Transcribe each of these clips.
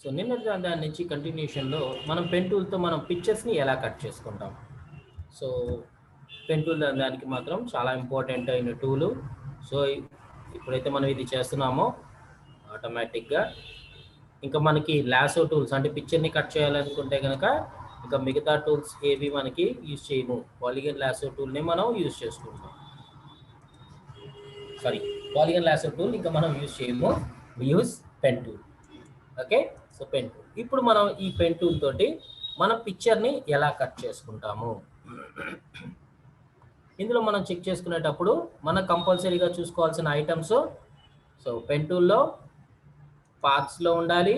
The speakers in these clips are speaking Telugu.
సో నిన్న దాని నుంచి కంటిన్యూషన్లో మనం పెన్ టూల్తో మనం పిక్చర్స్ని ఎలా కట్ చేసుకుంటాం. సో పెన్ టూల్ దానికి మాత్రం చాలా ఇంపార్టెంట్ అయిన టూలు. సో ఇప్పుడైతే మనం ఇది చేస్తున్నామో ఆటోమేటిక్గా ఇంకా మనకి లాసో టూల్స్ అంటే పిక్చర్ని కట్ చేయాలనుకుంటే కనుక ఇంకా మిగతా టూల్స్ ఏవి మనకి యూజ్ చేయము. పాలిగన్ లాసో టూల్ని మనం యూజ్ చేసుకుంటాం. సారీ, పాలిగన్ లాసో టూల్ ఇంకా మనం యూజ్ చేయము, use pen tool. Okay, so pen tool. ఇప్పుడు మనం ఈ పెన్ టూల్ తోటి మన పిక్చర్ని ఎలా కట్ చేసుకుంటాము. ఇందులో మనం చెక్ చేసుకునేటప్పుడు మనం కంపల్సరీగా చూసుకోవాల్సిన ఐటమ్స్, సో పెన్ టూల్లో పార్ట్స్లో ఉండాలి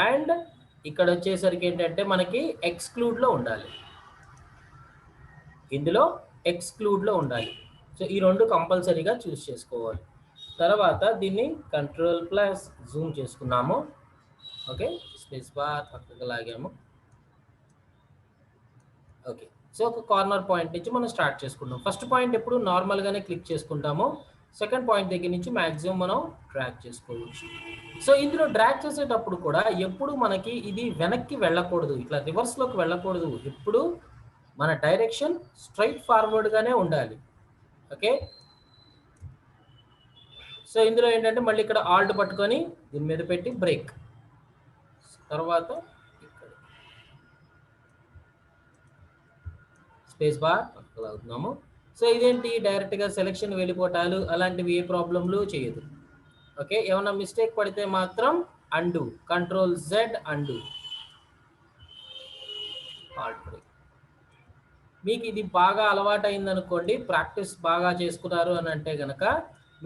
అండ్ ఇక్కడ వచ్చేసరికి ఏంటంటే మనకి ఎక్స్క్లూడ్లో ఉండాలి. ఇందులో ఎక్స్క్లూడ్లో ఉండాలి. సో ఈ రెండు కంపల్సరీగా చూస్ చేసుకోవాలి. తర్వాత దీన్ని కంట్రోల్+ జూమ్ చేసుకున్నాము. ఓకే, స్పేస్ బార్ పక్కకు లాగాము. ఓకే, సో ఒక కార్నర్ పాయింట్ నుంచి మనం స్టార్ట్ చేసుకుంటాం. ఫస్ట్ పాయింట్ ఎప్పుడు నార్మల్గానే క్లిక్ చేసుకుంటాము. సెకండ్ పాయింట్ దగ్గర నుంచి మ్యాక్సిమం మనం డ్రాగ్ చేసుకోవచ్చు. సో ఇందులో డ్రాగ్ చేసేటప్పుడు కూడా ఎప్పుడు మనకి ఇది వెనక్కి వెళ్ళకూడదు, ఇట్లా రివర్స్లోకి వెళ్ళకూడదు. ఎప్పుడు మన డైరెక్షన్ స్ట్రైట్ ఫార్వర్డ్గానే ఉండాలి. ఓకే, సో ఇందులో ఏంటంటే మళ్ళీ ఇక్కడ ఆల్ట్ పట్టుకొని దీని మీద పెట్టి బ్రేక్, తర్వాత ఇక్కడ స్పేస్ బార్ అవుతున్నాము. సో ఇదేంటి డైరెక్ట్గా సెలెక్షన్ వెళ్ళిపోవటాలు అలాంటివి ఏ ప్రాబ్లంలు చేయదు. ఓకే, ఏమన్నా మిస్టేక్ పడితే మాత్రం and, control+ and, Alt break. మీకు ఇది బాగా అలవాటు అయిందనుకోండి, ప్రాక్టీస్ బాగా చేసుకున్నారు అని అంటే కనుక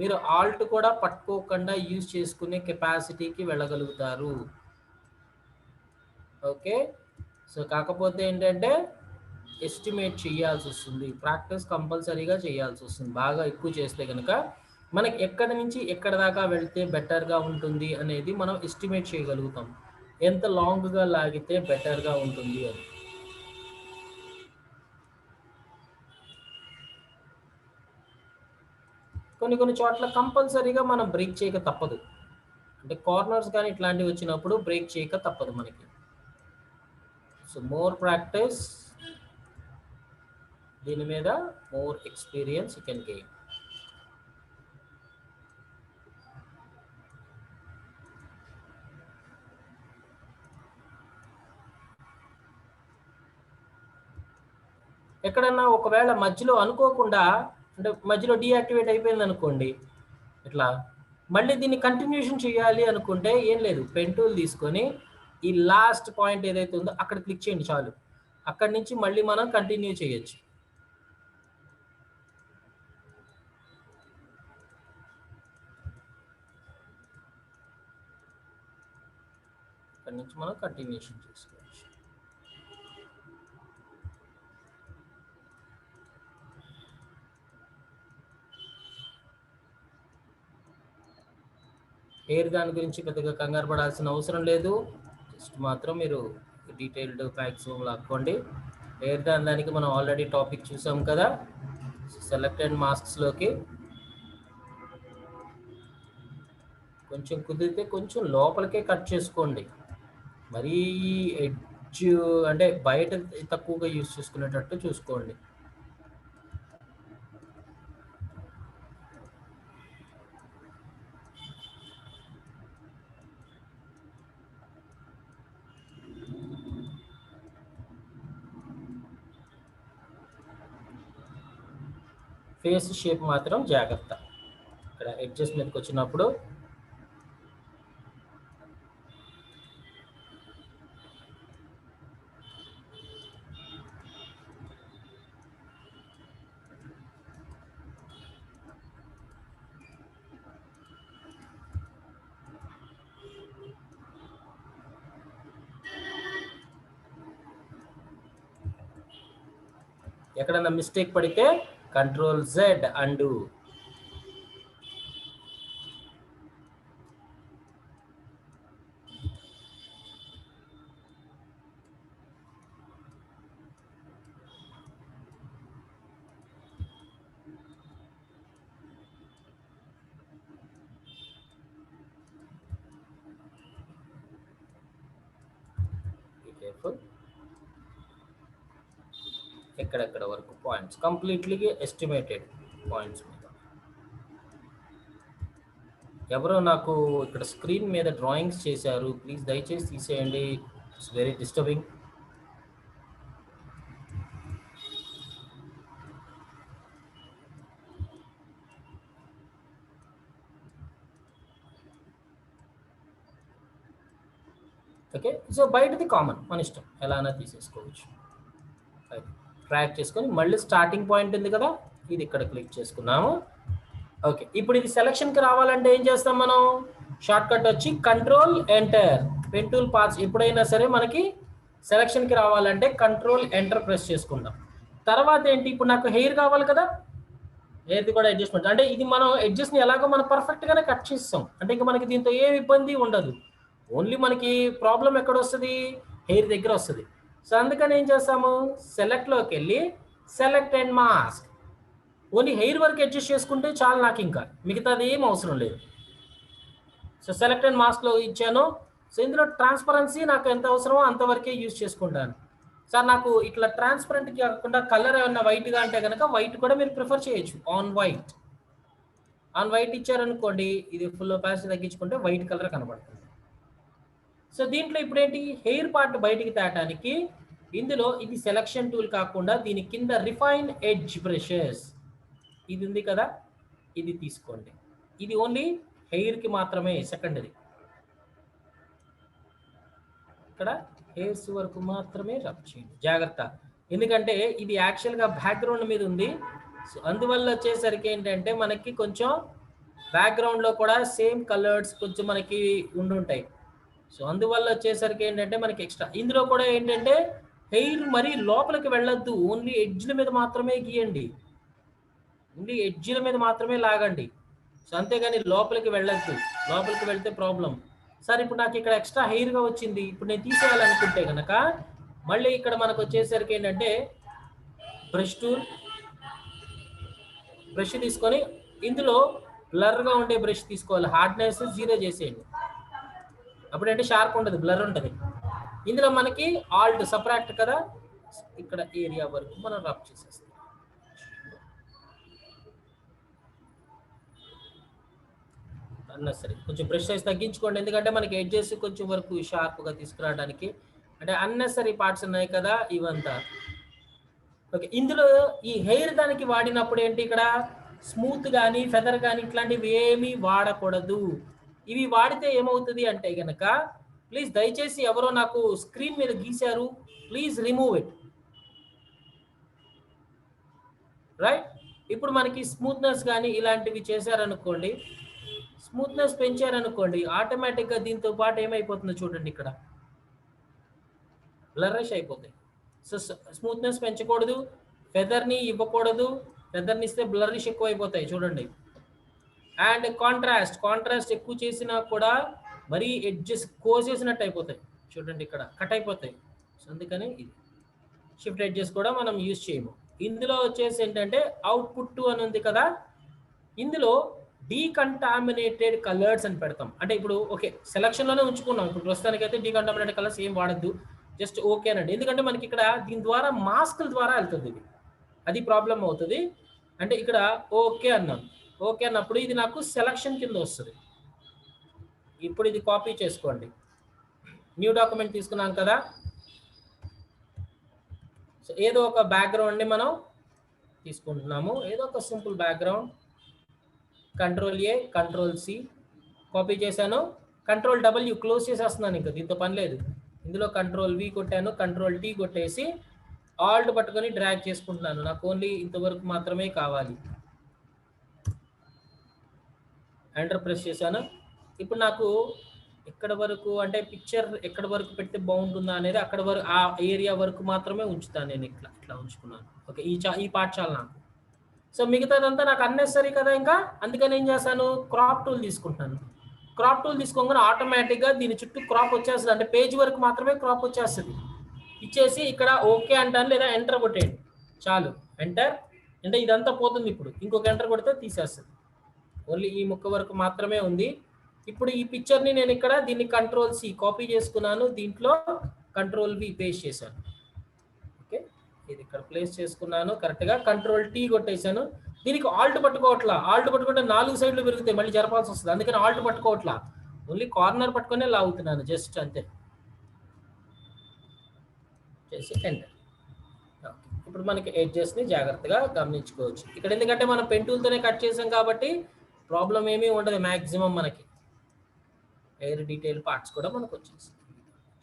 మీరు ఆల్ట్ కూడా పట్టుకోకుండా యూజ్ చేసుకునే కెపాసిటీకి వెళ్ళగలుగుతారు. ఓకే, సో కాకపోతే ఏంటంటే ఎస్టిమేట్ చేయాల్సి వస్తుంది, ప్రాక్టీస్ కంపల్సరీగా చేయాల్సి వస్తుంది. బాగా ఎక్కువ చేస్తే కనుక మనకి ఎక్కడి నుంచి ఎక్కడ దాకా వెళ్తే బెటర్గా ఉంటుంది అనేది మనం ఎస్టిమేట్ చేయగలుగుతాం, ఎంత లాంగ్గా లాగితే బెటర్గా ఉంటుంది అని. కొన్ని చోట్ల కంపల్సరీగా మనం బ్రేక్ చేయక తప్పదు, అంటే కార్నర్స్ కానీ ఇట్లాంటివి వచ్చినప్పుడు బ్రేక్ చేయక తప్పదు మనకి. సో మోర్ ప్రాక్టీస్, దీని మీద more experience you can gain. ఎక్కడన్నా ఒకవేళ మధ్యలో అనుకోకుండా అంటే మధ్యలో డీయాక్టివేట్ అయిపోయింది అనుకోండి, ఇట్లా మళ్ళీ దీన్ని కంటిన్యూషన్ చేయాలి అనుకుంటే ఏం లేదు, పెన్ టూల్ తీసుకొని ఈ లాస్ట్ పాయింట్ ఏదైతే ఉందో అక్కడ క్లిక్ చేయండి చాలు. అక్కడి నుంచి మళ్ళీ మనం కంటిన్యూ చేయొచ్చు. అక్కడి నుంచి మనం కంటిన్యూషన్ చేసుకోవచ్చు. ఎయిర్ గన్ గురించి పెద్దగా కంగారు పడాల్సిన అవసరం లేదు, జస్ట్ మాత్రం మీరు డీటెయిల్డ్ మ్యాక్సిమం లాక్కోండి. ఎయిర్ గన్ దానికి మనం ఆల్రెడీ టాపిక్ చూసాం కదా. సెలెక్టెడ్ మాస్క్స్లోకి కొంచెం కుదిరితే కొంచెం లోపలికే కట్ చేసుకోండి, మరీ ఎడ్జ్ అంటే బయట తక్కువగా యూజ్ చేసుకునేటట్టు చూసుకోండి. ఫేస్ షేప్ మాత్రం జాగ్రత్త, ఇక్కడ ఎడ్జెస్ మీదకి వచ్చినప్పుడు ఎక్కడన్నా మిస్టేక్ పడితే కంట్రోల్+ అండు. ఎక్కడెక్కడ వరకు పాయింట్స్ కంప్లీట్లీ ఎస్టిమేటెడ్ పాయింట్స్ మీద. ఎవరో నాకు ఇక్కడ స్క్రీన్ మీద డ్రాయింగ్స్ చేశారు, ప్లీజ్ దయచేసి తీసేయండి, it's very disturbing. Okay, so బయటది కామన్, మన ఇష్టం ఎలా అయినా తీసేసుకోవచ్చు. ట్రాక్ చేసుకొని మళ్ళీ స్టార్టింగ్ పాయింట్ ఉంది కదా, ఇది ఇక్కడ క్లిక్ చేసుకున్నాము. ఓకే, ఇప్పుడు ఇది సెలక్షన్కి రావాలంటే ఏం చేస్తాం మనం? షార్ట్ కట్ వచ్చి control enter. Pen tool parts ఎప్పుడైనా సరే మనకి సెలక్షన్కి రావాలంటే కంట్రోల్ ఎంటర్ ప్రెస్ చేసుకుంటాం. తర్వాత ఏంటి, ఇప్పుడు నాకు హెయిర్ కావాలి కదా, హెయిర్ది కూడా అడ్జస్ట్మెంట్. అంటే ఇది మనం అడ్జస్ట్ని ఎలాగో మనం పర్ఫెక్ట్గానే కట్ చేస్తాం, అంటే ఇంకా మనకి దీంతో ఏ ఇబ్బంది ఉండదు. ఓన్లీ మనకి ప్రాబ్లం ఎక్కడ వస్తుంది, హెయిర్ దగ్గర వస్తుంది. సో అందుకని ఏం చేస్తాము, సెలెక్ట్లోకి వెళ్ళి select and mask, only hair వరకు అడ్జస్ట్ చేసుకుంటే చాలు, నాకు ఇంకా మిగతాది ఏం అవసరం లేదు. సో సెలెక్ట్ అండ్ మాస్క్లో ఇచ్చాను. సో ఇందులో ట్రాన్స్పరెన్సీ నాకు ఎంత అవసరమో అంతవరకే యూజ్ చేసుకుంటాను. సార్ నాకు ఇట్లా ట్రాన్స్పరెంట్ కాకుండా కలర్ ఏమన్నా వైట్గా అంటే కనుక వైట్ కూడా మీరు ప్రిఫర్ చేయొచ్చు. ఆన్ వైట్ ఇచ్చారనుకోండి, ఇది ఫుల్ ఒపాసిటీ తగ్గించుకుంటే వైట్ కలర్ కనబడుతుంది. సో దీంట్లో ఇప్పుడు ఏంటి, హెయిర్ పార్ట్ బయటికి తేటానికి ఇందులో ఇది సెలక్షన్ టూల్ కాకుండా దీని కింద రిఫైన్ ఎడ్జ్ బ్రషెస్ ఇది ఉంది కదా, ఇది తీసుకోండి. ఇది ఓన్లీ హెయిర్కి మాత్రమే, సెకండరీ. ఇక్కడ హెయిర్స్ వరకు మాత్రమే రబ్ చేయండి, జాగ్రత్త. ఎందుకంటే ఇది యాక్చువల్గా బ్యాక్గ్రౌండ్ మీద ఉంది. సో అందువల్ల వచ్చేసరికి ఏంటంటే మనకి కొంచెం బ్యాక్గ్రౌండ్లో కూడా సేమ్ కలర్స్ కొంచెం మనకి ఉండుంటాయి. సో అందువల్ల వచ్చేసరికి ఏంటంటే మనకి ఎక్స్ట్రా ఇందులో కూడా ఏంటంటే హెయిర్ మరీ లోపలికి వెళ్ళొద్దు, ఓన్లీ ఎడ్జ్ల మీద మాత్రమే గీయండి, ఓన్లీ ఎడ్జ్ల మీద మాత్రమే లాగండి. సో అంతేగాని లోపలికి వెళ్ళొద్దు, లోపలికి వెళ్తే ప్రాబ్లం. సార్ ఇప్పుడు నాకు ఇక్కడ ఎక్స్ట్రా హెయిర్గా వచ్చింది, ఇప్పుడు నేను తీసేయాలనుకుంటే కనుక మళ్ళీ ఇక్కడ మనకు వచ్చేసరికి ఏంటంటే బ్రష్ టూల్, బ్రష్ తీసుకొని ఇందులో బ్లర్గా ఉండే బ్రష్ తీసుకోవాలి, హార్డ్నెస్ 0 చేసేయండి. అప్పుడంటే షార్ప్ ఉంటుంది, బ్లర్ ఉంటుంది. ఇందులో మనకి ఆల్ట్ సపరేట్ కదా, ఇక్కడ ఏరియా వరకు మనం రబ్ చేసేస్తాం. అన్నెసరీ కొంచెం బ్రష్ సైజ్ తగ్గించుకోండి, ఎందుకంటే మనకి ఎడ్జెస్ కొంచెం వరకు షార్ప్గా తీసుకురావడానికి, అంటే అన్నెసరీ పార్ట్స్ ఉన్నాయి కదా ఇవంతా. ఓకే, ఇందులో ఈ హెయిర్ దానికి వాడినప్పుడు ఏంటి, ఇక్కడ స్మూత్ కానీ ఫెదర్ కానీ ఇట్లాంటివి ఏమీ వాడకూడదు. ఇవి వాడితే ఏమవుతుంది అంటే కనుక, ప్లీజ్ దయచేసి ఎవరో నాకు స్క్రీన్ మీద గీశారు, ప్లీజ్ రిమూవ్ ఇట్. రైట్, ఇప్పుడు మనకి స్మూత్నెస్ కానీ ఇలాంటివి చేశారనుకోండి, స్మూత్నెస్ పెంచారనుకోండి, ఆటోమేటిక్గా దీంతో పాటు ఏమైపోతుందో చూడండి, ఇక్కడ బ్లర్రిష్ అయిపోతాయి. సో స్మూత్నెస్ పెంచకూడదు, ఫెదర్ని ఇవ్వకూడదు, ఫెదర్ని ఇస్తే బ్లర్రిష్ ఎక్కువ అయిపోతాయి చూడండి. అండ్ కాంట్రాస్ట్ ఎక్కువ చేసినా కూడా మరీ ఎడ్జెస్ కోసేసినట్టు అయిపోతాయి చూడండి, ఇక్కడ కట్ అయిపోతాయి. సో అందుకని ఇది షిఫ్ట్ ఎడ్జెస్ కూడా మనం యూజ్ చేయము. ఇందులో వచ్చేసి ఏంటంటే అవుట్పుట్ 2 అని ఉంది కదా, ఇందులో డీకంటామినేటెడ్ కలర్స్ అని పెడతాం. అంటే ఇప్పుడు ఓకే సెలక్షన్లోనే ఉంచుకున్నాం, ఇప్పుడు ప్రస్తుతానికి అయితే డీకంటామినేటెడ్ కలర్స్ ఏం వాడద్దు, జస్ట్ ఓకేనండి. ఎందుకంటే మనకి ఇక్కడ దీని ద్వారా మాస్కుల ద్వారా వెళ్తుంది, ఇది అది ప్రాబ్లం అవుతుంది. అంటే ఇక్కడ ఓకే అన్నాం, ఓకే అన్నప్పుడు ఇది నాకు సెలక్షన్ కింద వస్తుంది. ఇప్పుడు ఇది కాపీ చేసుకోండి, న్యూ డాక్యుమెంట్ తీసుకున్నాం కదా. సో ఏదో ఒక బ్యాక్గ్రౌండ్ని మనం తీసుకుంటున్నాము, ఏదో ఒక simple background. Ctrl+A Ctrl+C copy చేశాను, Ctrl+W క్లోజ్ చేసేస్తున్నాను, ఇంకా దీంతో పని లేదు. ఇందులో Ctrl+V కొట్టాను, Ctrl+T కొట్టేసి ఆల్ట్ పట్టుకొని డ్రాగ్ చేసుకుంటున్నాను, నాకు ఓన్లీ ఇంతవరకు మాత్రమే కావాలి. ఎంటర్ ప్రెస్ చేశాను. ఇప్పుడు నాకు ఎక్కడ వరకు అంటే పిక్చర్ ఎక్కడ వరకు పెడితే బాగుంటుందా అనేది అక్కడ వరకు ఆ ఏరియా వరకు మాత్రమే ఉంచుతాను నేను, ఇట్లా ఉంచుకున్నాను. ఓకే, ఈ పార్ట్ చాలు నాకు. సో మిగతాదంతా నాకు అన్నెసరీ కదా, ఇంకా అందుకని ఏం చేస్తాను, క్రాప్ టూల్ తీసుకుంటాను. క్రాప్ టూల్ తీసుకోగానే ఆటోమేటిక్గా దీని చుట్టూ క్రాప్ వచ్చేస్తుంది, అంటే పేజ్ వరకు మాత్రమే క్రాప్ వచ్చేస్తుంది. ఇచ్చేసి ఇక్కడ ఓకే అంటాను, లేదా ఎంటర్ కొట్టేయండి చాలు. ఎంటర్ అంటే ఇదంతా పోతుంది. ఇప్పుడు ఇంకొక ఎంటర్ కొడితే తీసేస్తుంది, ఓన్లీ ఈ ముక్క వరకు మాత్రమే ఉంది. ఇప్పుడు ఈ పిక్చర్ని నేను ఇక్కడ దీన్ని Ctrl+C కాపీ చేసుకున్నాను, దీంట్లో Ctrl+V పేస్ట్ చేశాను. ఓకే, ఇది ఇక్కడ ప్లేస్ చేసుకున్నాను కరెక్ట్గా. కంట్రోల్ టీ కొట్టేశాను. దీనికి ఆల్ట్ పట్టుకోవట్లా. ఆల్ట్ పట్టుకుంటే 4 సైడ్లు పెరుగుతాయి, మళ్ళీ జరపాల్సి వస్తుంది. అందుకని ఆల్ట్ పట్టుకోవట్లా, ఓన్లీ కార్నర్ పట్టుకునే లాగుతున్నాను జస్ట్ అంతే. చేసి ఎంటర్. ఇప్పుడు మనకి ఎడ్జెస్ని జాగ్రత్తగా గమనించుకోవచ్చు. ఇక్కడ ఎందుకంటే మనం పెన్ టూల్తోనే కట్ చేసాం కాబట్టి ప్రాబ్లం ఏమీ ఉండదు మ్యాక్సిమం. మనకి ఎయిర్ డీటెయిల్ పార్ట్స్ కూడా మనకు వచ్చేసి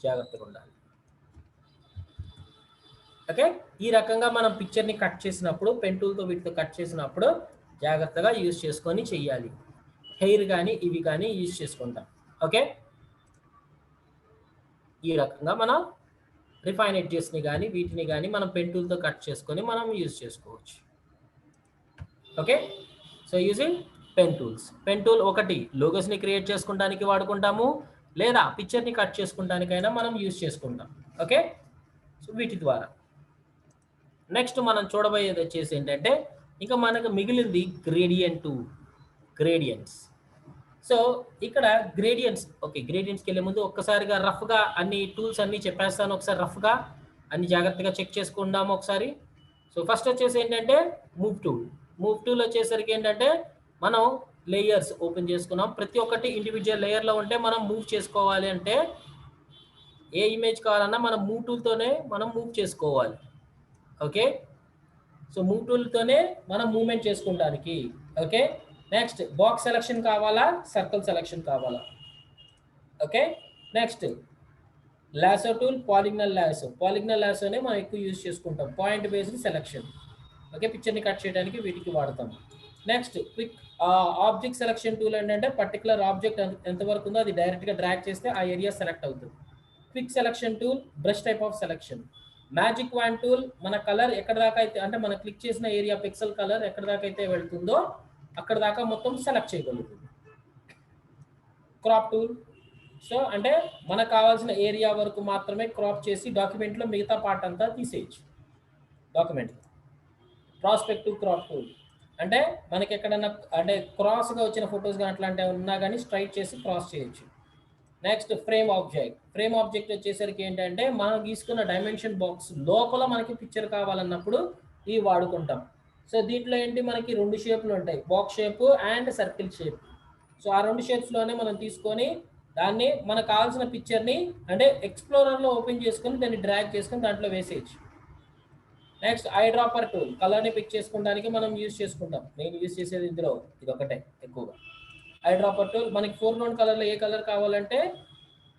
జాగ్రత్తగా ఉండాలి. ఓకే, ఈ రకంగా మనం పిక్చర్ని కట్ చేసినప్పుడు పెన్ టూల్తో వీటితో కట్ చేసినప్పుడు జాగ్రత్తగా యూజ్ చేసుకొని చెయ్యాలి. హెయిర్ కానీ ఇవి కానీ యూజ్ చేసుకుంటాం. ఓకే, ఈ రకంగా మనం రిఫైన్ ఎడ్జెస్ని కానీ వీటిని కానీ మనం పెన్ టూల్తో కట్ చేసుకొని మనం యూజ్ చేసుకోవచ్చు. Okay, so using pen tools. Pen tool ఒకటి లోగోస్ని క్రియేట్ చేసుకోవడానికి వాడుకుంటాము, లేదా పిక్చర్ని కట్ చేసుకోవడానికైనా మనం యూజ్ చేసుకుంటాం. ఓకే, సో వీటి ద్వారా నెక్స్ట్ మనం చూడబోయేది వచ్చేసి ఏంటంటే ఇంకా మనకు మిగిలింది గ్రేడియంట్స్. సో ఇక్కడ గ్రేడియంట్స్. ఓకే, గ్రేడియంట్స్కి వెళ్ళే ముందు ఒక్కసారిగా రఫ్గా అన్ని టూల్స్ అన్నీ చెప్పేస్తాను. ఒకసారి రఫ్గా అన్ని జాగ్రత్తగా చెక్ చేసుకుందాము ఒకసారి. సో ఫస్ట్ వచ్చేసి ఏంటంటే మూవ్ టూల్ వచ్చేసరికి ఏంటంటే మనం లేయర్స్ ఓపెన్ చేసుకున్నాం. ప్రతి ఒక్కటి ఇండివిజువల్ లేయర్లో ఉంటే మనం మూవ్ చేసుకోవాలి అంటే ఏ ఇమేజ్ కావాలన్నా మనం మూవ్ టూల్తోనే మనం మూవ్ చేసుకోవాలి. ఓకే, సో మూవ్ టూల్తోనే మనం మూవ్మెంట్ చేసుకుంటానికి. ఓకే, నెక్స్ట్ బాక్స్ సెలక్షన్ కావాలా, సర్కిల్ సెలక్షన్ కావాలా. Okay, next lasso tool, polygonal లాసోనే మనం ఎక్కువ యూజ్ చేసుకుంటాం. Point based selection. ఓకే, పిక్చర్ని కట్ చేయడానికి వీటికి వాడతాం. Next quick object selection tool ఏంటంటే పర్టికులర్ ఆబ్జెక్ట్ ఎంతవరకు ఉందో అది డైరెక్ట్గా డ్రాగ్ చేస్తే ఆ ఏరియా సెలెక్ట్ అవుతుంది. Quick selection tool, brush type of selection. Magic wand tool మన కలర్ ఎక్కడ దాకా అయితే అంటే మనం క్లిక్ చేసిన ఏరియా పిక్సెల్ కలర్ ఎక్కడ దాకా అయితే వెళ్తుందో అక్కడ దాకా మొత్తం సెలెక్ట్ చేయగలుగుతుంది. క్రాప్ టూల్, సో అంటే మనకు కావాల్సిన ఏరియా వరకు మాత్రమే క్రాప్ చేసి డాక్యుమెంట్లో మిగతా పార్ట్ అంతా తీసేయచ్చు డాక్యుమెంట్. ప్రాస్పెక్టివ్ క్రాప్ టూల్ అంటే మనకి ఎక్కడన్నా అంటే క్రాస్గా వచ్చిన ఫొటోస్ కానీ అట్లాంటివి ఉన్నా కానీ స్ట్రైట్ చేసి క్రాస్ చేయొచ్చు. నెక్స్ట్ ఫ్రేమ్ ఆబ్జెక్ట్ వచ్చేసరికి ఏంటంటే మనం గీసుకున్న డైమెన్షన్ బాక్స్ లోపల మనకి పిక్చర్ కావాలన్నప్పుడు ఇవి వాడుకుంటాం. సో దీంట్లో ఏంటి మనకి 2 షేప్లు ఉంటాయి, box shape and circle shape. So ఆ 2 షేప్స్లోనే మనం తీసుకొని దాన్ని మనకు కావాల్సిన పిక్చర్ని అంటే ఎక్స్ప్లోరర్లో ఓపెన్ చేసుకొని దాన్ని డ్రాగ్ చేసుకొని దాంట్లో వేసేయచ్చు. నెక్స్ట్ ఐ డ్రాపర్ టూల్, కలర్ని పిక్ చేసుకోవడానికి మనం యూజ్ చేసుకుంటాం. నేను యూజ్ చేసేది ఇందులో ఇది ఒకటే ఎక్కువగా. ఐ డ్రాపర్ టూల్ మనకి ఫోర్గ్రౌండ్ కలర్లో ఏ కలర్ కావాలంటే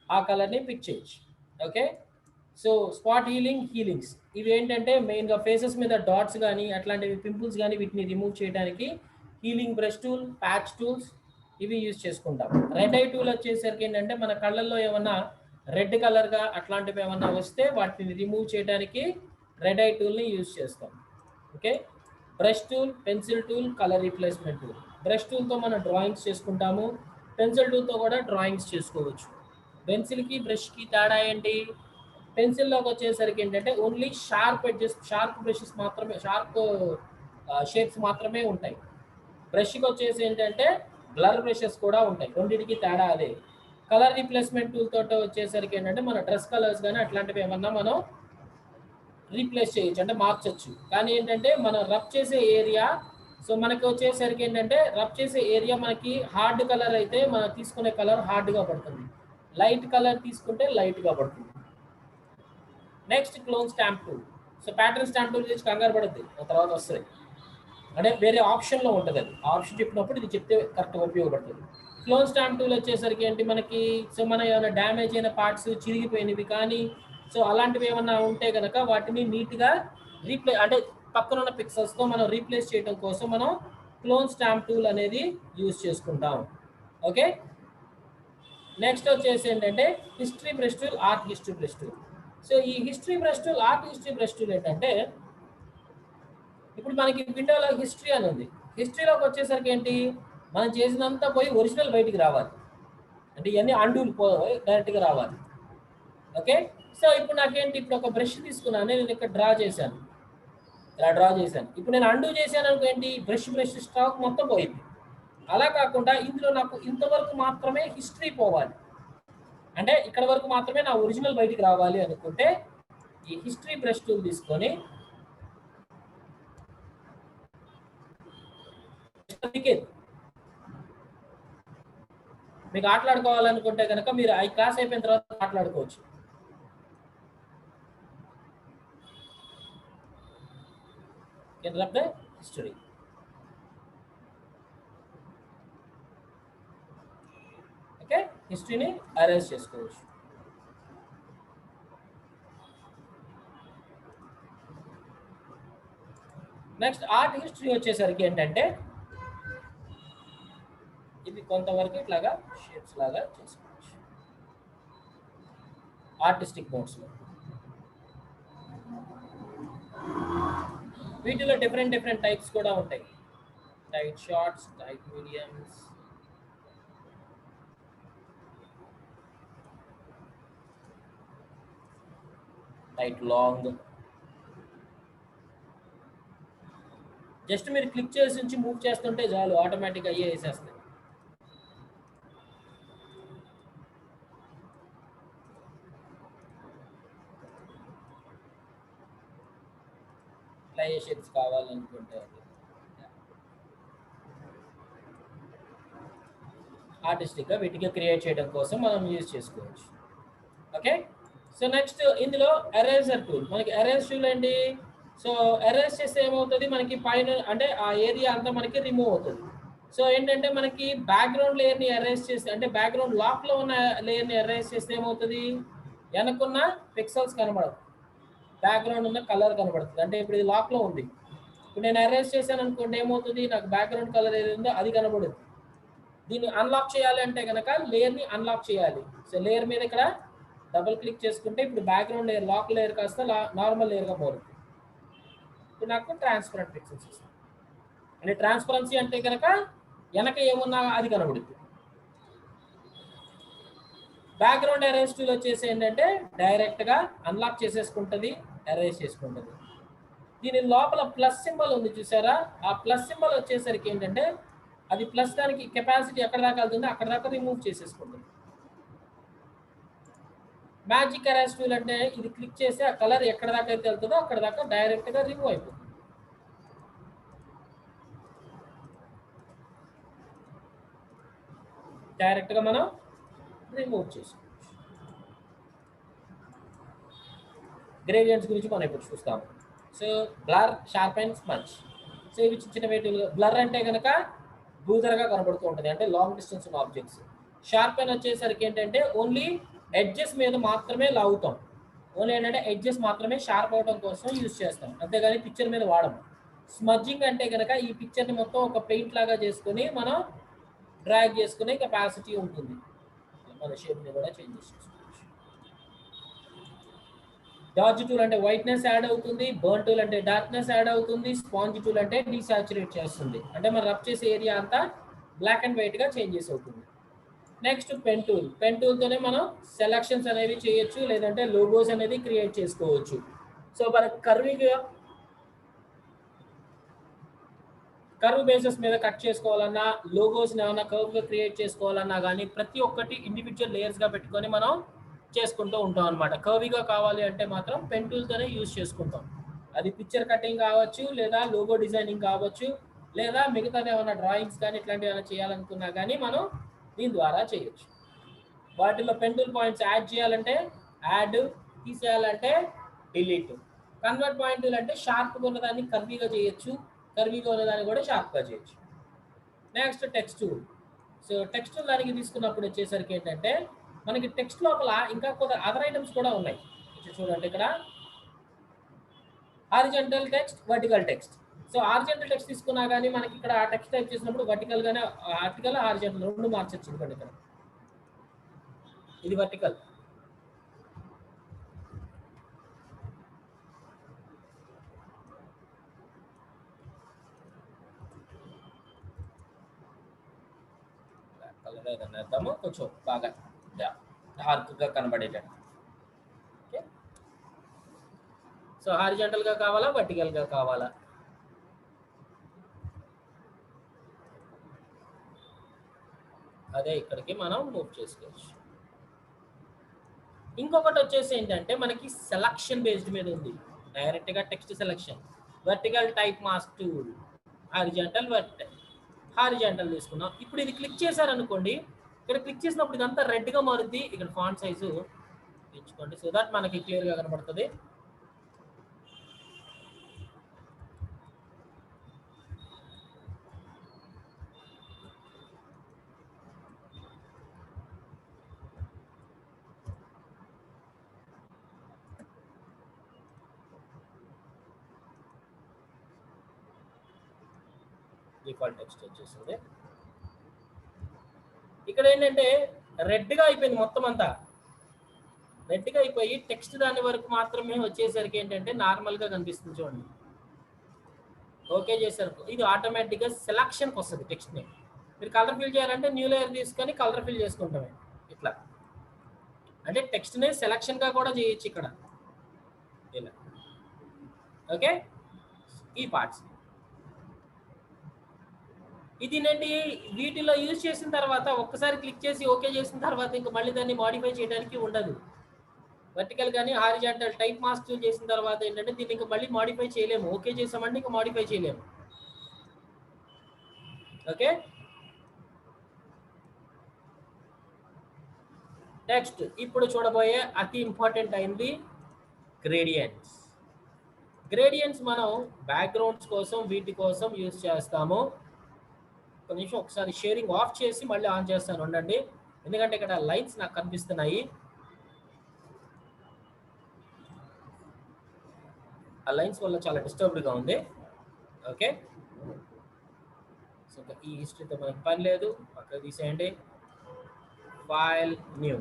ఆ కలర్ని పిక్ చేయొచ్చు. ఓకే, సో స్పాట్ హీలింగ్స్ ఇవి ఏంటంటే మెయిన్గా ఫేసెస్ మీద డాట్స్ కానీ అట్లాంటివి పింపుల్స్ కానీ వీటిని రిమూవ్ చేయడానికి healing brush tool, patch tools ఇవి యూజ్ చేసుకుంటాం. రెడ్ ఐ టూల్ వచ్చేసరికి ఏంటంటే మన కళ్ళల్లో ఏమన్నా రెడ్ కలర్గా అట్లాంటివి ఏమన్నా వస్తే వాటిని రిమూవ్ చేయడానికి రెడ్ ఐ టూల్ని యూజ్ చేస్తాం. Okay, brush tool, pencil tool, colour replacement tool. Brush టూల్తో మనం డ్రాయింగ్స్ చేసుకుంటాము, పెన్సిల్ టూల్తో కూడా డ్రాయింగ్స్ చేసుకోవచ్చు. పెన్సిల్కి బ్రష్కి తేడా ఏంటి? పెన్సిల్లోకి వచ్చేసరికి ఏంటంటే ఓన్లీ షార్ప్ బ్రషెస్ మాత్రమే, షార్ప్ షేప్స్ మాత్రమే ఉంటాయి. బ్రష్కి వచ్చేసి ఏంటంటే బ్లర్ బ్రషెస్ కూడా ఉంటాయి. రెండింటికి తేడా అదే. కలర్ రీప్లేస్మెంట్ టూల్ తోటి వచ్చేసరికి ఏంటంటే మన డ్రెస్ కలర్స్ కానీ అట్లాంటివి ఏమన్నా మనం రీప్లేస్ చేయొచ్చు అంటే మార్చచ్చు. కానీ ఏంటంటే మనం రబ్ చేసే ఏరియా, సో మనకి వచ్చేసరికి ఏంటంటే రబ్ చేసే ఏరియా మనకి హార్డ్ కలర్ అయితే మనం తీసుకునే కలర్ హార్డ్గా పడుతుంది, లైట్ కలర్ తీసుకుంటే లైట్గా పడుతుంది. Next clone stamp tool. So pattern stamp tool గురించి కంగారు పడుతుంది, తర్వాత వస్తుంది అంటే వేరే ఆప్షన్లో ఉంటుంది. అది ఆప్షన్ చెప్పినప్పుడు ఇది చెప్తే కరెక్ట్గా ఉపయోగపడుతుంది. క్లోన్ స్టాంప్ టూల్ వచ్చేసరికి ఏంటి మనకి, సో మన ఏమైనా డ్యామేజ్ అయిన పార్ట్స్ చిరిగిపోయినవి కానీ సో అలాంటివి ఏమన్నా ఉంటే కనుక వాటిని నీట్గా అంటే పక్కన ఉన్న పిక్సెల్స్తో మనం రీప్లేస్ చేయడం కోసం మనం క్లోన్ స్టాంప్ టూల్ అనేది యూజ్ చేసుకుంటాం. ఓకే, నెక్స్ట్ వచ్చేసి ఏంటంటే history brush tool, art history brush tool. So ఈ history brush tool, art history brush tool ఏంటంటే ఇప్పుడు మనకి విండోలో హిస్టరీ అని ఉంది. హిస్టరీలోకి వచ్చేసరికి ఏంటి మనం చేసినంతా పోయి ఒరిజినల్ బయటికి రావాలి, అంటే ఇవన్నీ అండూలు పోయి డైరెక్ట్గా రావాలి. ఓకే, సో ఇప్పుడు నాకేంటి, ఇప్పుడు ఒక బ్రష్ తీసుకున్నాను, నేను ఇక్కడ డ్రా చేశాను, ఇలా డ్రా చేశాను. ఇప్పుడు నేను అండూ చేశాను అనుకో ఏంటి బ్రష్ స్టాక్ మొత్తం పోయింది. అలా కాకుండా ఇందులో నాకు ఇంతవరకు మాత్రమే హిస్టరీ పోవాలి, అంటే ఇక్కడ వరకు మాత్రమే నా ఒరిజినల్ బయటికి రావాలి అనుకుంటే ఈ హిస్టరీ బ్రష్ టూల్ తీసుకొని మీకు ఆటలాడుకోవాలనుకుంటే కనుక మీరు ఈ క్లాస్ అయిపోయిన తర్వాత ఆటలాడుకోవచ్చు. Interrupt the history. ఓకే, హిస్టరీని అరేంజ్ చేసుకోవచ్చు. నెక్స్ట్ ఆర్ట్ హిస్టరీ వచ్చేసరికి ఏంటంటే ఇది కొంతవరకు ఇట్లాగా షేప్స్ లాగా చేసుకోవచ్చు ఆర్టిస్టిక్ మోడ్స్లో. వీటిలో డిఫరెంట్ టైప్స్ కూడా ఉంటాయి. Tight shorts, tight mediums, tight long. Just మీరు క్లిక్ చేసి నుంచి మూవ్ చేస్తుంటే చాలు ఆటోమేటిక్గా అయ్యే వేసేస్తాయి. ప్లే షేప్స్ కావాలనుకుంటే ఆర్టిస్టిక్గా వీటికి క్రియేట్ చేయడం కోసం మనం యూజ్ చేసుకోవచ్చు. ఓకే, సో నెక్స్ట్ ఇందులో ఎరేజర్ టూల్. మనకి ఎరేజ్ టూల్ ఏంటి? సో ఎరేజ్ చేస్తే ఏమవుతుంది, మనకి పైన అంటే ఆ ఏరియా అంతా మనకి రిమూవ్ అవుతుంది. సో ఏంటంటే మనకి బ్యాక్గ్రౌండ్ లేయర్ని ఎరేజ్ చేస్తే, అంటే బ్యాక్గ్రౌండ్ లాక్లో ఉన్న లేయర్ని ఎరేజ్ చేస్తే ఏమవుతుంది, వెనకున్న పిక్సెల్స్ కనబడదు, బ్యాక్గ్రౌండ్ ఉన్న కలర్ కనబడుతుంది. అంటే ఇప్పుడు ఇది లాక్లో ఉంది, ఇప్పుడు నేను ఎరేజ్ చేశాను అనుకోండి, ఏమవుతుంది, నాకు బ్యాక్గ్రౌండ్ కలర్ ఏది ఉందో అది కనబడుతుంది. దీన్ని అన్లాక్ చేయాలి అంటే కనుక లేయర్ని అన్లాక్ చేయాలి. సో లేయర్ మీద ఇక్కడ డబుల్ క్లిక్ చేసుకుంటే ఇప్పుడు బ్యాక్గ్రౌండ్ లేయర్ లాక్ లేయర్ కాస్త నార్మల్ లేయర్గా మారుతుంది. ఇప్పుడు నాకు ట్రాన్స్పరెంట్ పిక్సెల్స్ వస్తాయి. అంటే ట్రాన్స్పరెన్సీ అంటే కనుక వెనక ఏమున్నా అది కనబడుతుంది. బ్యాక్గ్రౌండ్ ఎరేజ్ టూల్ వచ్చేసి ఏంటంటే డైరెక్ట్గా అన్లాక్ చేసేసుకుంటుంది, ఎరేజ్ చేసుకుంటుంది. దీని లోపల ప్లస్ సింబల్ ఉంది చూసారా, ఆ ప్లస్ సింబల్ వచ్చేసరికి ఏంటంటే అది ప్లస్ దానికి కెపాసిటీ ఎక్కడ దాకా వెళ్తుందో అక్కడ దాకా రిమూవ్ చేసేసుకుంటుంది. మ్యాజిక్ ఎరేజ్ టూల్ అంటే ఇది క్లిక్ చేస్తే ఆ కలర్ ఎక్కడ దాకా అయితే వెళ్తుందో అక్కడ దాకా డైరెక్ట్గా రిమూవ్ అయిపోతుంది. డైరెక్ట్గా మనం రిమూవ్ చేసుకోవచ్చు. గ్రేడియంట్స్ గురించి మనం ఇప్పుడు చూస్తాము. So blur, sharpen, smudge. So ఇవి చిన్న వేటిలు. బ్లర్ అంటే కనుక బూదరగా కనబడుతూ ఉంటుంది, అంటే లాంగ్ డిస్టెన్స్ ఉన్న ఆబ్జెక్ట్స్. షార్పెన్ వచ్చేసరికి ఏంటంటే ఓన్లీ ఎడ్జెస్ మీద మాత్రమే లాగుతాం, ఓన్లీ ఏంటంటే ఎడ్జెస్ మాత్రమే షార్ప్ అవడం కోసం యూజ్ చేస్తాం, అంతేగాని పిక్చర్ మీద వాడము. స్మజ్జింగ్ అంటే కనుక ఈ పిక్చర్ని మొత్తం ఒక పెయింట్ లాగా చేసుకుని మనం డ్రాగ్ చేసుకునే కెపాసిటీ ఉంటుంది, మన షేప్ని కూడా చేంజ్ చేసుకోవచ్చు. డార్జ్ టూల్ అంటే వైట్నెస్ యాడ్ అవుతుంది, బర్న్ టూల్ అంటే డార్క్నెస్ యాడ్ అవుతుంది, స్పాంజ్ టూల్ అంటే డీసాచురేట్ చేస్తుంది, అంటే మనం రబ్ చేసే ఏరియా అంతా బ్లాక్ అండ్ వైట్గా చేంజెస్ అవుతుంది. Next pen tool. పెన్ టూల్తోనే మనం సెలక్షన్స్ అనేవి చేయొచ్చు, లేదంటే లోగోస్ అనేది క్రియేట్ చేసుకోవచ్చు. సో మనకు కర్వ్ బేసెస్ మీద కట్ చేసుకోవాలన్నా, లోగోస్ని ఏమైనా కర్వ్గా క్రియేట్ చేసుకోవాలన్నా కానీ ప్రతి ఒక్కటి ఇండివిజువల్ లేయర్స్గా పెట్టుకొని మనం చేసుకుంటూ ఉంటాం అనమాట. కర్వీగా కావాలి అంటే మాత్రం పెన్ టూల్తోనే యూజ్ చేసుకుంటాం. అది పిక్చర్ కటింగ్ కావచ్చు, లేదా లోగో డిజైనింగ్ కావచ్చు, లేదా మిగతా ఏమైనా డ్రాయింగ్స్ కానీ ఇట్లాంటివి ఏమైనా చేయాలనుకున్నా కానీ మనం దీని ద్వారా చేయొచ్చు. వాటిలో పెన్ టూల్ పాయింట్స్ యాడ్ చేయాలంటే యాడ్, తీసేయాలంటే డిలీట్. కన్వర్ట్ పాయింట్ టూల్ అంటే షార్ప్గా ఉన్నదాన్ని కర్వీగా చేయొచ్చు, కర్వీగా ఉన్నదాన్ని కూడా షార్ప్గా చేయొచ్చు. Next text tool. So text దానికి తీసుకున్నప్పుడు వచ్చేసరికి ఏంటంటే మనకి టెక్స్ట్ లోపల ఇంకా కొంత అదర్ ఐటమ్స్ కూడా ఉన్నాయి. చూడండి ఇక్కడ horizontal text, vertical text. So horizontal text తీసుకున్నా కానీ మనకి ఇక్కడ ఆ టెక్స్ట్ టైప్ చేసినప్పుడు వర్టికల్గానే, వర్టికల్ హారిజాంటల్ రెండు మార్చచ్చు. ఎందుకంటే ఇక్కడ ఇది వర్టికల్, కలర్ ఏదన్నా వేద్దాము కొంచెం బాగా డార్క్గా కనబడేటట్టు. ఓకే, సో హారిజాంటల్గా కావాలా, వర్టికల్గా కావాలా? అదే ఇక్కడికి మనం మూవ్ చేసుకోవచ్చు. ఇంకొకటి వచ్చేసి ఏంటంటే మనకి సెలక్షన్ బేస్డ్ మీద ఉంది, డైరెక్ట్గా text selection. Vertical type mask tool, horizontal horizontal తీసుకున్నాం. ఇప్పుడు ఇది క్లిక్ చేశారనుకోండి, ఇక్కడ క్లిక్ చేసినప్పుడు ఇదంతా రెడ్గా మారుద్ది. ఇక్కడ ఫాంట్ సైజు పెంచుకోండి సో దట్ మనకి క్లియర్గా కనబడుతుంది. డిఫాల్ట్ టెక్స్ట్ వచ్చేసింది. ఇక్కడ ఏంటంటే రెడ్గా అయిపోయింది, మొత్తం అంతా రెడ్గా అయిపోయి టెక్స్ట్ దాని వరకు మాత్రమే వచ్చేసరికి ఏంటంటే నార్మల్గా కనిపిస్తుంది. చూడండి, ఓకే చేశారు. ఇది ఆటోమేటిక్గా సెలక్షన్కి వస్తుంది టెక్స్ట్ని. మీరు కలర్ ఫిల్ చేయాలంటే న్యూ లేయర్ తీసుకొని కలర్ ఫిల్ చేసుకుంటామే ఇట్లా. అంటే టెక్స్ట్ని సెలక్షన్గా కూడా చేయొచ్చు ఇక్కడ ఇలా. ఓకే, ఈ పార్ట్స్ ఇది ఏంటి వీటిలో యూజ్ చేసిన తర్వాత ఒక్కసారి క్లిక్ చేసి ఓకే చేసిన తర్వాత ఇంకా మళ్ళీ దాన్ని మాడిఫై చేయడానికి ఉండదు. వర్టికల్ కానీ హారిజాంటల్ టైప్ మాస్క్ చేసిన తర్వాత ఏంటంటే దీన్ని ఇంకా మళ్ళీ మాడిఫై చేయలేము. ఓకే చేసామంటే ఇంకా మాడిఫై చేయలేము. ఓకే, నెక్స్ట్ ఇప్పుడు చూడబోయే అతి ఇంపార్టెంట్ అయింది గ్రేడియంట్స్. గ్రేడియంట్స్ మనం బ్యాక్గ్రౌండ్స్ కోసం వీటి కోసం యూజ్ చేస్తాము. ఒక నిమిషం ఒకసారి షేరింగ్ ఆఫ్ చేసి మళ్ళీ ఆన్ చేస్తాను ఉండండి, ఎందుకంటే ఇక్కడ లైన్స్ నాకు కనిపిస్తున్నాయి. ఆ లైన్స్ వల్ల చాలా డిస్టర్బ్డ్గా ఉంది. ఓకే, సో ఈ హిస్టరీతో మనకి పని లేదు, పక్కన తీసేయండి. File new.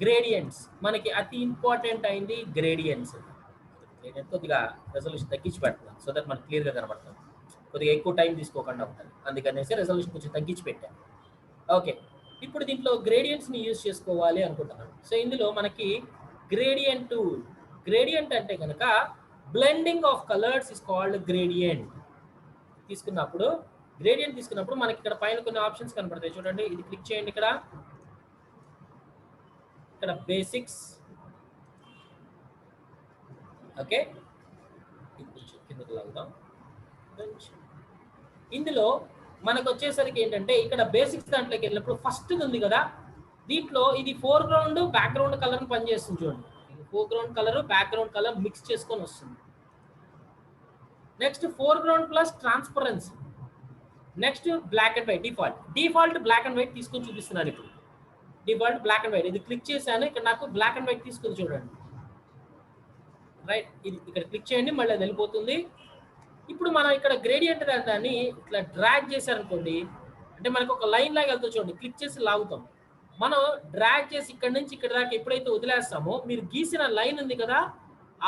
గ్రేడియంట్స్ మనకి అతి ఇంపార్టెంట్ అయింది. గ్రేడియంట్స్ కొద్దిగా రెజల్యూషన్ తగ్గించి పెడుతున్నాను సో దట్ మనకి క్లియర్గా కనబడుతుంది. కొద్దిగా ఎక్కువ టైం తీసుకోకుండా ఉంటుంది, అందుకనేసి రెజల్యూషన్ కొంచెం తగ్గించి పెట్టాను. ఓకే, ఇప్పుడు దీంట్లో గ్రేడియంట్స్ని యూజ్ చేసుకోవాలి అనుకుంటున్నాను. సో ఇందులో మనకి గ్రేడియంట్ టూల్. గ్రేడియంట్ అంటే కనుక blending of colours is called gradient. తీసుకున్నప్పుడు గ్రేడియంట్ తీసుకున్నప్పుడు మనకి ఇక్కడ పైన కొన్ని ఆప్షన్స్ కనబడతాయి చూడండి. ఇది క్లిక్ చేయండి. ఇక్కడ బేసిక్స్. ఓకే, కిందకి లాగుదాం. ఇందులో మనకు వచ్చేసరికి ఏంటంటే ఇక్కడ బేసిక్స్ దాంట్లోకి వెళ్ళినప్పుడు ఫస్ట్ ఉంది కదా, దీంట్లో ఇది ఫోర్గ్రౌండ్ బ్యాక్గ్రౌండ్ కలర్ పనిచేస్తుంది చూడండి. Foreground colour background colour mix చేసుకొని వస్తుంది. Next foreground plus transparency. Next black and white. Default black and white తీసుకొని చూపిస్తున్నాను. ఇప్పుడు డిఫాల్ట్ బ్లాక్ అండ్ వైట్ ఇది క్లిక్ చేశాను. ఇక్కడ నాకు బ్లాక్ అండ్ వైట్ తీసుకొని చూడండి. రైట్, ఇది ఇక్కడ క్లిక్ చేయండి, మళ్ళీ అది వెళ్ళిపోతుంది. ఇప్పుడు మనం ఇక్కడ గ్రేడియంట్ దాన్ని ఇట్లా డ్రాగ్ చేశారనుకోండి, అంటే మనకు ఒక లైన్ లాగా వెళ్తా చూడండి. క్లిక్ చేసి లాగుతాం. మనం డ్రాగ్ చేసి ఇక్కడ నుంచి ఇక్కడ దాకా ఎప్పుడైతే వదిలేస్తామో మీరు గీసిన లైన్ ఉంది కదా,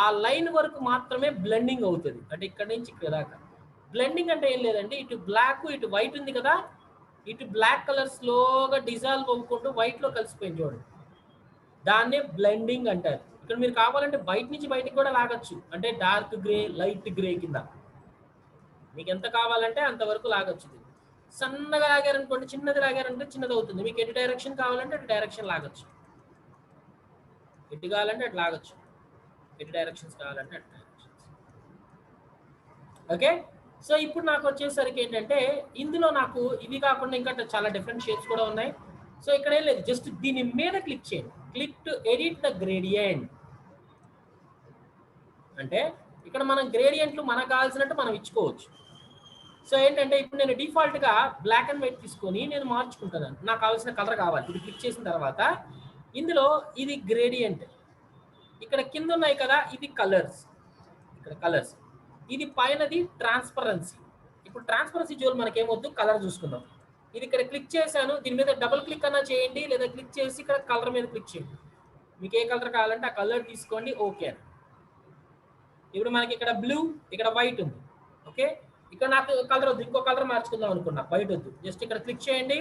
ఆ లైన్ వరకు మాత్రమే బ్లెండింగ్ అవుతుంది. అంటే ఇక్కడ నుంచి ఇక్కడ దాకా బ్లెండింగ్ అంటే ఏం లేదండి, ఇటు బ్లాక్ ఇటు వైట్ ఉంది కదా, ఇటు బ్లాక్ కలర్ స్లోగా డిజాల్వ్ అవ్వకుండా వైట్లో కలిసిపోయింది చూడండి, దాన్నే బ్లెండింగ్ అంటారు. ఇక్కడ మీరు కావాలంటే బయట నుంచి బయటికి కూడా లాగచ్చు, అంటే డార్క్ గ్రే లైట్ గ్రే కింద మీకు ఎంత కావాలంటే అంతవరకు లాగచ్చు. సన్నగా లాగారనుకోండి, చిన్నది లాగారంటే చిన్నది అవుతుంది. మీకు ఎటు డైరెక్షన్ కావాలంటే అటు డైరెక్షన్ లాగచ్చు, ఎటు కావాలంటే అటు లాగచ్చు, ఎటు డైరెక్షన్స్ కావాలంటే అటు డైరెక్షన్స్. ఓకే, సో ఇప్పుడు నాకు వచ్చేసరికి ఏంటంటే ఇందులో నాకు ఇవి కాకుండా ఇంకా చాలా డిఫరెంట్ షేప్స్ కూడా ఉన్నాయి. సో ఇక్కడ ఏం లేదు, జస్ట్ దీని మీద క్లిక్ చేయండి. Click to edit the gradient. అంటే ఇక్కడ మనం గ్రేడియంట్లు మనకు కావాల్సినట్టు మనం ఇచ్చుకోవచ్చు. సో ఏంటంటే ఇప్పుడు నేను డిఫాల్ట్గా బ్లాక్ అండ్ వైట్ తీసుకొని నేను మార్చుకుంటాను. నాకు కావాల్సిన కలర్ కావాలి. ఇది క్లిక్ చేసిన తర్వాత ఇందులో ఇది గ్రేడియంట్, ఇక్కడ కింద ఉన్నాయి కదా ఇది కలర్స్, ఇక్కడ కలర్స్, ఇది పైనది ట్రాన్స్పరెన్సీ. ఇప్పుడు ట్రాన్స్పరెన్సీ జోన్ మనకేమొద్దు, కలర్ చూసుకుందాం. ఇది ఇక్కడ క్లిక్ చేశాను, దీని మీద డబుల్ క్లిక్ అన్నా చేయండి, లేదా క్లిక్ చేసి ఇక్కడ కలర్ మీద క్లిక్ చేయండి. మీకు ఏ కలర్ కావాలంటే ఆ కలర్ తీసుకోండి. ఓకే, ఇప్పుడు మనకి ఇక్కడ బ్లూ ఇక్కడ వైట్ ఉంది. ఓకే, ఇక్కడ నాకు కలర్ వద్దు, ఇంకో కలర్ మార్చుకుందాం అనుకున్నా, వైట్ వద్దు, జస్ట్ ఇక్కడ క్లిక్ చేయండి,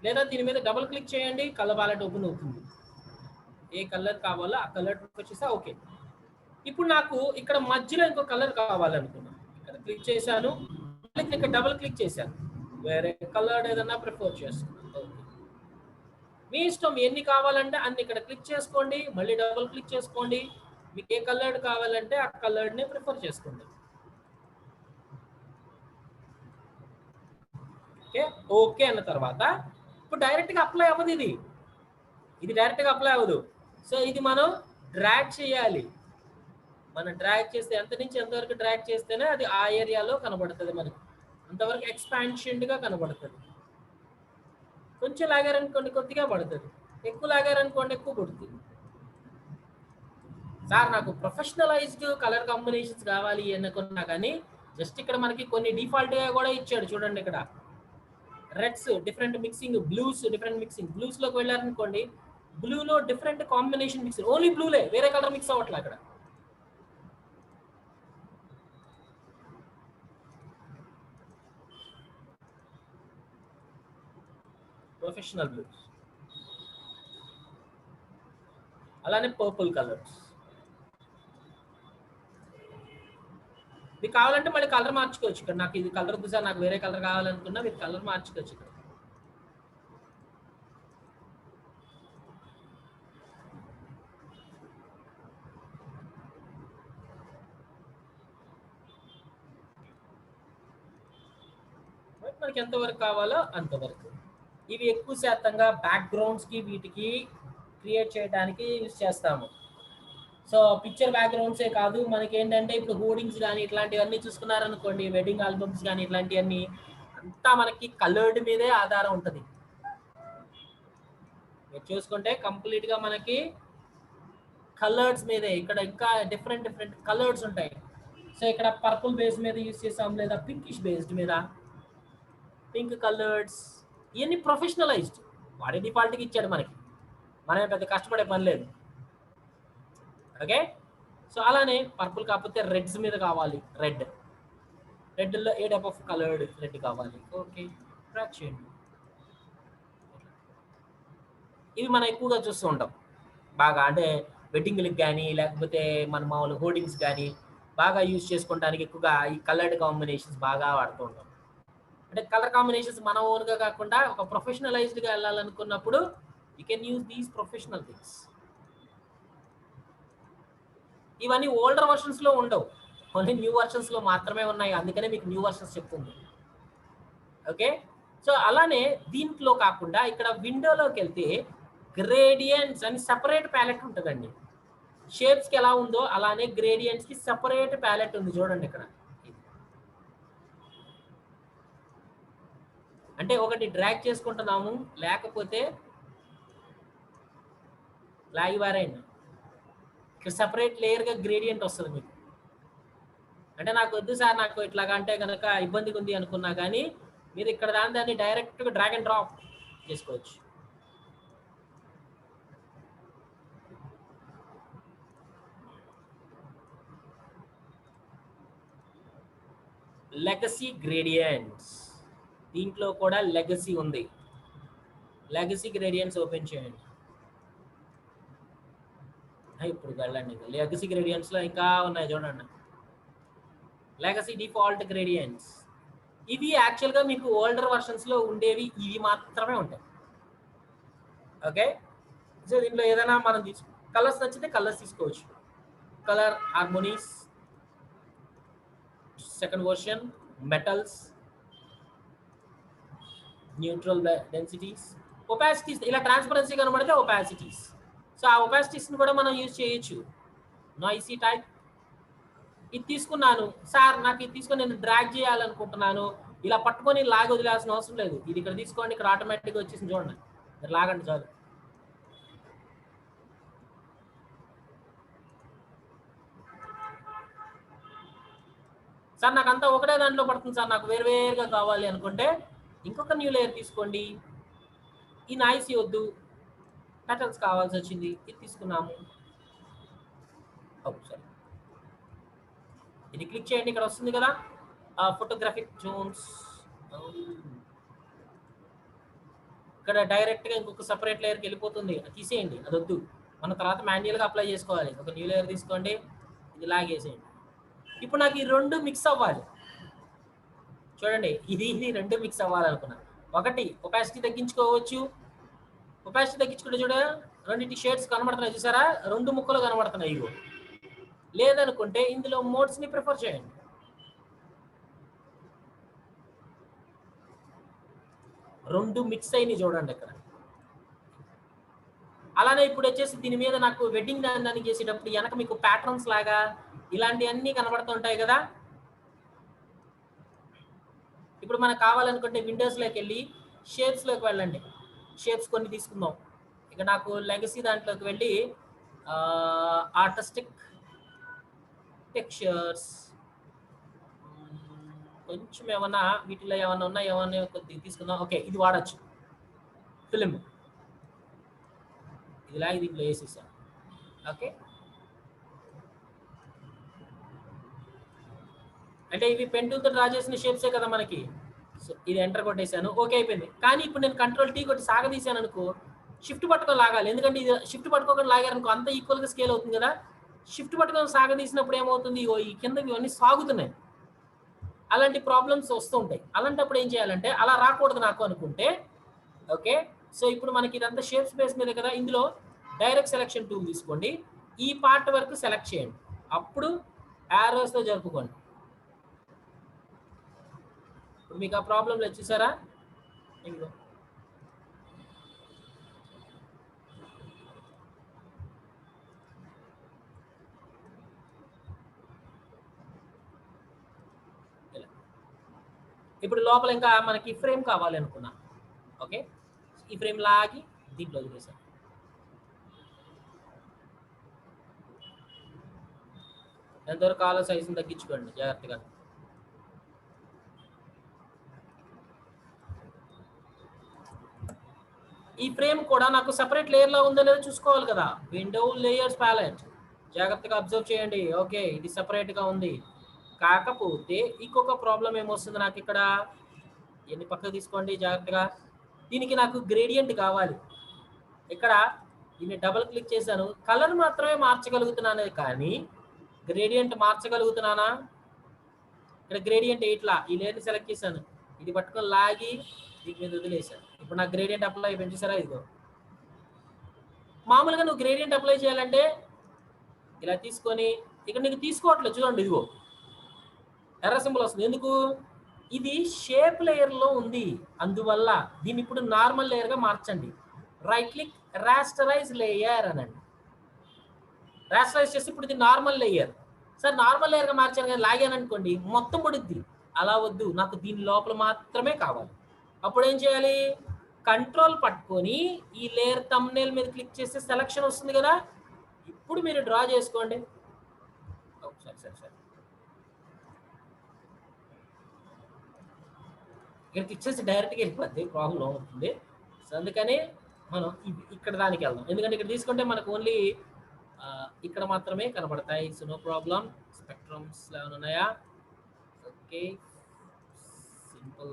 లేదా దీని మీద డబుల్ క్లిక్ చేయండి, కలర్ వాలెట్ ఓపెన్ అవుతుంది. ఏ కలర్ కావాలో ఆ కలర్ వచ్చేసా. ఓకే, ఇప్పుడు నాకు ఇక్కడ మధ్యలో ఇంకో కలర్ కావాలనుకున్నా, ఇక్కడ క్లిక్ చేశాను, ఇక్కడ డబుల్ క్లిక్ చేశాను, వేరే కలర్ ఏదన్నా ప్రిఫర్ చేస్తున్నాను. ఓకే, మీ ఇష్టం, ఎన్ని కావాలంటే అన్ని ఇక్కడ క్లిక్ చేసుకోండి, మళ్ళీ డబుల్ క్లిక్ చేసుకోండి. మీకు ఏ కలర్ కావాలంటే ఆ కలర్ని ప్రిఫర్ చేసుకోండి. ఓకే, ఓకే అన్న తర్వాత ఇప్పుడు డైరెక్ట్గా అప్లై అవ్వదు, ఇది డైరెక్ట్గా అప్లై అవ్వదు. సో ఇది మనం డ్రాగ్ చేయాలి. మనం డ్రాగ్ చేస్తే ఎంత నుంచి ఎంతవరకు డ్రాగ్ చేస్తేనే అది ఆ ఏరియాలో కనబడుతుంది మనకి, అంతవరకు ఎక్స్పాన్షన్గా కనబడుతుంది. కొంచెం లాగారనుకోండి కొద్దిగా పడుతుంది, ఎక్కువ లాగారనుకోండి ఎక్కువ పడుతుంది. సార్ నాకు ప్రొఫెషనలైజ్డ్ కలర్ కాంబినేషన్స్ కావాలి అనుకున్నా కానీ జస్ట్ ఇక్కడ మనకి కొన్ని డిఫాల్ట్గా కూడా ఇచ్చాడు చూడండి. ఇక్కడ reds different mixing, blues different mixing. బ్లూస్లోకి వెళ్ళారనుకోండి, బ్లూలో డిఫరెంట్ కాంబినేషన్ మిక్సింగ్, ఓన్లీ బ్లూలే, వేరే కలర్ మిక్స్ అవ్వట్లే అక్కడ. ప్రొఫెషనల్ బ్లూస్, అలానే పర్పుల్ కలర్స్. మీకు కావాలంటే మళ్ళీ కలర్ మార్చుకోవచ్చు. ఇక్కడ నాకు ఇది కలర్ వద్దు సార్, నాకు వేరే కలర్ కావాలనుకున్నా మీరు కలర్ మార్చుకోవచ్చు ఇక్కడ. మనకి ఎంతవరకు కావాలో అంతవరకు. ఇవి ఎక్కువ శాతంగా బ్యాక్గ్రౌండ్స్కి వీటికి క్రియేట్ చేయడానికి యూజ్ చేస్తాము. సో పిక్చర్ బ్యాక్గ్రౌండ్సే కాదు, మనకి ఏంటంటే ఇప్పుడు హోర్డింగ్స్ కానీ ఇట్లాంటివన్నీ చూసుకున్నారనుకోండి, వెడ్డింగ్ ఆల్బమ్స్ కానీ ఇట్లాంటివన్నీ అంతా మనకి కలర్డ్ మీదే ఆధారం ఉంటుంది. మీరు చూసుకుంటే కంప్లీట్గా మనకి కలర్స్ మీదే. ఇక్కడ ఇంకా డిఫరెంట్ డిఫరెంట్ కలర్స్ ఉంటాయి. సో ఇక్కడ పర్పుల్ బేస్ మీద యూజ్ చేసాం, లేదా పింకిష్ బేస్డ్ మీద పింక్ కలర్స్. ఇవన్నీ ప్రొఫెషనలైజ్డ్, వాడే డిఫాల్ట్గా ఇచ్చాడు మనకి, మనమే పెద్ద కష్టపడే పని లేదు. ఓకే, సో అలానే పర్పుల్ కాకపోతే రెడ్స్ మీద కావాలి, రెడ్లో ఏ టైప్ ఆఫ్ కలర్డ్ రెడ్ కావాలి. ఓకే, ట్రాక్ చేయండి. ఇవి మనం ఎక్కువగా చూస్తూ ఉంటాం బాగా, అంటే వెడ్డింగ్లకు కానీ లేకపోతే మన మామూలు హోర్డింగ్స్ కానీ బాగా యూజ్ చేసుకోవడానికి ఎక్కువగా ఈ కలర్డ్ కాంబినేషన్స్ బాగా వాడుతూ ఉంటాం. అంటే కలర్ కాంబినేషన్స్ మన ఓన్గా కాకుండా ఒక ప్రొఫెషనలైజ్డ్గా వెళ్ళాలనుకున్నప్పుడు you can use these professional things. ఇవన్నీ ఓల్డర్ వర్షన్స్లో ఉండవు, ఓన్లీ న్యూ వర్షన్స్లో మాత్రమే ఉన్నాయి. అందుకనే మీకు న్యూ వర్షన్స్ చెప్తుంది. ఓకే, సో అలానే దీంట్లో కాకుండా ఇక్కడ విండోలోకి వెళ్తే గ్రేడియంట్స్ అని సెపరేట్ ప్యాలెట్ ఉంటుందండి. షేప్స్కి ఎలా ఉందో అలానే గ్రేడియంట్స్కి సెపరేట్ ప్యాలెట్ ఉంది చూడండి ఇక్కడ. అంటే ఒకటి డ్రాగ్ చేసుకుంటున్నాము, లేకపోతే లాగివారైనా ఇక్కడ సెపరేట్ లేయర్గా గ్రేడియంట్ వస్తుంది మీకు. అంటే నాకు వద్దు సార్, నాకు ఇట్లాగా అంటే కనుక ఇబ్బందిగా ఉంది అనుకున్నా కానీ మీరు ఇక్కడ దాన్ని డైరెక్ట్గా డ్రాగ్ అండ్ డ్రాప్ చేసుకోవచ్చు. లెగసీ గ్రేడియంట్స్, దీంట్లో కూడా లెగసీ ఉంది. లెగసీ గ్రేడియంట్స్ ఓపెన్ చేయండి. ఇప్పుడు వెళ్ళండి, లెగసీ గ్రేడియంట్స్లో ఇంకా ఉన్నాయి చూడండి. లెగసీ డిఫాల్ట్ గ్రేడియంట్స్, ఇవి యాక్చువల్గా మీకు ఓల్డర్ వర్షన్స్లో ఉండేవి, ఇవి మాత్రమే ఉంటాయి. ఓకే, సో దీంట్లో ఏదైనా మనం కలర్స్ నచ్చితే కలర్స్ తీసుకోవచ్చు. Colour harmonies, second version, metals, neutral densities, opacities. ఇలా ట్రాన్స్పరెన్సీ కనబడితే ఒపాసిటీస్. సో ఆ ఒపాసిటీస్ని కూడా మనం యూజ్ చేయొచ్చు. నాయిసీ టైప్, ఇది తీసుకున్నాను సార్, నాకు ఇది తీసుకొని నేను డ్రాగ్ చేయాలనుకుంటున్నాను, ఇలా పట్టుకొని లాగి వదిలేయాల్సిన అవసరం లేదు. ఇది ఇక్కడ తీసుకోండి, ఇక్కడ ఆటోమేటిక్గా వచ్చేసి చూడండి, మీరు లాగండి చాలు. సార్ నాకు అంతా ఒకటే దాంట్లో పడుతుంది సార్, నాకు వేరువేరుగా కావాలి అనుకుంటే ఇంకొక న్యూ లేయర్ తీసుకోండి. ఈ నాయిసీ వద్దు, మెటల్స్ కావాల్సి వచ్చింది, ఇది తీసుకున్నాము. సరే, ఇది క్లిక్ చేయండి, ఇక్కడ వస్తుంది కదా ఫోటోగ్రాఫిక్ జోన్స్. ఇక్కడ డైరెక్ట్గా ఇంకొక సపరేట్ లేయర్కి వెళ్ళిపోతుంది, అది తీసేయండి, అది వద్దు. మన తర్వాత మాన్యువల్గా అప్లై చేసుకోవాలి. ఒక న్యూ లేయర్ తీసుకోండి, ఇది లాగేసేయండి. ఇప్పుడు నాకు ఈ రెండు మిక్స్ అవ్వాలి చూడండి, ఇది రెండు మిక్స్ అవ్వాలనుకున్నా. ఒకటి ఒపాసిటీ తగ్గించుకోవచ్చు, ఒపాసిటీ తగ్గించుకుంటే చూడ రెండింటి షేడ్స్ కనబడుతున్నాయి చూసారా, రెండు ముక్కలు కనబడుతున్నాయి. ఇగో లేదనుకుంటే ఇందులో మోడ్స్ని ప్రిఫర్ చేయండి. రెండు మిక్స్ అయినాయి చూడండి ఇక్కడ. అలానే ఇప్పుడు వచ్చేసి దీని మీద నాకు వెడ్డింగ్ దానికి చేసేటప్పుడు వెనక మీకు ప్యాటర్న్స్ లాగా ఇలాంటివన్నీ కనబడుతుంటాయి కదా. ఇప్పుడు మనకు కావాలనుకుంటే విండోస్లోకి వెళ్ళి షేప్స్లోకి వెళ్ళండి. షేప్స్ కొన్ని తీసుకుందాం. ఇక నాకు లెగసీ దాంట్లోకి వెళ్ళి ఆర్టిస్టిక్ టెక్స్చర్స్ కొంచెం ఏమన్నా వీటిలో ఏమన్నా ఉన్నా ఏమన్నా కొద్దిగా తీసుకుందాం. ఓకే, ఇది వాడచ్చు. ఫిలిం ఇలాగే దీంట్లో వేసేసాను. ఓకే, అంటే ఇవి పెన్ టూల్తో డ్రా చేసిన షేప్సే కదా మనకి. సో ఇది ఎంటర్ కొట్టేశాను. ఓకే అయిపోయింది. కానీ ఇప్పుడు నేను కంట్రోల్ టీ కొట్టి సాగదీశాను అనుకో, షిఫ్ట్ పట్టుకొని లాగాలి. ఎందుకంటే ఇది షిఫ్ట్ పట్టుకోకుండా లాగారనుకో అంత ఈక్వల్గా స్కేల్ అవుతుంది కదా. షిఫ్ట్ పట్టుకొని సాగదీసినప్పుడు ఏమవుతుంది, ఈ కింద ఇవన్నీ సాగుతున్నాయి. అలాంటి ప్రాబ్లమ్స్ వస్తూ ఉంటాయి. అలాంటప్పుడు ఏం చేయాలంటే అలా రాకూడదు నాకు అనుకుంటే, ఓకే, సో ఇప్పుడు మనకి ఇదంతా షేప్ స్పేస్ మీద కదా, ఇందులో డైరెక్ట్ సెలెక్షన్ టూల్ తీసుకోండి. ఈ పార్ట్ వరకు సెలెక్ట్ చేయండి. అప్పుడు యారోస్తో జరుపుకోండి. ఇప్పుడు మీకు ఆ ప్రాబ్లంలో చూసారా, ఇందులో ఇప్పుడు లోపల ఇంకా మనకి ఫ్రేమ్ కావాలి అనుకున్నా. ఓకే, ఈ ఫ్రేమ్ లాగి దీంట్లో వదిలేసాను. ఎంతవరకు కావాలో సైజుని తగ్గించుకోండి జాగ్రత్తగా. ఈ ఫ్రేమ్ కూడా నాకు సెపరేట్ లేయర్లో ఉందో లేదో చూసుకోవాలి కదా. విండో లేయర్స్ ప్యాలెట్ జాగ్రత్తగా అబ్జర్వ్ చేయండి. ఓకే, ఇది సెపరేట్గా ఉంది. కాకపోతే ఇంకొక ప్రాబ్లం ఏమొస్తుంది నాకు ఇక్కడ, ఎన్ని పక్కకు తీసుకోండి జాగ్రత్తగా. దీనికి నాకు గ్రేడియంట్ కావాలి. ఇక్కడ దీన్ని డబుల్ క్లిక్ చేశాను, కలర్ మాత్రమే మార్చగలుగుతున్నాను కానీ గ్రేడియంట్ మార్చగలుగుతున్నానా? ఇక్కడ గ్రేడియంట్ ఇట్లా ఈ లేయర్ని సెలెక్ట్ చేశాను, ఇది పట్టుకొని లాగి దీని మీద వదిలేసాను. ఇప్పుడు నాకు గ్రేడియంట్ అప్లై అయిపోయింది. చూసారా, ఇదిగో. మామూలుగా నువ్వు గ్రేడియంట్ అప్లై చేయాలంటే ఇలా తీసుకొని ఇక్కడ నీకు తీసుకోవట్లేదు చూడండి, ఇదిగో ఎర్ర సింబల్ వస్తుంది. ఎందుకు? ఇది షేప్ లేయర్లో ఉంది, అందువల్ల దీన్ని ఇప్పుడు నార్మల్ లేయర్గా మార్చండి. రైట్ క్లిక్, రాస్టరైజ్ లేయర్ అనండి. రాస్టరైజ్ చేసి ఇప్పుడు ఇది నార్మల్ లేయర్. సార్ నార్మల్ లేయర్గా మార్చాను కానీ లాగాను అనుకోండి మొత్తం పడుద్ది. అలా వద్దు, నాకు దీని లోపల మాత్రమే కావాలి. అప్పుడు ఏం చేయాలి, కంట్రోల్ పట్టుకొని ఈ లేయర్ థంబ్నెయిల్ మీద క్లిక్ చేస్తే సెలక్షన్ వస్తుంది కదా. ఇప్పుడు మీరు డ్రా చేసుకోండి. సరే ఇక్కడికి ఇచ్చేసి డైరెక్ట్గా వెళ్ళిపోద్ది, ప్రాబ్లం అవుతుంది. సో అందుకని మనం ఇక్కడ దానికి వెళ్దాం. ఎందుకంటే ఇక్కడ తీసుకుంటే మనకు ఓన్లీ ఇక్కడ మాత్రమే కనబడతాయి. So no problem. స్పెక్ట్రమ్స్ ఏమైనా ఉన్నాయా? ఓకే, సింపుల్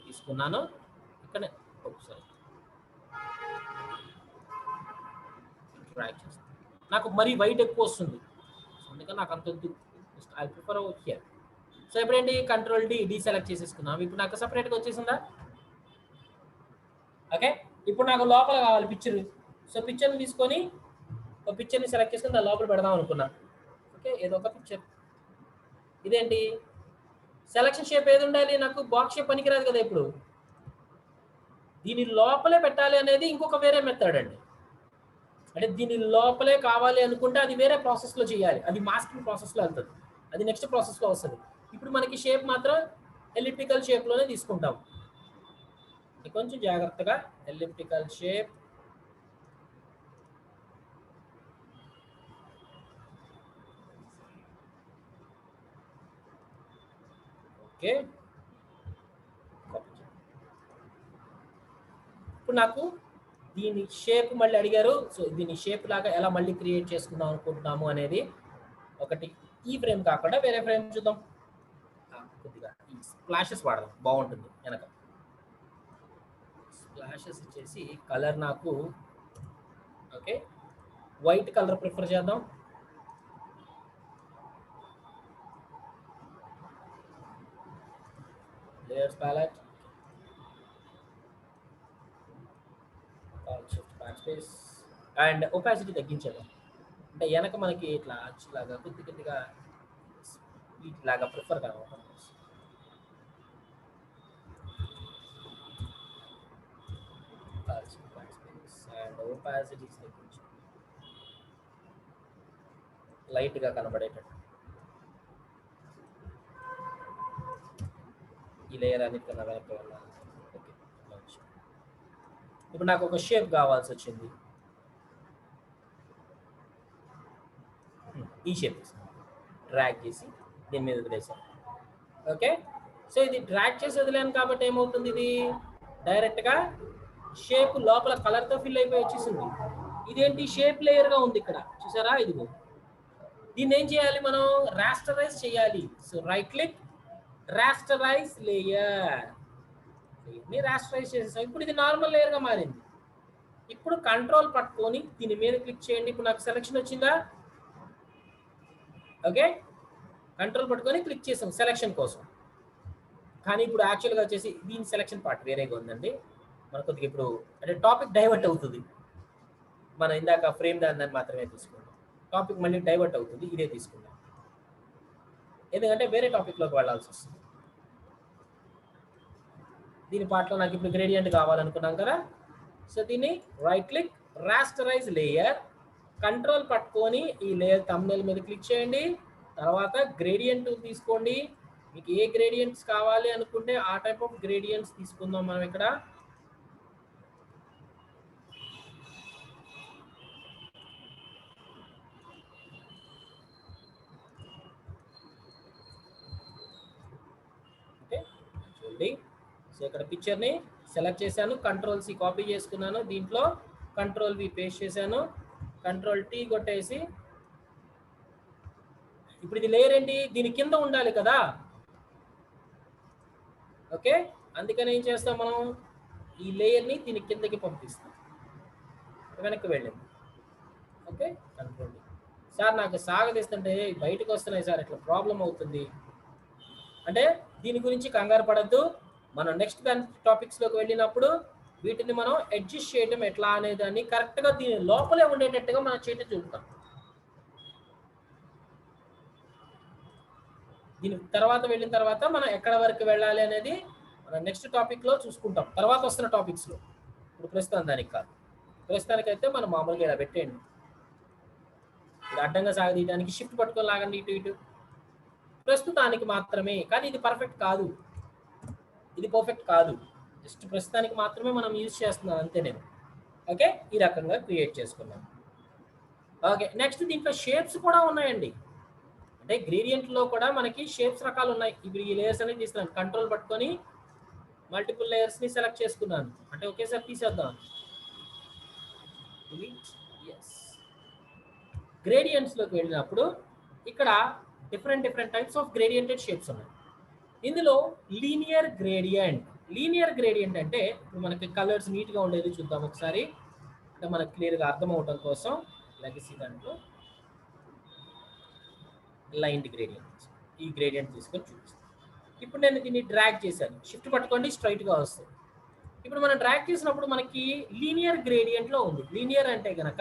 తీసుకున్నాను. ఇక్కడ ఒకసారి ట్రై చేస్తాను. నాకు మరీ వైట్ ఎక్కువ వస్తుంది, అందుకని నాకు అంత వద్దు. I prefer here. సో ఇప్పుడేంటి, కంట్రోల్ డి సెలెక్ట్ చేసేసుకున్నాం. ఇప్పుడు నాకు సపరేట్గా వచ్చేసిందా? ఓకే, ఇప్పుడు నాకు లోపల కావాలి పిక్చర్. సో పిక్చర్ని తీసుకొని ఒక పిక్చర్ని సెలెక్ట్ చేసుకుని దాని లోపల పెడదాం అనుకున్నా. ఓకే, ఏదో ఒక పిక్చర్. ఇదేంటి సెలక్షన్ షేప్ ఏది ఉండాలి, నాకు బాక్స్ షేప్ పనికిరాదు కదా. ఇప్పుడు దీని లోపలే పెట్టాలి అనేది ఇంకొక వేరే మెథడ్ అండి. అంటే దీని లోపలే కావాలి అనుకుంటే అది వేరే ప్రాసెస్లో చేయాలి, అది మాస్కింగ్ ప్రాసెస్లో వెళ్తుంది, అది నెక్స్ట్ ప్రాసెస్లో వస్తుంది. ఇప్పుడు మనకి షేప్ మాత్రం ఎలిప్టికల్ షేప్లోనే తీసుకుంటాం. కొంచెం జాగ్రత్తగా ఎలిప్టికల్ షేప్. ఓకే, ఇప్పుడు నాకు దీని షేప్ మళ్ళీ అడిగారు. సో దీని షేప్ లాగా ఎలా మళ్ళీ క్రియేట్ చేసుకుందాం అనుకుంటున్నాము అనేది ఒకటి. ఈ ఫ్రేమ్ కాకుండా వేరే ఫ్రేమ్ చూద్దాం. కొద్దిగా ఈ స్ప్లాషెస్ వాడదాం, బాగుంటుంది. వెనక స్ప్లాషెస్ ఇచ్చేసి కలర్ నాకు ఓకే వైట్ కలర్ ప్రిఫర్ చేద్దాం. Layers palette, shift backspace and opacity తగ్గించేద్దాం. అంటే వెనక మనకి ఇట్లా అచ్చులాగా కొద్దిగా వీటిలాగా ప్రిఫర్ కావాలి. అండ్ ఓపాసిటీస్ లైట్గా కనబడేటట్టు ఈ లేయర్ అన్నిటికన్నా వెనక్కి వెళ్ళాలి. ఓకే, ఇప్పుడు నాకు ఒక షేప్ కావాల్సి వచ్చింది. ఈ షేప్ డ్రాగ్ చేసి దీని మీద వదిలేసాను. ఓకే, సో ఇది డ్రాగ్ చేసి వదిలేను కాబట్టి ఏమవుతుంది, ఇది డైరెక్ట్గా షేప్ లోపల కలర్తో ఫిల్ అయిపోయి వచ్చేసింది. ఇదేంటి షేప్ లేయర్గా ఉంది ఇక్కడ చూసారా, ఇదిగో. దీన్ని ఏం చేయాలి మనం, రాస్టరైజ్ చేయాలి. So right click, rasterise layer, rasterise చేసేసాం. ఇప్పుడు ఇది నార్మల్ లేయర్గా మారింది. ఇప్పుడు కంట్రోల్ పట్టుకొని దీని మీద క్లిక్ చేయండి. ఇప్పుడు నాకు సెలెక్షన్ వచ్చిందా, ఓకే, కంట్రోల్ పట్టుకొని క్లిక్ చేసాం సెలెక్షన్ కోసం. కానీ ఇప్పుడు యాక్చువల్గా వచ్చేసి దీని సెలెక్షన్ పార్ట్ వేరేగా ఉందండి. మనకు కొద్దిగా ఇప్పుడు అంటే టాపిక్ డైవర్ట్ అవుతుంది. మనం ఇందాక ఫ్రేమ్ దాన్ని మాత్రమే తీసుకుంటాం, టాపిక్ మళ్ళీ డైవర్ట్ అవుతుంది. ఇదే తీసుకుంటాం ఎందుకంటే వేరే టాపిక్లోకి వెళ్ళాల్సి వస్తుంది. దీని పార్ట్లో నాకు ఇప్పుడు గ్రేడియంట్ కావాలనుకున్నాం కదా. సో దీన్ని right click, rasterise layer, control పట్టుకొని ఈ లేయర్ థంబ్నెయిల్ మీద క్లిక్ చేయండి. తర్వాత గ్రేడియంట్ తీసుకోండి. మీకు ఏ గ్రేడియంట్స్ కావాలి అనుకుంటే ఆ టైప్ ఆఫ్ గ్రేడియంట్స్ తీసుకుందాం మనం ఇక్కడ. ఓకే చూడండి, సో ఇక్కడ పిక్చర్ని సెలెక్ట్ చేశాను, కంట్రోల్ సి కాపీ చేసుకున్నాను, దీంట్లో కంట్రోల్ వి పేస్ట్ చేశాను, కంట్రోల్ టీ కొట్టేసి ఇప్పుడు ఇది లేయర్ ఏంటి, దీని కింద ఉండాలి కదా. ఓకే, అందుకని ఏం చేస్తాం మనం, ఈ లేయర్ని దీని కిందకి పంపిస్తాం. వెనక్కి వెళ్ళింది. ఓకే, కంట్రోల్ సార్ నాకు సాగదీస్తుంటే బయటకు వస్తున్నాయి సార్, ఇట్లా ప్రాబ్లం అవుతుంది అంటే దీని గురించి కంగారు పడద్దు. మనం నెక్స్ట్ టాపిక్స్లోకి వెళ్ళినప్పుడు వీటిని మనం అడ్జస్ట్ చేయడం ఎట్లా అనే దాన్ని కరెక్ట్గా దీని లోపలే ఉండేటట్టుగా మనం చేయటం చూపుతాం. దీని తర్వాత వెళ్ళిన తర్వాత మనం ఎక్కడ వరకు వెళ్ళాలి అనేది మనం నెక్స్ట్ టాపిక్లో చూసుకుంటాం, తర్వాత వస్తున్న టాపిక్స్లో. ఇప్పుడు ప్రస్తుతం దానికి కాదు, ప్రస్తుతానికైతే మనం మామూలుగా ఇలా పెట్టేయండి. ఇది అడ్డంగా సాగదీయడానికి షిఫ్ట్ పట్టుకొని లాగండి ఇటు ఇటు, ప్రస్తుతానికి మాత్రమే. కానీ ఇది పర్ఫెక్ట్ కాదు, ఇది పర్ఫెక్ట్ కాదు, జస్ట్ ప్రస్తుతానికి మాత్రమే మనం యూజ్ చేస్తున్నాం అంతే నేను. ఓకే, ఈ రకంగా క్రియేట్ చేసుకున్నాం. ఓకే, నెక్స్ట్ దీంట్లో షేప్స్ కూడా ఉన్నాయండి. అంటే గ్రేడియంట్లో కూడా మనకి షేప్స్ రకాలు ఉన్నాయి. ఇప్పుడు ఈ లేయర్స్ అనేది తీస్తున్నాను, కంట్రోల్ పట్టుకొని మల్టిపుల్ లేయర్స్ని సెలెక్ట్ చేసుకున్నాను, అంటే ఒకేసారి తీసేద్దాం. గ్రేడియంట్స్లోకి వెళ్ళినప్పుడు ఇక్కడ డిఫరెంట్ టైప్స్ ఆఫ్ గ్రేడియంటెడ్ షేప్స్ ఉన్నాయి. ఇందులో లీనియర్ గ్రేడియంట్. లీనియర్ గ్రేడియంట్ అంటే ఇప్పుడు మనకి కలర్స్ నీట్గా ఉండేది చూద్దాం ఒకసారి, అంటే మనకు క్లియర్గా అర్థం అవటం కోసం. లెగసీ దాంట్లో లైన్ గ్రేడియంట్, ఈ గ్రేడియంట్ తీసుకొని చూపిస్తాను. ఇప్పుడు నేను దీన్ని డ్రాగ్ చేశాను, షిఫ్ట్ పట్టుకోండి స్ట్రైట్గా వస్తుంది. ఇప్పుడు మనం డ్రాగ్ చేసినప్పుడు మనకి లీనియర్ గ్రేడియంట్లో ఉంది. లీనియర్ అంటే కనుక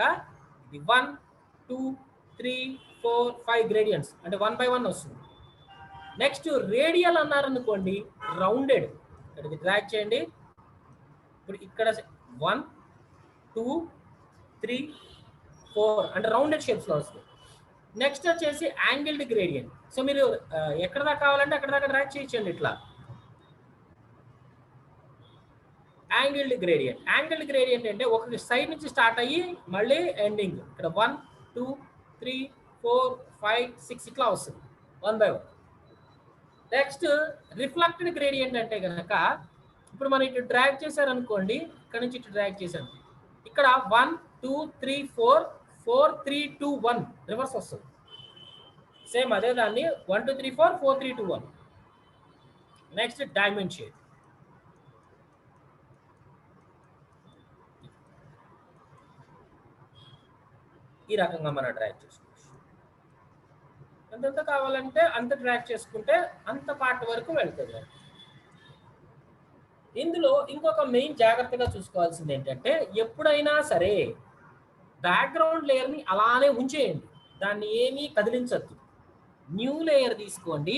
ఇది 1 2 3 4 5 గ్రేడియంట్స్, అంటే 1 by 1 వస్తుంది. నెక్స్ట్ రేడియల్ అన్నారనుకోండి, రౌండెడ్. ఇక్కడ ఇది డ్రాగ్ చేయండి, ఇప్పుడు ఇక్కడ 1 2 3 4 అంటే రౌండెడ్ షేప్స్లో వస్తుంది. నెక్స్ట్ వచ్చేసి యాంగిల్డ్ గ్రేడియంట్. సో మీరు ఎక్కడ దాకా కావాలంటే అక్కడ దాకా డ్రాగ్ చేయొచ్చండి ఇట్లా. Angled gradient. యాంగిల్డ్ గ్రేడియంట్ అంటే ఒక సైడ్ నుంచి స్టార్ట్ అయ్యి మళ్ళీ ఎండింగ్, ఇక్కడ 1 2 3 4 5 6 ఇట్లా వస్తుంది 1 by 1. నెక్స్ట్ రిఫ్లెక్టెడ్ గ్రేడియంట్ అంటే కనుక ఇప్పుడు మనం ఇటు డ్రాగ్ చేశారనుకోండి, ఇక్కడ నుంచి ఇటు డ్రాగ్ చేశాను, ఇక్కడ 1 2 3 4 4 3 2 1 రివర్స్ వస్తుంది. సేమ్ అదే దాన్ని 1 2 3 4 4 3 2 1. Next diamond shape. ఈ రకంగా మనం డ్రాగ్ చేసుకోవచ్చు. ఎంతెంత కావాలంటే అంత డ్రాగ్ చేసుకుంటే అంత పార్ట్ వరకు వెళ్తుంది. ఇందులో ఇంకొక మెయిన్ జాగ్రత్తగా చూసుకోవాల్సింది ఏంటంటే, ఎప్పుడైనా సరే బ్యాక్గ్రౌండ్ లేయర్ని అలానే ఉంచేయండి, దాన్ని ఏమీ కదిలించద్దు. న్యూ లేయర్ తీసుకోండి,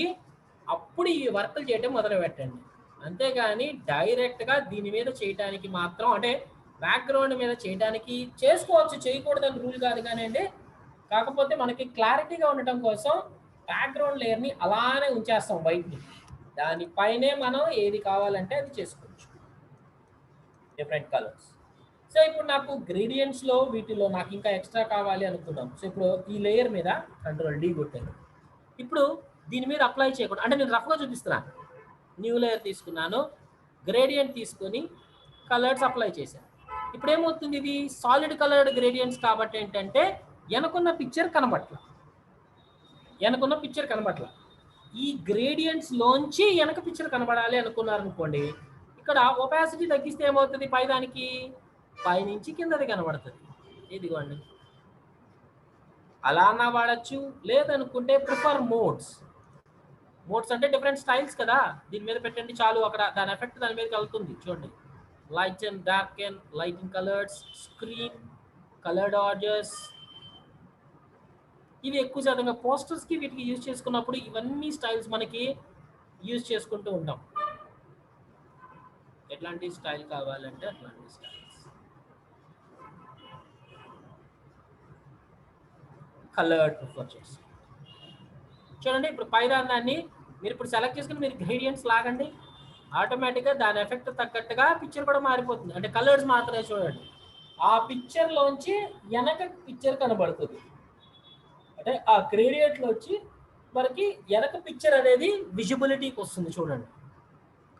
అప్పుడు ఈ వర్క్లు చేయడం మొదలు పెట్టండి. అంతేగాని డైరెక్ట్గా దీని మీద చేయడానికి మాత్రం, అంటే బ్యాక్గ్రౌండ్ మీద చేయడానికి చేసుకోవచ్చు, చేయకూడదని రూల్ కాదు కానివ్వండి. కాకపోతే మనకి క్లారిటీగా ఉండటం కోసం బ్యాక్గ్రౌండ్ లేయర్ని అలానే ఉంచేస్తాం వైట్ని, దానిపైనే మనం ఏది కావాలంటే అది చేసుకోవచ్చు, డిఫరెంట్ కలర్స్. సో ఇప్పుడు నాకు గ్రేడియంట్స్లో వీటిలో నాకు ఇంకా ఎక్స్ట్రా కావాలి అనుకున్నాం. సో ఇప్పుడు ఈ లేయర్ మీద Ctrl+D కొట్టాను. ఇప్పుడు దీని మీద అప్లై చేయకూడదు, అంటే నేను రఫ్గా చూపిస్తున్నాను. న్యూ లేయర్ తీసుకున్నాను, గ్రేడియంట్ తీసుకొని కలర్స్ అప్లై చేశాను. ఇప్పుడు ఏమవుతుంది, ఇది సాలిడ్ కలర్డ్ గ్రేడియంట్స్ కాబట్టి ఏంటంటే వెనకున్న పిక్చర్ కనబట్ల. ఈ గ్రేడియంట్స్ లోంచి వెనక పిక్చర్ కనబడాలి అనుకున్నారు అనుకోండి, ఇక్కడ ఒపాసిటీ తగ్గిస్తే ఏమవుతుంది, పైదానికి పైనుంచి కిందది కనబడుతుంది. ఇదిగోండి, అలా అన్నా వాడచ్చు. లేదనుకుంటే ప్రిఫర్ మోడ్స్ అంటే డిఫరెంట్ స్టైల్స్ కదా, దీని మీద పెట్టండి చాలు, అక్కడ దాని ఎఫెక్ట్ దాని మీద కలుగుతుంది. చూడండి, light and dark and light and colours, screen, coloured orders, ఇవి ఎక్కువ శాతంగా పోస్టర్స్కి వీటికి యూజ్ చేసుకున్నప్పుడు ఇవన్నీ స్టైల్స్ మనకి యూజ్ చేసుకుంటూ ఉంటాం. ఎట్లాంటి స్టైల్ కావాలంటే అట్లాంటి స్టైల్స్. కలర్ ప్రిఫర్ చేసి చూడండి. ఇప్పుడు పైదాన్ని మీరు ఇప్పుడు సెలెక్ట్ చేసుకుని మీరు గ్రేడియంట్స్ లాగండి, ఆటోమేటిక్గా దాని ఎఫెక్ట్ తగ్గట్టుగా పిక్చర్ కూడా మారిపోతుంది. అంటే కలర్స్ మాత్రమే చూడండి, ఆ పిక్చర్లోంచి వెనక పిక్చర్ కనబడుతుంది. అంటే ఆ గ్రేడియంట్లో వచ్చి మనకి వెనక పిక్చర్ అనేది విజిబిలిటీకి వస్తుంది. చూడండి,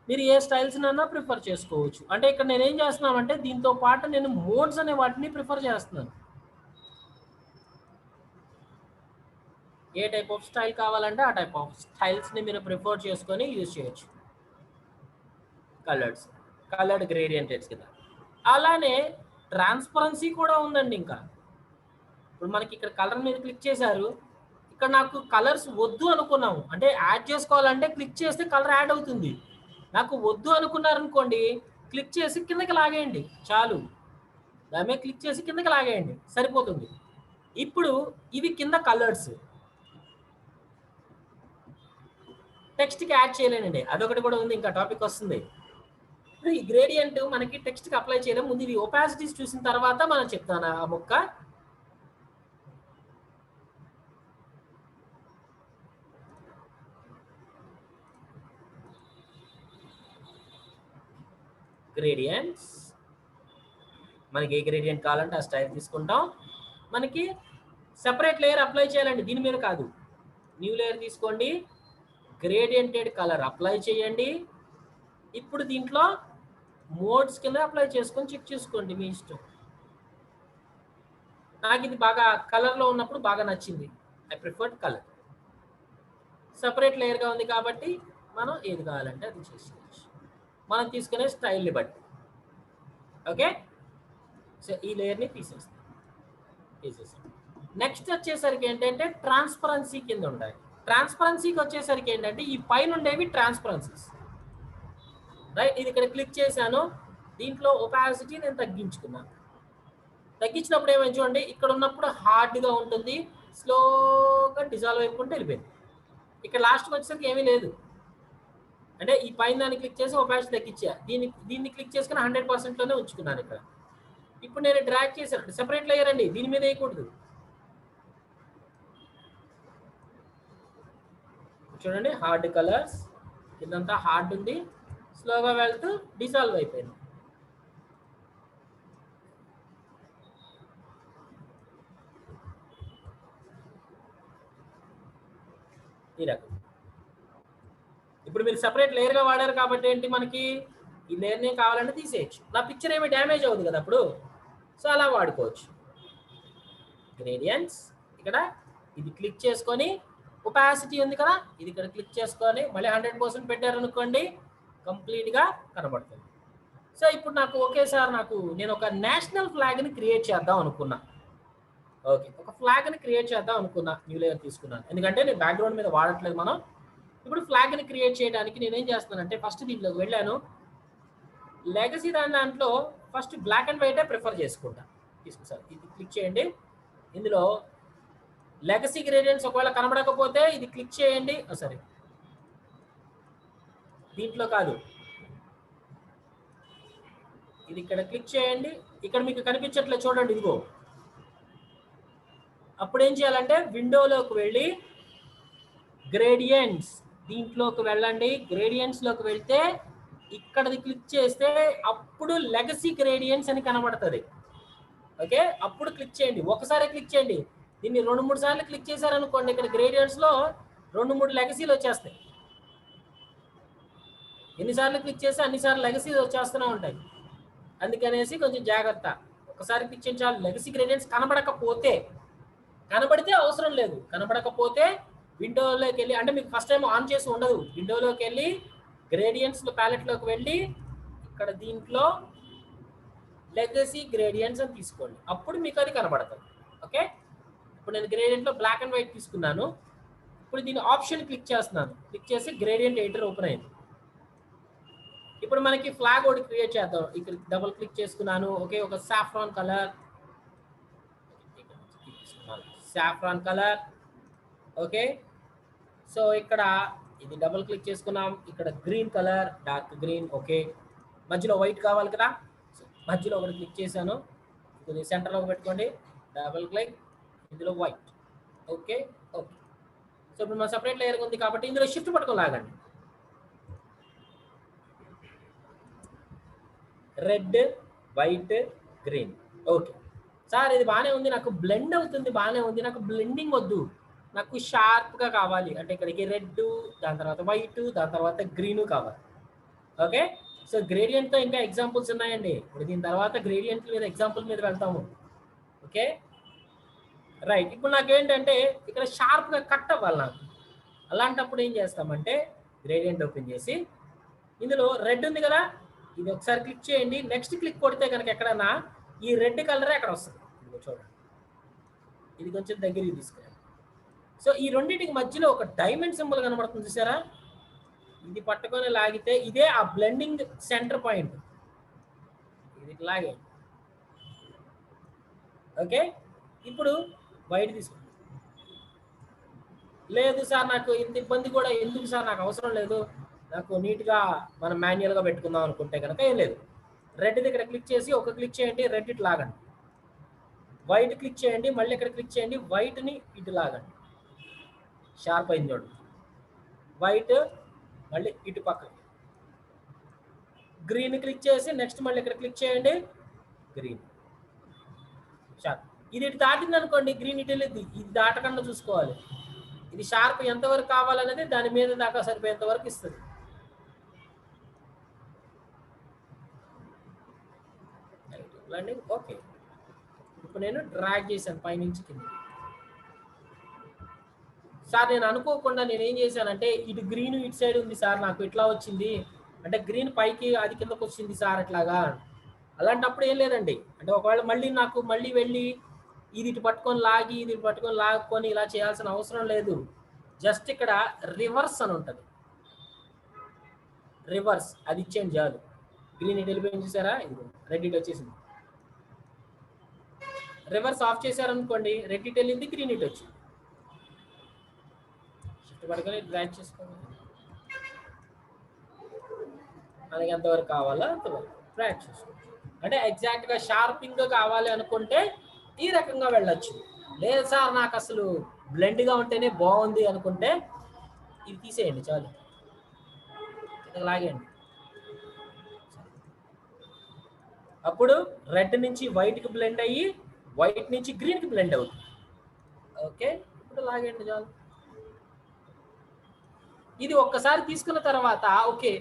మీరు ఏ స్టైల్స్ నన్నా ప్రిఫర్ చేసుకోవచ్చు. అంటే ఇక్కడ నేను ఏం చేస్తున్నానంటే దీంతో పాటు నేను మోడ్స్ అనే వాటిని ప్రిఫర్ చేస్తున్నాను. ఏ టైప్ ఆఫ్ స్టైల్ కావాలంటే ఆ టైప్ ఆఫ్ స్టైల్స్ని మీరు ప్రిఫర్ చేసుకొని యూజ్ చేయొచ్చు. కలర్డ్ గ్రేడియంటెడ్స్ కదా. అలానే ట్రాన్స్పరెన్సీ కూడా ఉందండి. ఇంకా ఇప్పుడు మనకి ఇక్కడ కలర్ మీద క్లిక్ చేశారు, ఇక్కడ నాకు కలర్స్ వద్దు అనుకున్నాము, అంటే యాడ్ చేసుకోవాలంటే క్లిక్ చేస్తే కలర్ యాడ్ అవుతుంది. నాకు వద్దు అనుకున్నారనుకోండి, క్లిక్ చేసి కిందకి లాగేయండి చాలు, దాని మీద క్లిక్ చేసి కిందకి లాగేయండి సరిపోతుంది. ఇప్పుడు ఇవి కింద కలర్స్, టెక్స్ట్కి యాడ్ చేయలేనండి, అదొకటి కూడా ఉంది, ఇంకా టాపిక్ వస్తుంది. ఇప్పుడు ఈ గ్రేడియంట్ మనకి టెక్స్ట్కి అప్లై చేయడం ముందు ఇది ఒపాసిటీస్ చూసిన తర్వాత మనం చెప్తాను ఆ ముక్క. గ్రేడియంట్స్, మనకి ఏ గ్రేడియంట్ కావాలంటే ఆ స్టైల్ తీసుకుంటాం. మనకి సెపరేట్ లేయర్ అప్లై చేయాలండి, దీని మీద కాదు. న్యూ లేయర్ తీసుకోండి, గ్రేడియంటెడ్ కలర్ అప్లై చేయండి. ఇప్పుడు దీంట్లో మోడ్స్ కింద అప్లై చేసుకొని చెక్ చేసుకోండి, మీ ఇష్టం. నాకు ఇది బాగా కలర్లో ఉన్నప్పుడు బాగా నచ్చింది, ఐ ప్రిఫర్డ్ కలర్. సపరేట్ లేయర్గా ఉంది కాబట్టి మనం ఏది కావాలంటే అది చేసుకోవచ్చు, మనం తీసుకునే స్టైల్ని బట్టి. ఓకే, సో ఈ లేయర్ని తీసేస్తాం. నెక్స్ట్ వచ్చేసరికి ఏంటంటే ట్రాన్స్పరెన్సీ కింద ఉంటాయి. ట్రాన్స్పరెన్సీకి వచ్చేసరికి ఏంటంటే ఈ పైన ఉండేవి ట్రాన్స్పరెన్సీస్, రైట్. ఇది ఇక్కడ క్లిక్ చేశాను, దీంట్లో ఒపాసిటీ నేను తగ్గించుకున్నాను. తగ్గించినప్పుడు ఏమైనా చూడండి, ఇక్కడ ఉన్నప్పుడు హార్డ్గా ఉంటుంది, స్లోగా డిజాల్వ్ అయిపోతే వెళ్ళిపోయింది. ఇక్కడ లాస్ట్కి వచ్చేసరికి ఏమీ లేదు, అంటే ఈ పైన దాన్ని క్లిక్ చేసి ఒపాసిటీ తగ్గించా, దీన్ని క్లిక్ చేసుకుని 100%లోనే ఉంచుకున్నాను ఇక్కడ. ఇప్పుడు నేను డ్రాగ్ చేశాను, సెపరేట్ లేయర్ అండి, దీని మీద వేయకూడదు. చూడండి, హార్డ్ కలర్స్ ఇదంతా హార్డ్ ఉంది, స్లోగా వెళ్తూ డిజాల్వ్ అయిపోయింది. ఈ రకం. ఇప్పుడు మీరు సెపరేట్ లేయర్గా వాడారు కాబట్టి ఏంటి, మనకి ఈ లేయర్ని కావాలంటే తీసేయచ్చు, నా పిక్చర్ ఏమి డ్యామేజ్ అవుతుంది కదా అప్పుడు, సో అలా వాడుకోవచ్చు. గ్రేడియంట్స్, ఇక్కడ ఇది క్లిక్ చేసుకొని ఒపాసిటీ ఉంది కదా, ఇది ఇక్కడ క్లిక్ చేసుకొని మళ్ళీ 100% పెట్టారనుకోండి, కంప్లీట్గా కనబడుతుంది. సో ఇప్పుడు నాకు ఓకే సార్, నేను ఒక నేషనల్ ఫ్లాగ్ని క్రియేట్ చేద్దాం అనుకున్నా. ఓకే, ఒక ఫ్లాగ్ని క్రియేట్ చేద్దాం అనుకున్నా, న్యూ లేయర్ తీసుకున్నాను, ఎందుకంటే నేను బ్యాక్గ్రౌండ్ మీద వాడట్లేదు మనం. ఇప్పుడు ఫ్లాగ్ని క్రియేట్ చేయడానికి నేనేం చేస్తానంటే ఫస్ట్ దీంట్లోకి వెళ్ళాను, లెగసీ దాంట్లో ఫస్ట్ బ్లాక్ అండ్ వైటే ప్రిఫర్ చేసుకుంటా. తీసుకుంటాను, ఇది క్లిక్ చేయండి, ఇందులో లెగసీ గ్రేడియంట్స్ ఒకవేళ కనబడకపోతే ఇది క్లిక్ చేయండి. సరే, దీంట్లో కాదు, ఇది ఇక్కడ క్లిక్ చేయండి. ఇక్కడ మీకు కనిపించట్లేదు చూడండి, ఇదిగో. అప్పుడు ఏం చేయాలంటే విండోలోకి వెళ్ళి గ్రేడియంట్స్ దీంట్లోకి వెళ్ళండి. గ్రేడియంట్స్లోకి వెళ్తే ఇక్కడది క్లిక్ చేస్తే అప్పుడు లెగసీ గ్రేడియంట్స్ అని కనబడుతుంది. ఓకే, అప్పుడు క్లిక్ చేయండి. ఒకసారి క్లిక్ చేయండి. దీన్ని 2-3 సార్లు క్లిక్ చేశారనుకోండి, ఇక్కడ గ్రేడియంట్స్లో 2-3 లెగసీలు వచ్చేస్తాయి. ఎన్నిసార్లు క్లిక్ చేస్తే అన్నిసార్లు లెగసీలు వచ్చేస్తూనే ఉంటాయి. అందుకనేసి కొంచెం జాగ్రత్త. ఒకసారి క్లిక్ చేయండి చాలు. లెగసీ గ్రేడియంట్స్ కనబడకపోతే, కనబడితే అవసరం లేదు. కనబడకపోతే విండోలోకి వెళ్ళి, అంటే మీకు ఫస్ట్ టైం ఆన్ చేసి ఉండదు, విండోలోకి వెళ్ళి గ్రేడియంట్స్ ప్యాలెట్లోకి వెళ్ళి ఇక్కడ దీంట్లో లెగసీ గ్రేడియంట్స్ అని తీసుకోండి. అప్పుడు మీకు అది కనబడుతుంది. ఓకే, ఇప్పుడు నేను గ్రేడియంట్లో బ్లాక్ అండ్ వైట్ తీసుకున్నాను. ఇప్పుడు దీని ఆప్షన్ క్లిక్ చేస్తున్నాను. క్లిక్ చేసి గ్రేడియంట్ ఎడిటర్ ఓపెన్ అయింది. ఇప్పుడు మనకి ఫ్లాగ్ ఒకటి క్రియేట్ చేద్దాం. ఇక్కడ డబుల్ క్లిక్ చేసుకున్నాను. ఓకే, ఒక saffron colour, saffron colour. Okay, so ఇక్కడ ఇది డబుల్ క్లిక్ చేసుకున్నాం. ఇక్కడ green colour, dark green. Okay, మధ్యలో వైట్ కావాలి కదా, మధ్యలో ఒకటి క్లిక్ చేశాను. ఇది సెంటర్లో పెట్టుకోండి. డబుల్ క్లిక్, ఇందులో వైట్. ఓకే ఓకే, సో ఇప్పుడు మన సపరేట్ లేయర్ ఉంది కాబట్టి ఇందులో షిఫ్ట్ పట్టుకొని లాగండి. Red, white, green. Okay sir, ఇది బాగానే ఉంది, నాకు బ్లెండ్ అవుతుంది, బాగానే ఉంది, నాకు బ్లెండింగ్ వద్దు, నాకు షార్ప్గా కావాలి అంటే ఇక్కడికి రెడ్, దాని తర్వాత వైట్, దాని తర్వాత గ్రీను కావాలి. ఓకే, సో గ్రేడియంట్తో ఇంకా ఎగ్జాంపుల్స్ ఉన్నాయండి. ఇప్పుడు దీని తర్వాత గ్రేడియంట్ మీద ఎగ్జాంపుల్ మీద వెళ్తాము. ఓకే రైట్, ఇప్పుడు నాకేంటంటే ఇక్కడ షార్ప్గా కట్ అవ్వాలి నాకు. అలాంటప్పుడు ఏం చేస్తామంటే గ్రేడియంట్ ఓపెన్ చేసి ఇందులో రెడ్ ఉంది కదా, ఇది ఒకసారి క్లిక్ చేయండి. నెక్స్ట్ క్లిక్ కొడితే కనుక ఎక్కడన్నా ఈ రెడ్ కలరే అక్కడ వస్తుంది. ఇదిగో చూడండి, ఇది కొంచెం దగ్గరికి తీసుకురండి. సో ఈ రెండింటికి మధ్యలో ఒక డైమండ్ సింబల్ కనబడుతుంది చూసారా, ఇది పట్టుకొని లాగితే ఇదే ఆ బ్లెండింగ్ సెంటర్ పాయింట్. ఇది లాగే. ఓకే, ఇప్పుడు వైట్ తీసుకోండి. లేదు సార్, నాకు ఇంత ఇబ్బంది కూడా ఎందుకు సార్, నాకు అవసరం లేదు, నాకు నీట్గా మనం మాన్యువల్గా పెట్టుకుందాం అనుకుంటే కనుక ఏం లేదు, రెడ్ దగ్గర క్లిక్ చేసి ఒక క్లిక్ చేయండి, రెడ్ ఇటు లాగండి. వైట్ క్లిక్ చేయండి, మళ్ళీ ఇక్కడ క్లిక్ చేయండి, వైట్ని ఇటు లాగండి. షార్ప్ అయింది చూడండి. వైట్ మళ్ళీ ఇటు పక్కన. గ్రీన్ క్లిక్ చేసి నెక్స్ట్ మళ్ళీ ఇక్కడ క్లిక్ చేయండి, గ్రీన్ షార్ప్. ఇది ఇటు దాటింది అనుకోండి, గ్రీన్ ఇటు వెళ్ళింది, ఇది దాటకుండా చూసుకోవాలి. ఇది షార్ప్ ఎంతవరకు కావాలనేది దాని మీద దాకా సరిపోయేంత వరకు ఇస్తుంది. ఓకే, ఇప్పుడు నేను డ్రాగ్ చేశాను పైనుంచి కింద. సార్ నేను అనుకోకుండా నేను ఏం చేశానంటే ఇటు గ్రీన్ ఇటు సైడ్ ఉంది సార్, నాకు ఇట్లా వచ్చింది అంటే గ్రీన్ పైకి అది కిందకు వచ్చింది సార్ అట్లాగా. అలాంటప్పుడు ఏం లేదండి, అంటే ఒకవేళ మళ్ళీ నాకు మళ్ళీ వెళ్ళి ఇది ఇటు పట్టుకొని లాగి ఇది ఇటు పట్టుకొని లాక్కొని ఇలా చేయాల్సిన అవసరం లేదు. జస్ట్ ఇక్కడ రివర్స్ అని ఉంటుంది, రివర్స్ అది ఇచ్చేయండి చాలు. గ్రీన్ ఇటు వెళ్ళిపోయింది చూసారా, ఇది రెడ్ ఇటు వచ్చేసింది. రివర్స్ ఆఫ్ చేశారనుకోండి, రెడ్ ఇటు వెళ్ళింది, గ్రీన్ ఇటు వచ్చింది. షిఫ్ట్ పట్టుకొని డ్రాగ్ చేసుకోండి, మనకి ఎంతవరకు కావాలో అంతవరకు డ్రాగ్ చేసుకోండి. అంటే ఎగ్జాక్ట్గా షార్పింగ్గా కావాలి అనుకుంటే ఈ రకంగా వెళ్ళొచ్చు. లేదు సార్ నాకు అసలు బ్లెండ్గా ఉంటేనే బాగుంది అనుకుంటే ఇది తీసేయండి చాలు, లాగేయండి. అప్పుడు రెడ్ నుంచి వైట్కి బ్లెండ్ అయ్యి వైట్ నుంచి గ్రీన్కి బ్లెండ్ అవుతుంది. ఓకే, ఇప్పుడు లాగేయండి చాలు. ఇది ఒక్కసారి తీసుకున్న తర్వాత ఓకే,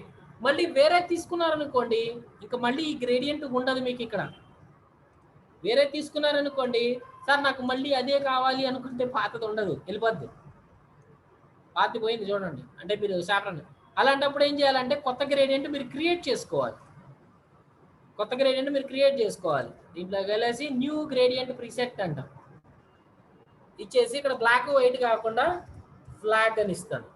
మళ్ళీ వేరే తీసుకున్నారనుకోండి ఇంకా మళ్ళీ ఈ గ్రేడియంట్ ఉండదు మీకు. ఇక్కడ వేరే తీసుకున్నారనుకోండి, సార్ నాకు మళ్ళీ అదే కావాలి అనుకుంటే పాతది ఉండదు, వెళ్ళిపోద్ది, పాతి పోయింది చూడండి. అంటే మీరు సాఫ్రాన్, అలాంటప్పుడు ఏం చేయాలంటే కొత్త గ్రేడియంట్ మీరు క్రియేట్ చేసుకోవాలి. కొత్త గ్రేడియంట్ మీరు క్రియేట్ చేసుకోవాలి. దీంట్లోకి వెళ్ళేసి న్యూ గ్రేడియంట్ ప్రీసెట్ అంటాం, ఇచ్చేసి ఇక్కడ బ్లాక్ వైట్ కాకుండా ఫ్లాగ్ అని ఇస్తాను.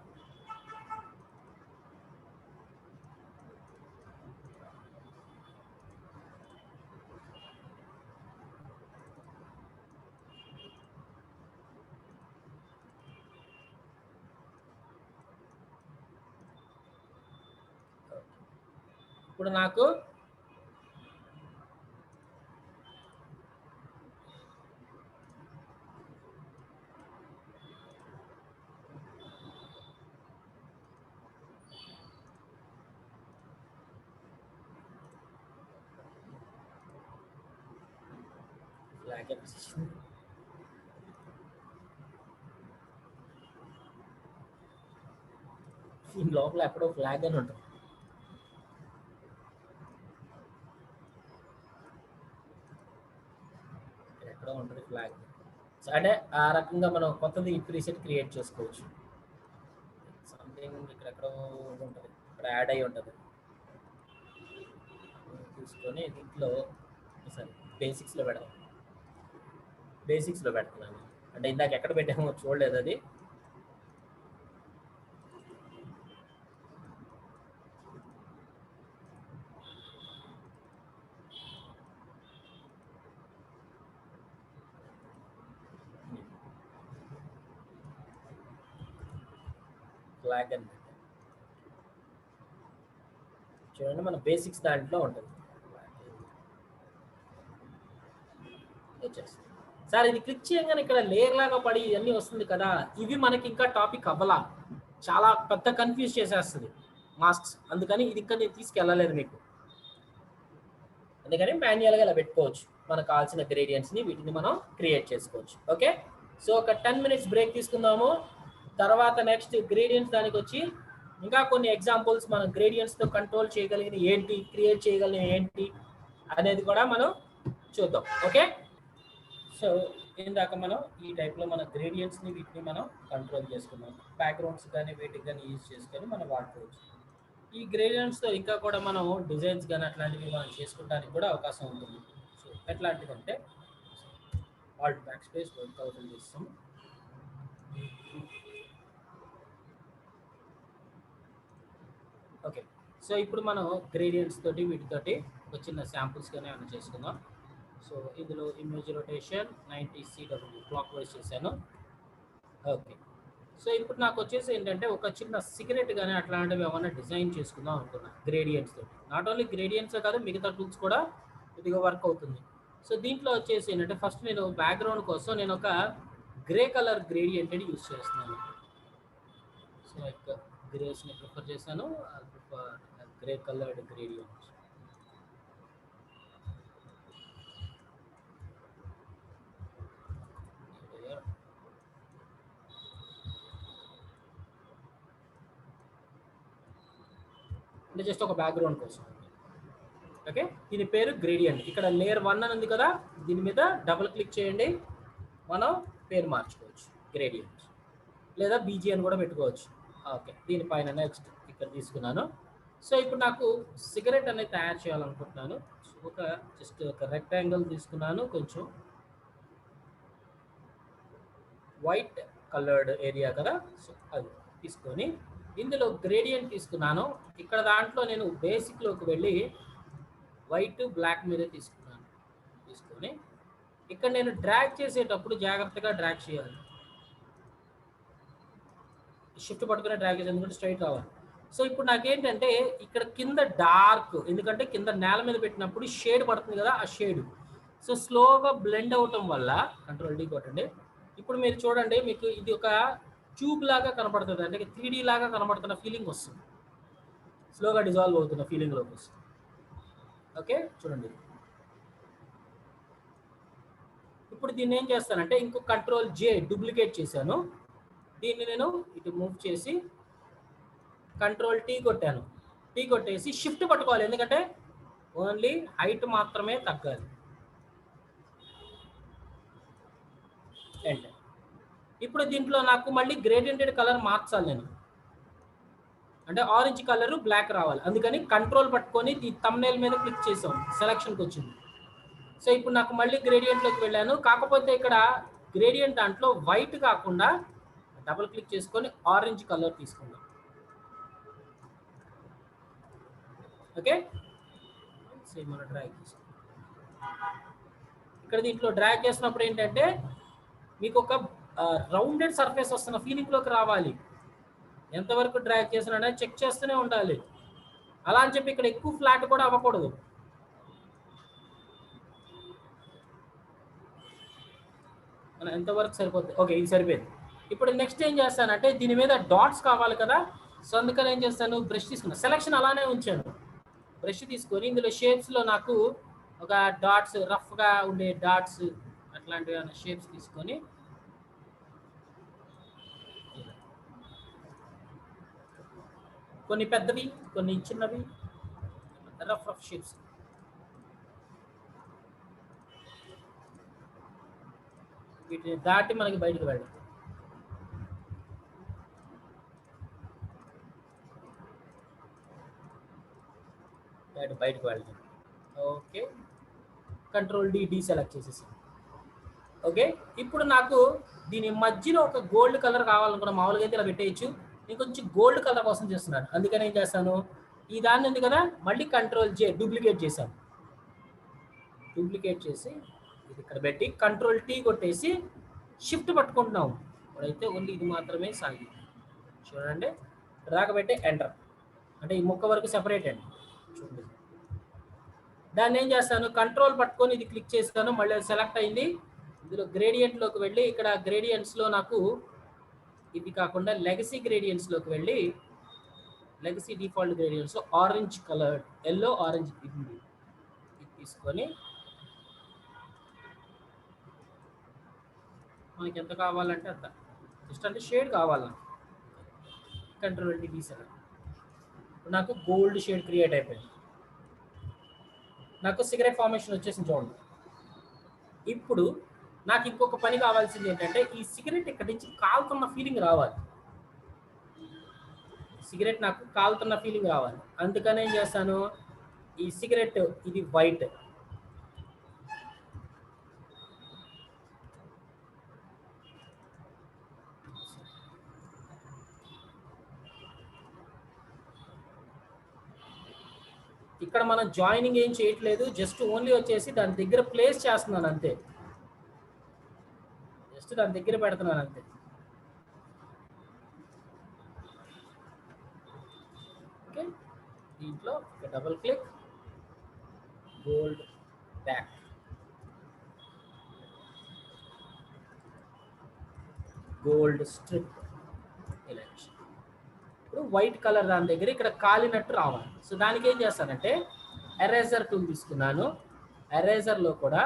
ఇప్పుడు నాకు నాకే దీని లోపల ఎక్కడో ఫ్లాగ్ అని ఉంటుంది. ఎక్కడో ఉంటుంది ఫ్లాగ్. అంటే ఆ రకంగా మనం కొత్తది ప్రీసెట్ క్రియేట్ చేసుకోవచ్చు. సంథింగ్ ఇక్కడెక్కడో ఉంటుంది, ఇక్కడ యాడ్ అయ్యి ఉంటుంది. తీసుకొని దీంట్లో సరే బేసిక్స్లో పెడదాం. బేసిక్స్లో పెడుతున్నాను. అంటే ఇందాక ఎక్కడ పెట్టామో చూడలేదు అది. ఫ్లాగ్ అని చూడండి, మన బేసిక్స్ దాంట్లో ఉంటుంది. సార్ ఇది క్లిక్ చేయగానే ఇక్కడ లేయర్ లాగా పడి ఇవన్నీ వస్తుంది కదా, ఇవి మనకి ఇంకా టాపిక్ అవ్వలా, చాలా పెద్ద కన్ఫ్యూజ్ చేసేస్తుంది మాస్క్స్. అందుకని ఇది ఇంకా నేను తీసుకెళ్ళలేదు మీకు. అందుకని మాన్యువల్గా ఇలా పెట్టుకోవచ్చు. మనకు కావాల్సిన గ్రేడియంట్స్ని వీటిని మనం క్రియేట్ చేసుకోవచ్చు. ఓకే, సో ఒక 10 minutes బ్రేక్ తీసుకుందాము. తర్వాత నెక్స్ట్ గ్రేడియంట్స్ దానికి వచ్చి ఇంకా కొన్ని ఎగ్జాంపుల్స్ మనం గ్రేడియంట్స్తో కంట్రోల్ చేయగలిగిన ఏంటి, క్రియేట్ చేయగలిగిన ఏంటి అనేది కూడా మనం చూద్దాం. ఓకే, సో ఇందాక మనం ఈ టైప్లో మన గ్రేడియంట్స్ని వీటిని మనం కంట్రోల్ చేసుకున్నాం. బ్యాక్గ్రౌండ్స్ కానీ వీటికి కానీ యూజ్ చేసుకొని మనం వాడుకోవచ్చు. ఈ గ్రేడియంట్స్తో ఇంకా కూడా మనం డిజైన్స్ కానీ అట్లాంటివి మనం చేసుకోవడానికి కూడా అవకాశం ఉంటుంది. సో ఎట్లాంటిదంటే ఆల్ట్ బ్యాక్ స్పేస్ 1000 చేస్తాం. ఓకే, సో ఇప్పుడు మనం గ్రేడియంట్స్ తోటి వీటితోటి ఒక చిన్న శాంపుల్స్ కానీ ఏమైనా చేసుకుందాం. సో ఇందులో image rotation 90 CW clock wise చేశాను. ఓకే, సో ఇప్పుడు నాకు వచ్చేసి ఏంటంటే ఒక చిన్న సిగరెట్ కానీ అట్లాంటివి ఏమైనా డిజైన్ చేసుకుందాం అనుకున్నా గ్రేడియంట్స్ తోటి. నాట్ ఓన్లీ గ్రేడియంట్సే కాదు, మిగతా టూల్స్ కూడా ఇదిగా వర్క్ అవుతుంది. సో దీంట్లో వచ్చేసి ఏంటంటే ఫస్ట్ నేను బ్యాక్గ్రౌండ్ కోసం నేను ఒక గ్రే కలర్ గ్రేడియంట్ అని యూజ్ చేస్తున్నాను. సో లైక్ గ్రేస్ని ప్రిఫర్ చేశాను, గ్రే కలర్డ్ గ్రేడియంట్. అంటే జస్ట్ ఒక బ్యాక్గ్రౌండ్ కోసం. ఓకే, దీని పేరు గ్రేడియంట్. ఇక్కడ లేయర్ 1 అని ఉంది కదా, దీని మీద డబుల్ క్లిక్ చేయండి, మనం పేరు మార్చుకోవచ్చు గ్రేడియంట్, లేదా బీజీ అని కూడా పెట్టుకోవచ్చు. ఓకే, దీనిపైన నెక్స్ట్ ఇక్కడ తీసుకున్నాను. సో ఇప్పుడు నాకు సిగరెట్ అనేది తయారు చేయాలనుకుంటున్నాను. ఒక జస్ట్ ఒక రెక్టాంగిల్ తీసుకున్నాను, కొంచెం వైట్ కలర్డ్ ఏరియా కదా, సో అది తీసుకొని ఇందులో గ్రేడియంట్ తీసుకున్నాను. ఇక్కడ దాంట్లో నేను బేసిక్లోకి వెళ్ళి వైట్ బ్లాక్ మీద తీసుకున్నాను. తీసుకొని ఇక్కడ నేను డ్రాగ్ చేసేటప్పుడు జాగ్రత్తగా డ్రాగ్ చేయాలి. షిఫ్ట్ పట్టుకునే డ్రాగ్ చేసి, ఎందుకంటే స్ట్రైట్ రావాలి. సో ఇప్పుడు నాకేంటంటే ఇక్కడ కింద డార్క్, ఎందుకంటే కింద నేల మీద పెట్టినప్పుడు షేడ్ పడుతుంది కదా, ఆ షేడ్ సో స్లోగా బ్లెండ్ అవటం వల్ల కంట్రోల్ D కొట్టండి. ఇప్పుడు మీరు చూడండి, మీకు ఇది ఒక ట్యూబ్ లాగా కనపడుతుంది, అంటే 3D లాగా కనపడుతున్న ఫీలింగ్ వస్తుంది, స్లోగా డిజాల్వ్ అవుతున్న ఫీలింగ్లోకి వస్తుంది. ఓకే, చూడండి. ఇప్పుడు దీన్ని ఏం చేస్తానంటే ఇంకో కంట్రోల్ J డూప్లికేట్ చేశాను. దీన్ని నేను ఇటు మూవ్ చేసి కంట్రోల్ T కొట్టాను. T కొట్టేసి షిఫ్ట్ పట్టుకోవాలి, ఎందుకంటే ఓన్లీ హైట్ మాత్రమే తగ్గాలి. ఎంటర్. ఇప్పుడు దీంట్లో నాకు మళ్ళీ గ్రేడియంటెడ్ కలర్ మార్చాలి నేను, అంటే ఆరెంజ్ కలర్ బ్లాక్ రావాలి. అందుకని కంట్రోల్ పట్టుకొని ఈ థంబ్నెయిల్ మీద క్లిక్ చేసాం, సెలక్షన్కి వచ్చింది. సో ఇప్పుడు నాకు మళ్ళీ గ్రేడియంట్లోకి వెళ్ళాను. కాకపోతే ఇక్కడ గ్రేడియంట్ దాంట్లో వైట్ కాకుండా డబుల్ క్లిక్ చేసుకొని ఆరెంజ్ కలర్ తీసుకుందాం. ఓకే, సేమ్ మన డ్రాగ్ చేస్తాం. ఇక్కడ దీంట్లో డ్రాగ్ చేసినప్పుడు ఏంటంటే మీకు ఒక రౌండెడ్ సర్ఫేస్ వస్తున్న ఫీలింగ్లోకి రావాలి. ఎంతవరకు డ్రాగ్ చేసినా చెక్ చేస్తూనే ఉండాలి. అలా అని చెప్పి ఇక్కడ ఎక్కువ ఫ్లాట్ కూడా అవ్వకూడదు. మనం ఎంతవరకు సరిపోతుంది. ఓకే, ఇది సరిపోయింది. ఇప్పుడు నెక్స్ట్ ఏం చేస్తానంటే దీని మీద డాట్స్ కావాలి కదా, సో అందుకని ఏం చేస్తాను, బ్రష్ తీసుకున్నాను. సెలక్షన్ అలానే ఉంచాను. బ్రష్ తీసుకొని ఇందులో షేప్స్లో నాకు ఒక డాట్స్, రఫ్గా ఉండే డాట్స్ ఇట్లాంటివి ఏమైనా షేప్స్ తీసుకొని కొన్ని పెద్దవి కొన్ని చిన్నవి రఫ్ షేప్స్ వీటిని దాటి మనకి బయటకు వెళ్ళడం. బయటకు వెళ్తాం. ఓకే, కంట్రోల్ డి సెలెక్ట్ చేసేసాను. ఓకే, ఇప్పుడు నాకు దీని మధ్యలో ఒక గోల్డ్ కలర్ కావాలనుకున్న, మామూలుగా అయితే ఇలా పెట్టేయచ్చు. నేను కొంచెం గోల్డ్ కలర్ కోసం చేస్తున్నాను, అందుకని ఏం చేస్తాను, ఈ దాన్ని ఉంది కదా మళ్ళీ కంట్రోల్ జే డూప్లికేట్ చేశాను. డూప్లికేట్ చేసి ఇది ఇక్కడ పెట్టి కంట్రోల్ టీ కొట్టేసి షిఫ్ట్ పట్టుకుంటున్నాము. ఇప్పుడైతే ఓన్లీ ఇది మాత్రమే సాగి చూడండి, రాకబెట్టి ఎంటర్ అంటే ఈ ముక్క వరకు సెపరేట్ అండి. చూడండి, దాన్ని ఏం చేస్తాను, కంట్రోల్ పట్టుకొని ఇది క్లిక్ చేస్తాను, మళ్ళీ అది సెలెక్ట్ అయింది. ఇందులో గ్రేడియంట్లోకి వెళ్ళి ఇక్కడ గ్రేడియంట్స్లో నాకు ఇది కాకుండా లెగసీ గ్రేడియంట్స్లోకి వెళ్ళి legacy default gradients orange colour, yellow orange ఇది తీసుకొని మనకి ఎంత కావాలంటే అంత, జస్ట్ అంటే షేడ్ కావాలా, కంట్రోల్ డి సెలెక్ట్. నాకు గోల్డ్ షేడ్ క్రియేట్ అయిపోయింది, నాకు సిగరెట్ ఫార్మేషన్ వచ్చేసింది చూడండి. ఇప్పుడు నాకు ఇంకొక పని కావాల్సింది ఏంటంటే ఈ సిగరెట్ ఇక్కడి నుంచి కాలుతున్న ఫీలింగ్ రావాలి. సిగరెట్ నాకు కాలుతున్న ఫీలింగ్ రావాలి, అందుకని ఏం చేస్తాను, ఈ సిగరెట్ ఇది వైట్, ఇక్కడ మనం జాయినింగ్ ఏం చేయట్లేదు, జస్ట్ ఓన్లీ వచ్చేసి దాని దగ్గర ప్లేస్ చేస్తున్నాను అంతే, జస్ట్ దాని దగ్గర పెడుతున్నాను అంతే. ఓకే, దీంట్లో double click, gold back, gold strip ఇలా. ఇప్పుడు వైట్ కలర్ దాని దగ్గర ఇక్కడ కాలినట్టు రావాలి. సో దానికి ఏం చేస్తానంటే ఎరేజర్ టూల్ తీసుకున్నాను, ఎరేజర్లో కూడా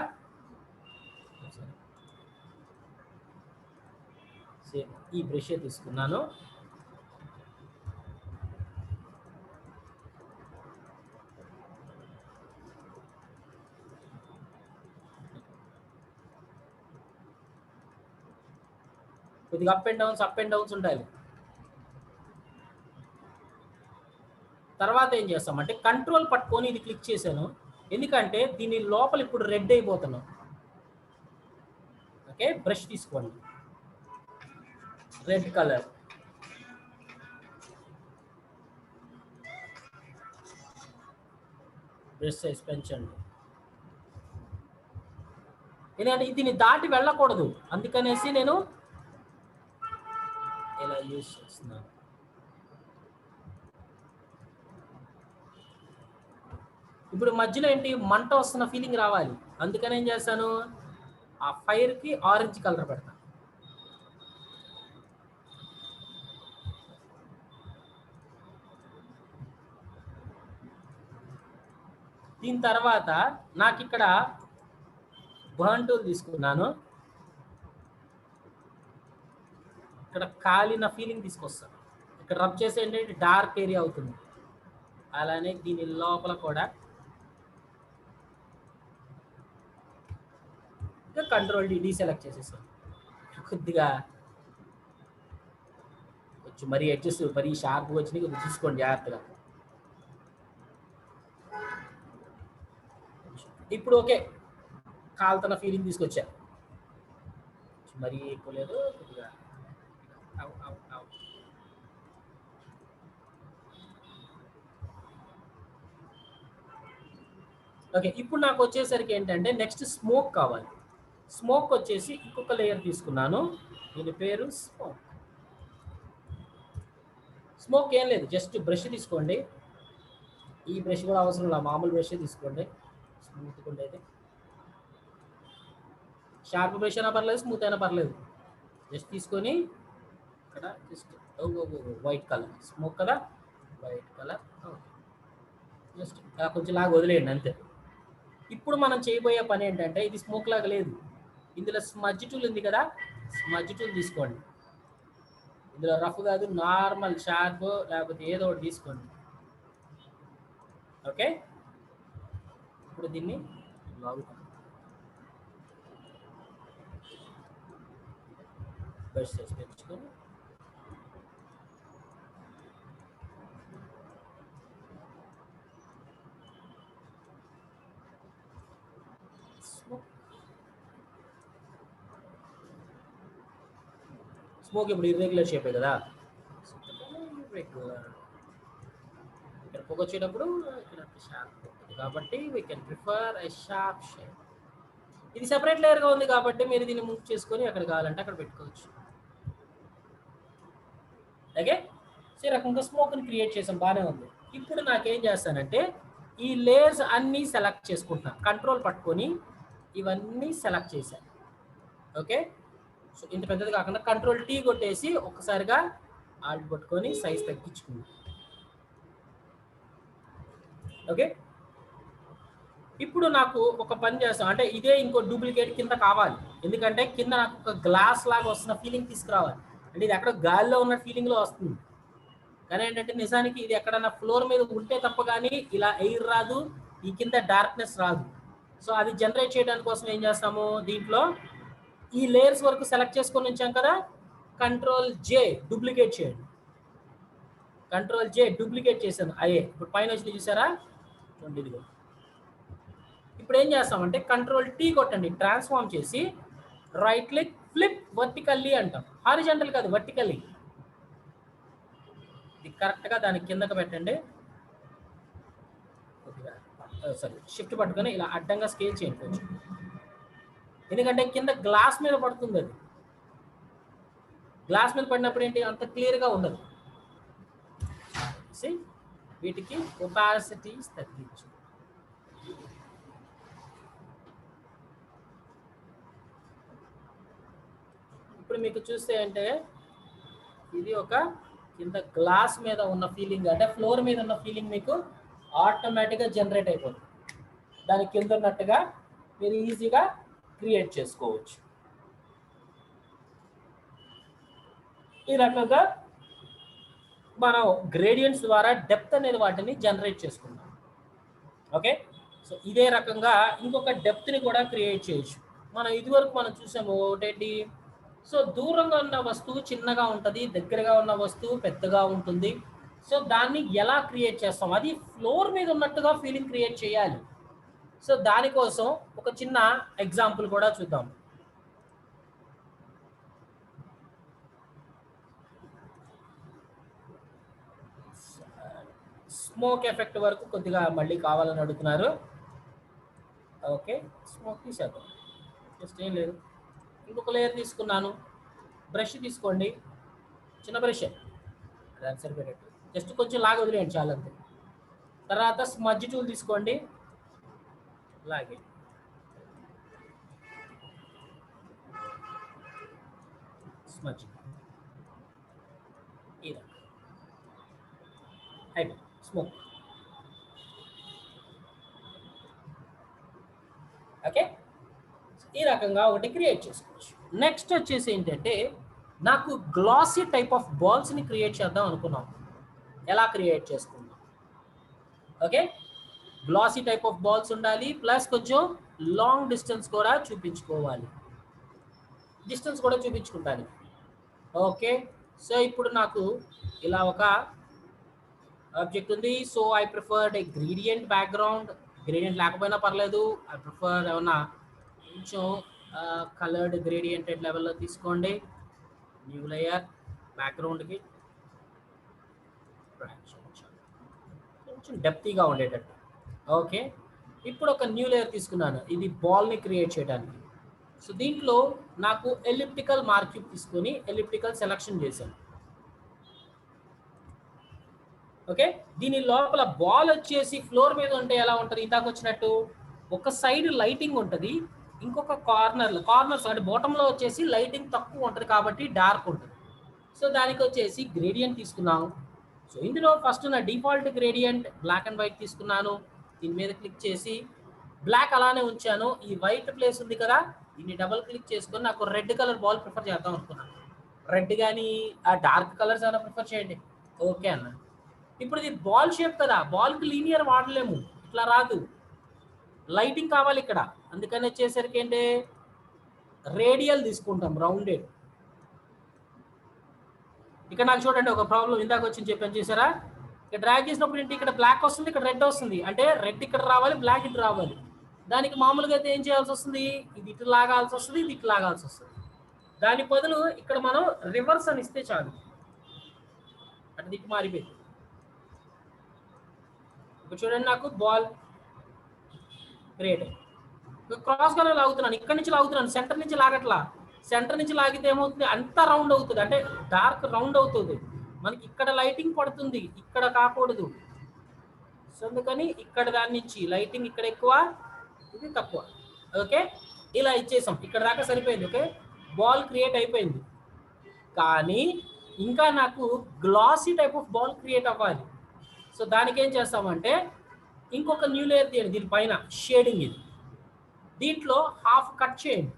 ఈ బ్రష్ తీసుకున్నాను, కొద్దిగా అప్ అండ్ డౌన్స్ ఉండాలి. తర్వాత ఏం చేస్తామంటే కంట్రోల్ పట్టుకొని ఇది క్లిక్ చేశాను, ఎందుకంటే దీని లోపల ఇప్పుడు రెడ్ అయిపోతున్నాం. ఓకే, బ్రష్ తీసుకోండి, రెడ్ కలర్, బ్రష్ సైజ్ పెంచండి, ఎందుకంటే దీన్ని దాటి వెళ్ళకూడదు, అందుకనేసి నేను ఇలా యూజ్ చేస్తున్నాను. ఇప్పుడు మధ్యలో ఏంటి, మంట వస్తున్న ఫీలింగ్ రావాలి, అందుకని ఏం చేస్తాను, ఆ ఫైర్కి ఆరెంజ్ కలర్ పెడతాను. దీని తర్వాత నాకు ఇక్కడ బర్న్ టూల్ తీసుకున్నాను, ఇక్కడ కాలిన ఫీలింగ్ తీసుకొస్తాను, ఇక్కడ రబ్ చేసి ఏంటంటే డార్క్ ఏరియా అవుతుంది. అలానే దీని లోపల కూడా కంట్రోల్ డి సెలెక్ట్ చేసేసాను. కొద్దిగా కొంచెం మరీ ఎడ్జెస్ మరీ షార్ప్గా వచ్చినాయి, కొద్దిగా చూసుకోండి జాగ్రత్తగా. ఇప్పుడు ఓకే, కాలుతున్న ఫీలింగ్ తీసుకొచ్చా, మరీ ఎక్కువ లేదు, కొద్దిగా ఓకే. ఇప్పుడు నాకు వచ్చేసరికి ఏంటంటే నెక్స్ట్ స్మోక్ కావాలి. స్మోక్ వచ్చేసి ఇంకొక లేయర్ తీసుకున్నాను, దీని పేరు స్మోక్. స్మోక్ ఏం లేదు, జస్ట్ బ్రష్ తీసుకోండి, ఈ బ్రష్ కూడా అవసరం లేదు, మామూలు బ్రష్ తీసుకోండి, స్మూత్గా ఉండేది. షార్ప్ బ్రష్ అయినా పర్లేదు, స్మూత్ అయినా పర్లేదు, జస్ట్ తీసుకొని ఇక్కడ జస్ట్ వైట్ కలర్ స్మోక్ కదా, వైట్ కలర్ జస్ట్ కొంచెం లాగా వదిలేయండి అంతే. ఇప్పుడు మనం చేయబోయే పని ఏంటంటే ఇది స్మోక్ లాగా లేదు, ఇందులో స్మడ్జ్ టూల్ ఉంది కదా, స్మడ్జ్ టూల్ తీసుకోండి. ఇందులో రఫ్ కాదు, నార్మల్ షార్ప్ లేకపోతే ఏదో ఒకటి తీసుకోండి. ఓకే, ఇప్పుడు దీన్ని బ్రష్ చేసి పెంచుకొని స్మోక్ ఇప్పుడు ఇర్రెగ్యులర్ షేపే కదా, ఇక్కడ పొగ వచ్చేటప్పుడు ఇక్కడ షార్ప్ ఉంటుంది కాబట్టి we can prefer a sharp shape. ఇది సెపరేట్ లేయర్గా ఉంది కాబట్టి మీరు దీన్ని మూవ్ చేసుకొని అక్కడ కావాలంటే అక్కడ పెట్టుకోవచ్చు. ఓకే, సో ఈ రకంగా స్మోక్ని క్రియేట్ చేసాం, బాగానే ఉంది. ఇప్పుడు నాకేం చేస్తానంటే ఈ లేయర్స్ అన్నీ సెలెక్ట్ చేసుకుంటున్నాను, కంట్రోల్ పట్టుకొని ఇవన్నీ సెలెక్ట్ చేశాను. ఓకే, సో ఇంత పెద్దది కాకుండా కంట్రోల్ టీ కొట్టేసి ఒక్కసారిగా ఆల్ట్ పట్టుకొని సైజ్ తగ్గించుకుంది. ఓకే, ఇప్పుడు నాకు ఒక పని చేస్తాం, అంటే ఇదే ఇంకో డూప్లికేట్ కింద కావాలి, ఎందుకంటే కింద నాకు ఒక గ్లాస్ లాగా వస్తున్న ఫీలింగ్ తీసుకురావాలి. అంటే ఇది ఎక్కడ గాలిలో ఉన్న ఫీలింగ్లో వస్తుంది, కానీ ఏంటంటే నిజానికి ఇది ఎక్కడన్నా ఫ్లోర్ మీద ఉంటే తప్ప కానీ ఇలా ఎయిర్ రాదు, ఈ కింద డార్క్నెస్ రాదు. సో అది జనరేట్ చేయడానికి కోసం ఏం చేస్తాము, దీంట్లో ఈ లేయర్స్ వరకు సెలెక్ట్ చేసుకొని ఉంచాం కదా, కంట్రోల్ జే డూప్లికేట్ చేయండి. కంట్రోల్ జే డూప్లికేట్ చేశాను అయ్యే, ఇప్పుడు పైన వచ్చి చూసారా, చూడండి ఇదిగో. ఇప్పుడు ఏం చేస్తామంటే కంట్రోల్ టీ కొట్టండి, ట్రాన్స్ఫార్మ్ చేసి రైట్ క్లిక్ ఫ్లిప్ వర్టికల్లీ అంటాం, హారిజాంటల్ కాదు వర్టికల్లీ. ఇది కరెక్ట్గా దాని కిందకి పెట్టండి, సారీ షిఫ్ట్ పట్టుకొని ఇలా అడ్డంగా స్కేల్ చేయండి కొంచెం, ఎందుకంటే కింద గ్లాస్ మీద పడుతుంది. అది గ్లాస్ మీద పడినప్పుడు ఏంటి అంత క్లియర్గా ఉండదు. వీటికి ఒపాసిటీస్ తగ్గించు. ఇప్పుడు మీకు చూస్తే అంటే ఇది ఒక కింద గ్లాస్ మీద ఉన్న ఫీలింగ్, అంటే ఫ్లోర్ మీద ఉన్న ఫీలింగ్ మీకు ఆటోమేటిక్గా జనరేట్ అయిపోతుంది. దాని కింద ఉన్నట్టుగా మీరు ఈజీగా క్రియేట్ చేసుకోవచ్చు. ఈ రకంగా మనం గ్రేడియంట్స్ ద్వారా డెప్త్ అనేది వాటిని జనరేట్ చేసుకుంటాం. ఓకే, సో ఇదే రకంగా ఇంకొక డెప్త్ని కూడా క్రియేట్ చేయొచ్చు. మనం ఇదివరకు మనం చూసాము ఒకటేంటి, సో దూరంగా ఉన్న వస్తువు చిన్నగా ఉంటుంది, దగ్గరగా ఉన్న వస్తువు పెద్దగా ఉంటుంది. సో దాన్ని ఎలా క్రియేట్ చేస్తాం, అది ఫ్లోర్ మీద ఉన్నట్టుగా ఫీలింగ్ క్రియేట్ చేయాలి. సో దానికోసం ఒక చిన్న ఎగ్జాంపుల్ కూడా చూద్దాం. స్మోక్ ఎఫెక్ట్ వరకు కొద్దిగా మళ్ళీ కావాలని అడుగుతున్నారు. ఓకే, స్మోక్ తీసేద్దాం, జస్ట్ ఏం లేదు. ఇంకొక లేయర్ తీసుకున్నాను, బ్రష్ తీసుకోండి, చిన్న బ్రష్ దానికి సరిపోయేటట్టు, జస్ట్ కొంచెం లాగా వదిలేయండి చాలా అంతే. తర్వాత స్మడ్జ్ టూల్ తీసుకోండి, లాగే స్మడ్జ్ ఇలా అయిపోయింది స్మోక్. ఓకే, ఈ రకంగా ఒకటి క్రియేట్ చేసుకోవచ్చు. నెక్స్ట్ వచ్చేసి ఏంటంటే నాకు గ్లాసీ టైప్ ఆఫ్ బాల్స్ని క్రియేట్ చేద్దాం అనుకున్నాం. ఎలా క్రియేట్ చేసుకుందాం? Okay, glossy type of balls ఉండాలి, ప్లస్ కొంచెం లాంగ్ డిస్టెన్స్ కూడా చూపించుకోవాలి. డిస్టెన్స్ కూడా చూపించుకుంటాను. ఓకే, సో ఇప్పుడు నాకు ఇలా ఒక ఆబ్జెక్ట్ ఉంది. So I preferred A gradient background. Gradient లేకపోయినా పర్లేదు, ఐ ప్రిఫర్ ఏమన్నా కొంచెం కలర్డ్ గ్రేడియంటెడ్ లెవెల్లో తీసుకోండి. న్యూ లేయర్ బ్యాక్గ్రౌండ్కి కొంచెం డెప్తీగా ఉండేటట్టు. ఓకే, ఇప్పుడు ఒక న్యూ లేయర్ తీసుకున్నాను, ఇది బాల్ని క్రియేట్ చేయడానికి. సో దీంట్లో నాకు ఎలిప్టికల్ మార్క్యూబ్ తీసుకొని ఎలిప్టికల్ సెలెక్షన్ చేశాను. ఓకే, దీని లోపల బాల్ వచ్చేసి ఫ్లోర్ మీద ఉంటే ఎలా ఉంటుంది, ఇందాక వచ్చినట్టు ఒక సైడ్ లైటింగ్ ఉంటుంది, ఇంకొక కార్నర్స్ అంటే బాటంలో వచ్చేసి లైటింగ్ తక్కువ ఉంటుంది కాబట్టి డార్క్ ఉంటుంది. సో దానికి వచ్చేసి గ్రేడియంట్ తీసుకున్నాం. సో ఇందులో ఫస్ట్ నా default gradient black and white తీసుకున్నాను. దీని మీద క్లిక్ చేసి బ్లాక్ అలానే ఉంచాను. ఈ వైట్ ప్లేస్ ఉంది కదా, దీన్ని డబుల్ క్లిక్ చేసుకొని నాకు రెడ్ కలర్ బాల్ ప్రిఫర్ చేద్దాం అనుకున్నాను. రెడ్ కానీ ఆ డార్క్ కలర్స్ ఏమైనా ప్రిఫర్ చేయండి. ఓకే అన్న. ఇప్పుడు ఇది బాల్ షేప్ కదా, బాల్కి లీనియర్ వాడలేము, ఇట్లా రాదు, లైటింగ్ కావాలి ఇక్కడ. అందుకని వచ్చేసరికి ఏంటి, రేడియల్ తీసుకుంటాం, రౌండెడ్. ఇక్కడ నాకు చూడండి ఒక ప్రాబ్లం ఇందాక వచ్చింది చెప్పాను చూసారా, ఇక్కడ డ్రాగ్ చేసినప్పుడు ఏంటి, ఇక్కడ బ్లాక్ వస్తుంది, ఇక్కడ రెడ్ వస్తుంది, అంటే రెడ్ ఇక్కడ రావాలి, బ్లాక్ ఇటు రావాలి. దానికి మామూలుగా అయితే ఏం చేయాల్సి వస్తుంది, ఇది ఇటు లాగాల్సి వస్తుంది, ఇది ఇటు లాగాల్సి వస్తుంది. దాని బదులు ఇక్కడ మనం రివర్స్ అని ఇస్తే చాలు, అటు దిక్కు మారిపోయింది. ఇప్పుడు చూడండి నాకు బాల్ క్రియేట్ అయ్యింది. క్రాస్ గా లాగుతున్నాను, ఇక్కడ నుంచి లాగుతున్నాను, సెంటర్ నుంచి లాగట్లా. సెంటర్ నుంచి లాగితే ఏమవుతుంది, అంతా రౌండ్ అవుతుంది, అంటే డార్క్ రౌండ్ అవుతుంది. మనకి ఇక్కడ లైటింగ్ పడుతుంది, ఇక్కడ కాకూడదు. సో అందుకని ఇక్కడ దాని నుంచి లైటింగ్ ఇక్కడ ఎక్కువ, ఇది తక్కువ. ఓకే, ఇలా ఇచ్చేసాం, ఇక్కడ దాకా సరిపోయింది. ఓకే, బాల్ క్రియేట్ అయిపోయింది. కానీ ఇంకా నాకు glossy type of ball create అవ్వాలి. సో దానికి ఏం చేస్తామంటే ఇంకొక న్యూ లేయర్ తీయండి, దీనిపైన షేడింగ్ ఇది, దీంట్లో హాఫ్ కట్ చేయండి.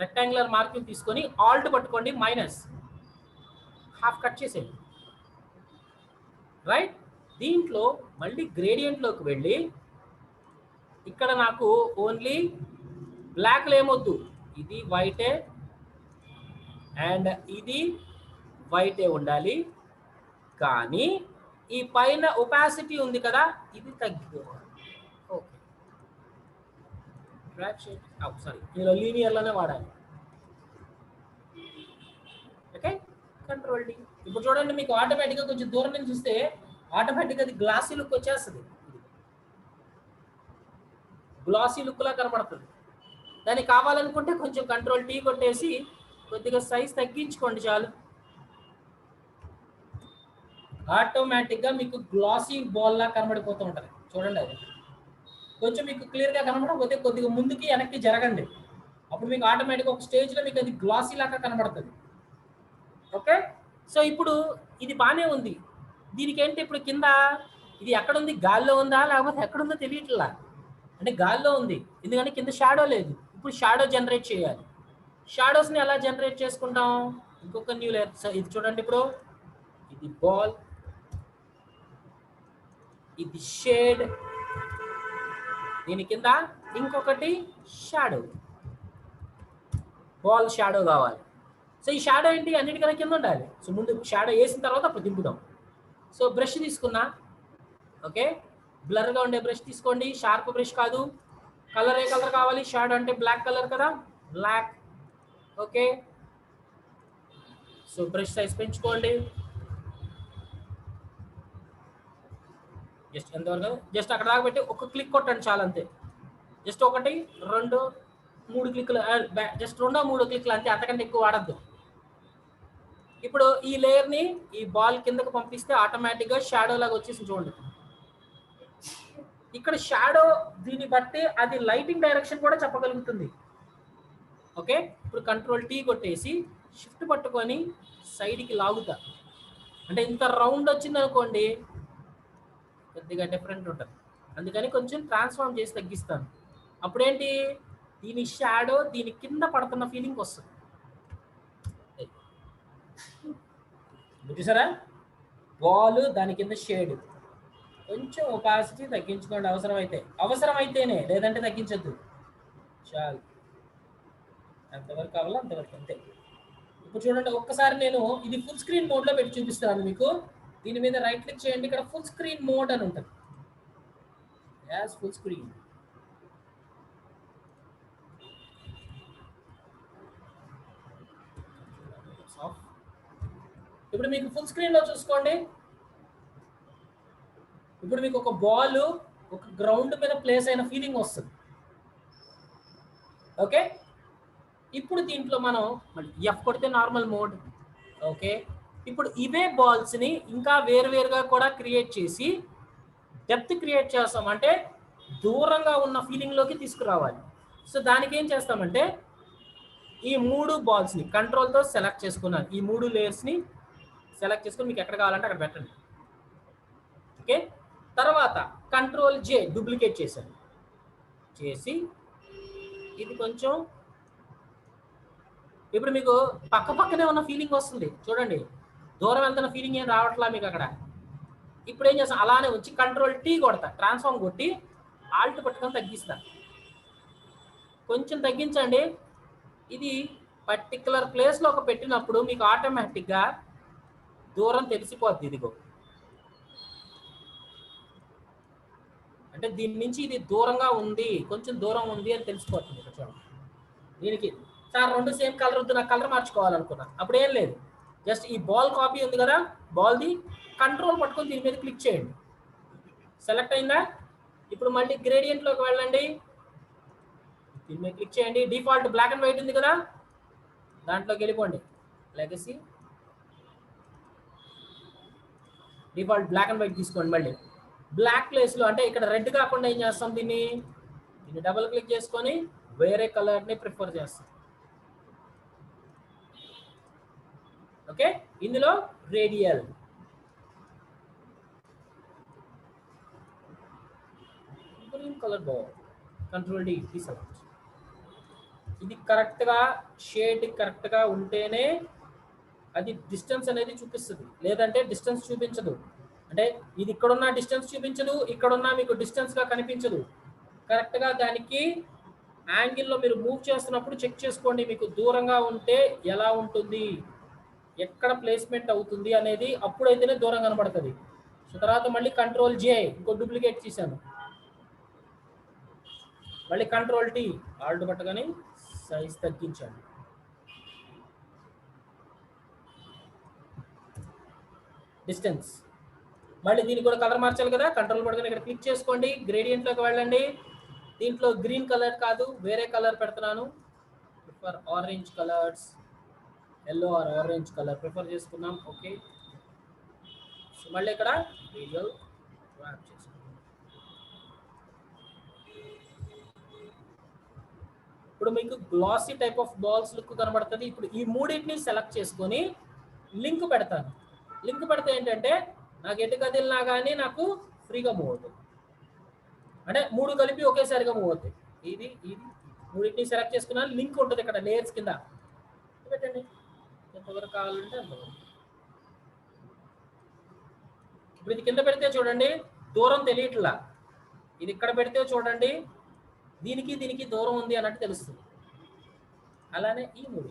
రెక్టాంగులర్ మార్కింగ్ తీసుకొని ఆల్ట్ పట్టుకోండి, మైనస్ హాఫ్ కట్ చేసేయండి. రైట్, దీంట్లో మళ్ళీ గ్రేడియంట్లోకి వెళ్ళి ఇక్కడ నాకు ఓన్లీ బ్లాక్లు ఏమొద్దు, ఇది వైటే అండ్ ఇది వైటే ఉండాలి. కానీ ఈ పైన ఒపాసిటీ ఉంది కదా, ఇది తగ్గిపోవాలి. ఓకే, సారీ, మీరు లీనియర్లోనే వాడాలి. Okay, control D. ఇప్పుడు చూడండి మీకు ఆటోమేటిక్గా కొంచెం దూరం నుంచి చూస్తే ఆటోమేటిక్గా అది గ్లాసీ లుక్ వచ్చేస్తుంది, గ్లాసీ లుక్ లా కనబడుతుంది. దానికి కావాలనుకుంటే కొంచెం కంట్రోల్ టీ కొట్టేసి కొద్దిగా సైజ్ తగ్గించుకోండి చాలు, ఆటోమేటిక్గా మీకు గ్లాసీ బాల్ లా కనబడిపోతూ ఉంటుంది. చూడండి, అది కొంచెం మీకు క్లియర్గా కనబడకపోతే కొద్దిగా ముందుకి వెనక్కి జరగండి, అప్పుడు మీకు ఆటోమేటిక్గా ఒక స్టేజ్లో మీకు అది గ్లాసీ లాగా కనబడుతుంది. ఓకే, సో ఇప్పుడు ఇది బాగానే ఉంది. దీనికి ఏంటి, ఇప్పుడు కింద ఇది ఎక్కడుంది, గాల్లో ఉందా లేకపోతే ఎక్కడుందో తెలియట్లా, అంటే గాల్లో ఉంది ఎందుకంటే కింద షాడో లేదు. ఇప్పుడు షాడో జనరేట్ చేయాలి. షాడోస్ని ఎలా జనరేట్ చేసుకుంటాం, ఇంకొక న్యూ లేయర్. సో ఇది చూడండి, ఇప్పుడు ఇది బాల్, ఇది షేడ్, దీని కింద ఇంకొకటి షాడో, బాల్ షాడో కావాలి. సో ఈ షాడో ఏంటి, అన్నిటికన్నా కింద ఉండాలి. సో ముందు షాడో వేసిన తర్వాత అప్పుడు దింపుదాం. సో బ్రష్ తీసుకున్నా, ఓకే, బ్లర్గా ఉండే బ్రష్ తీసుకోండి, షార్ప్ బ్రష్ కాదు. కలర్ ఏ కలర్ కావాలి, షాడో అంటే బ్లాక్ కలర్ కదా, black. Okay, so brush size పెంచుకోండి, జస్ట్ ఎంతవరకు, జస్ట్ అక్కడ దాకా పెట్టి ఒక క్లిక్ కొట్టండి చాలు, అంతే. జస్ట్ 1 2 3 క్లిక్లు, జస్ట్ 2 3 క్లిక్లు అంతే, అంతకంటే ఎక్కువ వాడద్దు. ఇప్పుడు ఈ లేయర్ని ఈ బాల్ కిందకు పంపిస్తే ఆటోమేటిక్గా షాడో లాగా వచ్చేసి చూడండి. ఇక్కడ షాడో దీన్ని బట్టి అది లైటింగ్ డైరెక్షన్ కూడా చెప్పగలుగుతుంది. ఓకే, ఇప్పుడు కంట్రోల్ టీ కొట్టేసి షిఫ్ట్ పట్టుకొని సైడ్కి లాగుతా, అంటే ఇంత రౌండ్ వచ్చింది అనుకోండి కొద్దిగా డిఫరెంట్ ఉంటుంది, అందుకని కొంచెం ట్రాన్స్ఫార్మ్ చేసి తగ్గిస్తాను. అప్పుడేంటి, దీని షాడో దీని కింద పడుతున్న ఫీలింగ్ వస్తుంది. చూసారా, బాల్ దాని కింద షేడ్, కొంచెం ఒపాసిటీ తగ్గించుకోండి అవసరమైతేనే, లేదంటే తగ్గించద్దు, చాలు. ఎంతవరకు కావాలో అంతవరకు, అంతే. ఇప్పుడు చూడండి, ఒక్కసారి నేను ఇది ఫుల్ స్క్రీన్ మోడ్లో పెట్టి చూపిస్తాను మీకు. దీని మీద రైట్ క్లిక్ చేయండి, ఇక్కడ ఫుల్ స్క్రీన్ మోడ్ అని ఉంటుంది. యాస్ ఫుల్ స్క్రీన్, ఇప్పుడు మీకు ఫుల్ స్క్రీన్లో చూసుకోండి. ఇప్పుడు మీకు ఒక బాల్ ఒక గ్రౌండ్ మీద ప్లేస్ అయిన ఫీలింగ్ వస్తుంది. ఓకే, ఇప్పుడు దీంట్లో మనం మళ్ళీ ఎఫ్ కొడితే నార్మల్ మోడ్. ఓకే, ఇప్పుడు ఇవే బాల్స్ని ఇంకా వేరువేరుగా కూడా క్రియేట్ చేసి డెప్త్ క్రియేట్ చేస్తాం, అంటే దూరంగా ఉన్న ఫీలింగ్లోకి తీసుకురావాలి. సో దానికి ఏం చేస్తామంటే ఈ 3 బాల్స్ని కంట్రోల్తో సెలెక్ట్ చేసుకున్నాను, ఈ 3 లేయర్స్ని సెలెక్ట్ చేసుకుని మీకు ఎక్కడ కావాలంటే అక్కడ పెట్టండి. ఓకే, తర్వాత కంట్రోల్ జే డూప్లికేట్ చేశాను, చేసి ఇది కొంచెం ఇప్పుడు మీకు పక్క పక్కనే ఉన్న ఫీలింగ్ వస్తుంది చూడండి, దూరం వెళ్తున్న ఫీలింగ్ ఏం రావట్లా మీకు అక్కడ. ఇప్పుడు ఏం చేస్తాను, అలానే వచ్చి కంట్రోల్ టీ కొడతా, ట్రాన్స్ఫార్మ్ కొట్టి ఆల్ట్ పట్టుకొని తగ్గిస్తా. కొంచెం తగ్గించండి. ఇది పర్టికులర్ ప్లేస్లో ఒక పెట్టినప్పుడు మీకు ఆటోమేటిక్గా దూరం తెలిసిపోద్ది. ఇదిగో అంటే దీని నుంచి ఇది దూరంగా ఉంది, కొంచెం దూరం ఉంది అని తెలిసిపోతుంది. చూడండి దీనికి సార్ 2 సేమ్ కలర్ వద్దు, నాకు కలర్ మార్చుకోవాలనుకున్నా, అప్పుడు ఏం లేదు, జస్ట్ ఈ బాల్ కాపీ ఉంది కదా, బాల్ది కంట్రోల్ పట్టుకొని దీని మీద క్లిక్ చేయండి, సెలెక్ట్ అయిందా. ఇప్పుడు మళ్ళీ గ్రేడియంట్లోకి వెళ్ళండి, దీని మీద క్లిక్ చేయండి. డిఫాల్ట్ బ్లాక్ అండ్ వైట్ ఉంది కదా, దాంట్లోకి వెళ్ళిపోండి. Legacy default black and white తీసుకోండి. మళ్ళీ బ్లాక్ ప్లేస్లో అంటే ఇక్కడ రెడ్ కాకుండా ఏం చేస్తాం, దీన్ని డబుల్ క్లిక్ చేసుకొని వేరే కలర్ని ప్రిఫర్ చేస్తాం. ఓకే, ఇందులో రేడియల్ గ్రీన్ కలర్ బాగుంది, కంట్రోల్ డి సెలెక్ట్. ఇది కరెక్ట్గా షేడ్ కరెక్ట్గా ఉంటేనే అది డిస్టెన్స్ అనేది చూపిస్తుంది, లేదంటే డిస్టెన్స్ చూపించదు. అంటే ఇది ఇక్కడున్న డిస్టెన్స్ చూపించదు, ఇక్కడున్న మీకు డిస్టెన్స్గా కనిపించదు. కరెక్ట్గా దానికి యాంగిల్లో మీరు మూవ్ చేస్తున్నప్పుడు చెక్ చేసుకోండి, మీకు దూరంగా ఉంటే ఎలా ఉంటుంది, ఎక్కడ ప్లేస్మెంట్ అవుతుంది అనేది, అప్పుడైతేనే దూరం కనబడుతుంది. సో తర్వాత మళ్ళీ కంట్రోల్ జే, ఇంకో డూప్లికేట్ తీసాను, మళ్ళీ కంట్రోల్ టీ ఆల్ట్ పట్టగానే సైజ్ తగ్గించాను. డిస్టెన్స్ మళ్ళీ దీనికి కూడా కలర్ మార్చాలి కదా, కంట్రోల్ పట్టుకొని ఇక్కడ క్లిక్ చేసుకోండి, గ్రేడియంట్లోకి వెళ్ళండి. దీంట్లో గ్రీన్ కలర్ కాదు, వేరే కలర్ పెడుతున్నాను, prefer orange colours, yellow or orange colour prefer చేసుకున్నాం. ఓకే, సో మళ్ళీ ఇక్కడ రేడియల్ ర్యాప్ చేసుకుంటాం. ఇప్పుడు మీకు glossy type of balls look కనబడుతుంది. ఇప్పుడు ఈ మూడింటిని సెలెక్ట్ చేసుకొని లింక్ పెడతాను. లింక్ పెడితే ఏంటంటే నాకు ఎటు కదిలినా కానీ నాకు ఫ్రీగా మూవ్ అవుతుంది, అంటే 3 కలిపి ఒకేసారిగా మూవ్ అవుతాయి. ఇది మూడింటిని సెలెక్ట్ చేసుకున్నాను, లింక్ ఉంటుంది ఇక్కడ లేయర్స్ కింద పెట్టండి, ఎంతవరకు కావాలంటే అంతవరకు. ఇప్పుడు ఇది కింద పెడితే చూడండి దూరం తెలియట్లా, ఇది ఇక్కడ పెడితే చూడండి దీనికి దూరం ఉంది అన్నట్టు తెలుస్తుంది. అలానే ఈ మూడు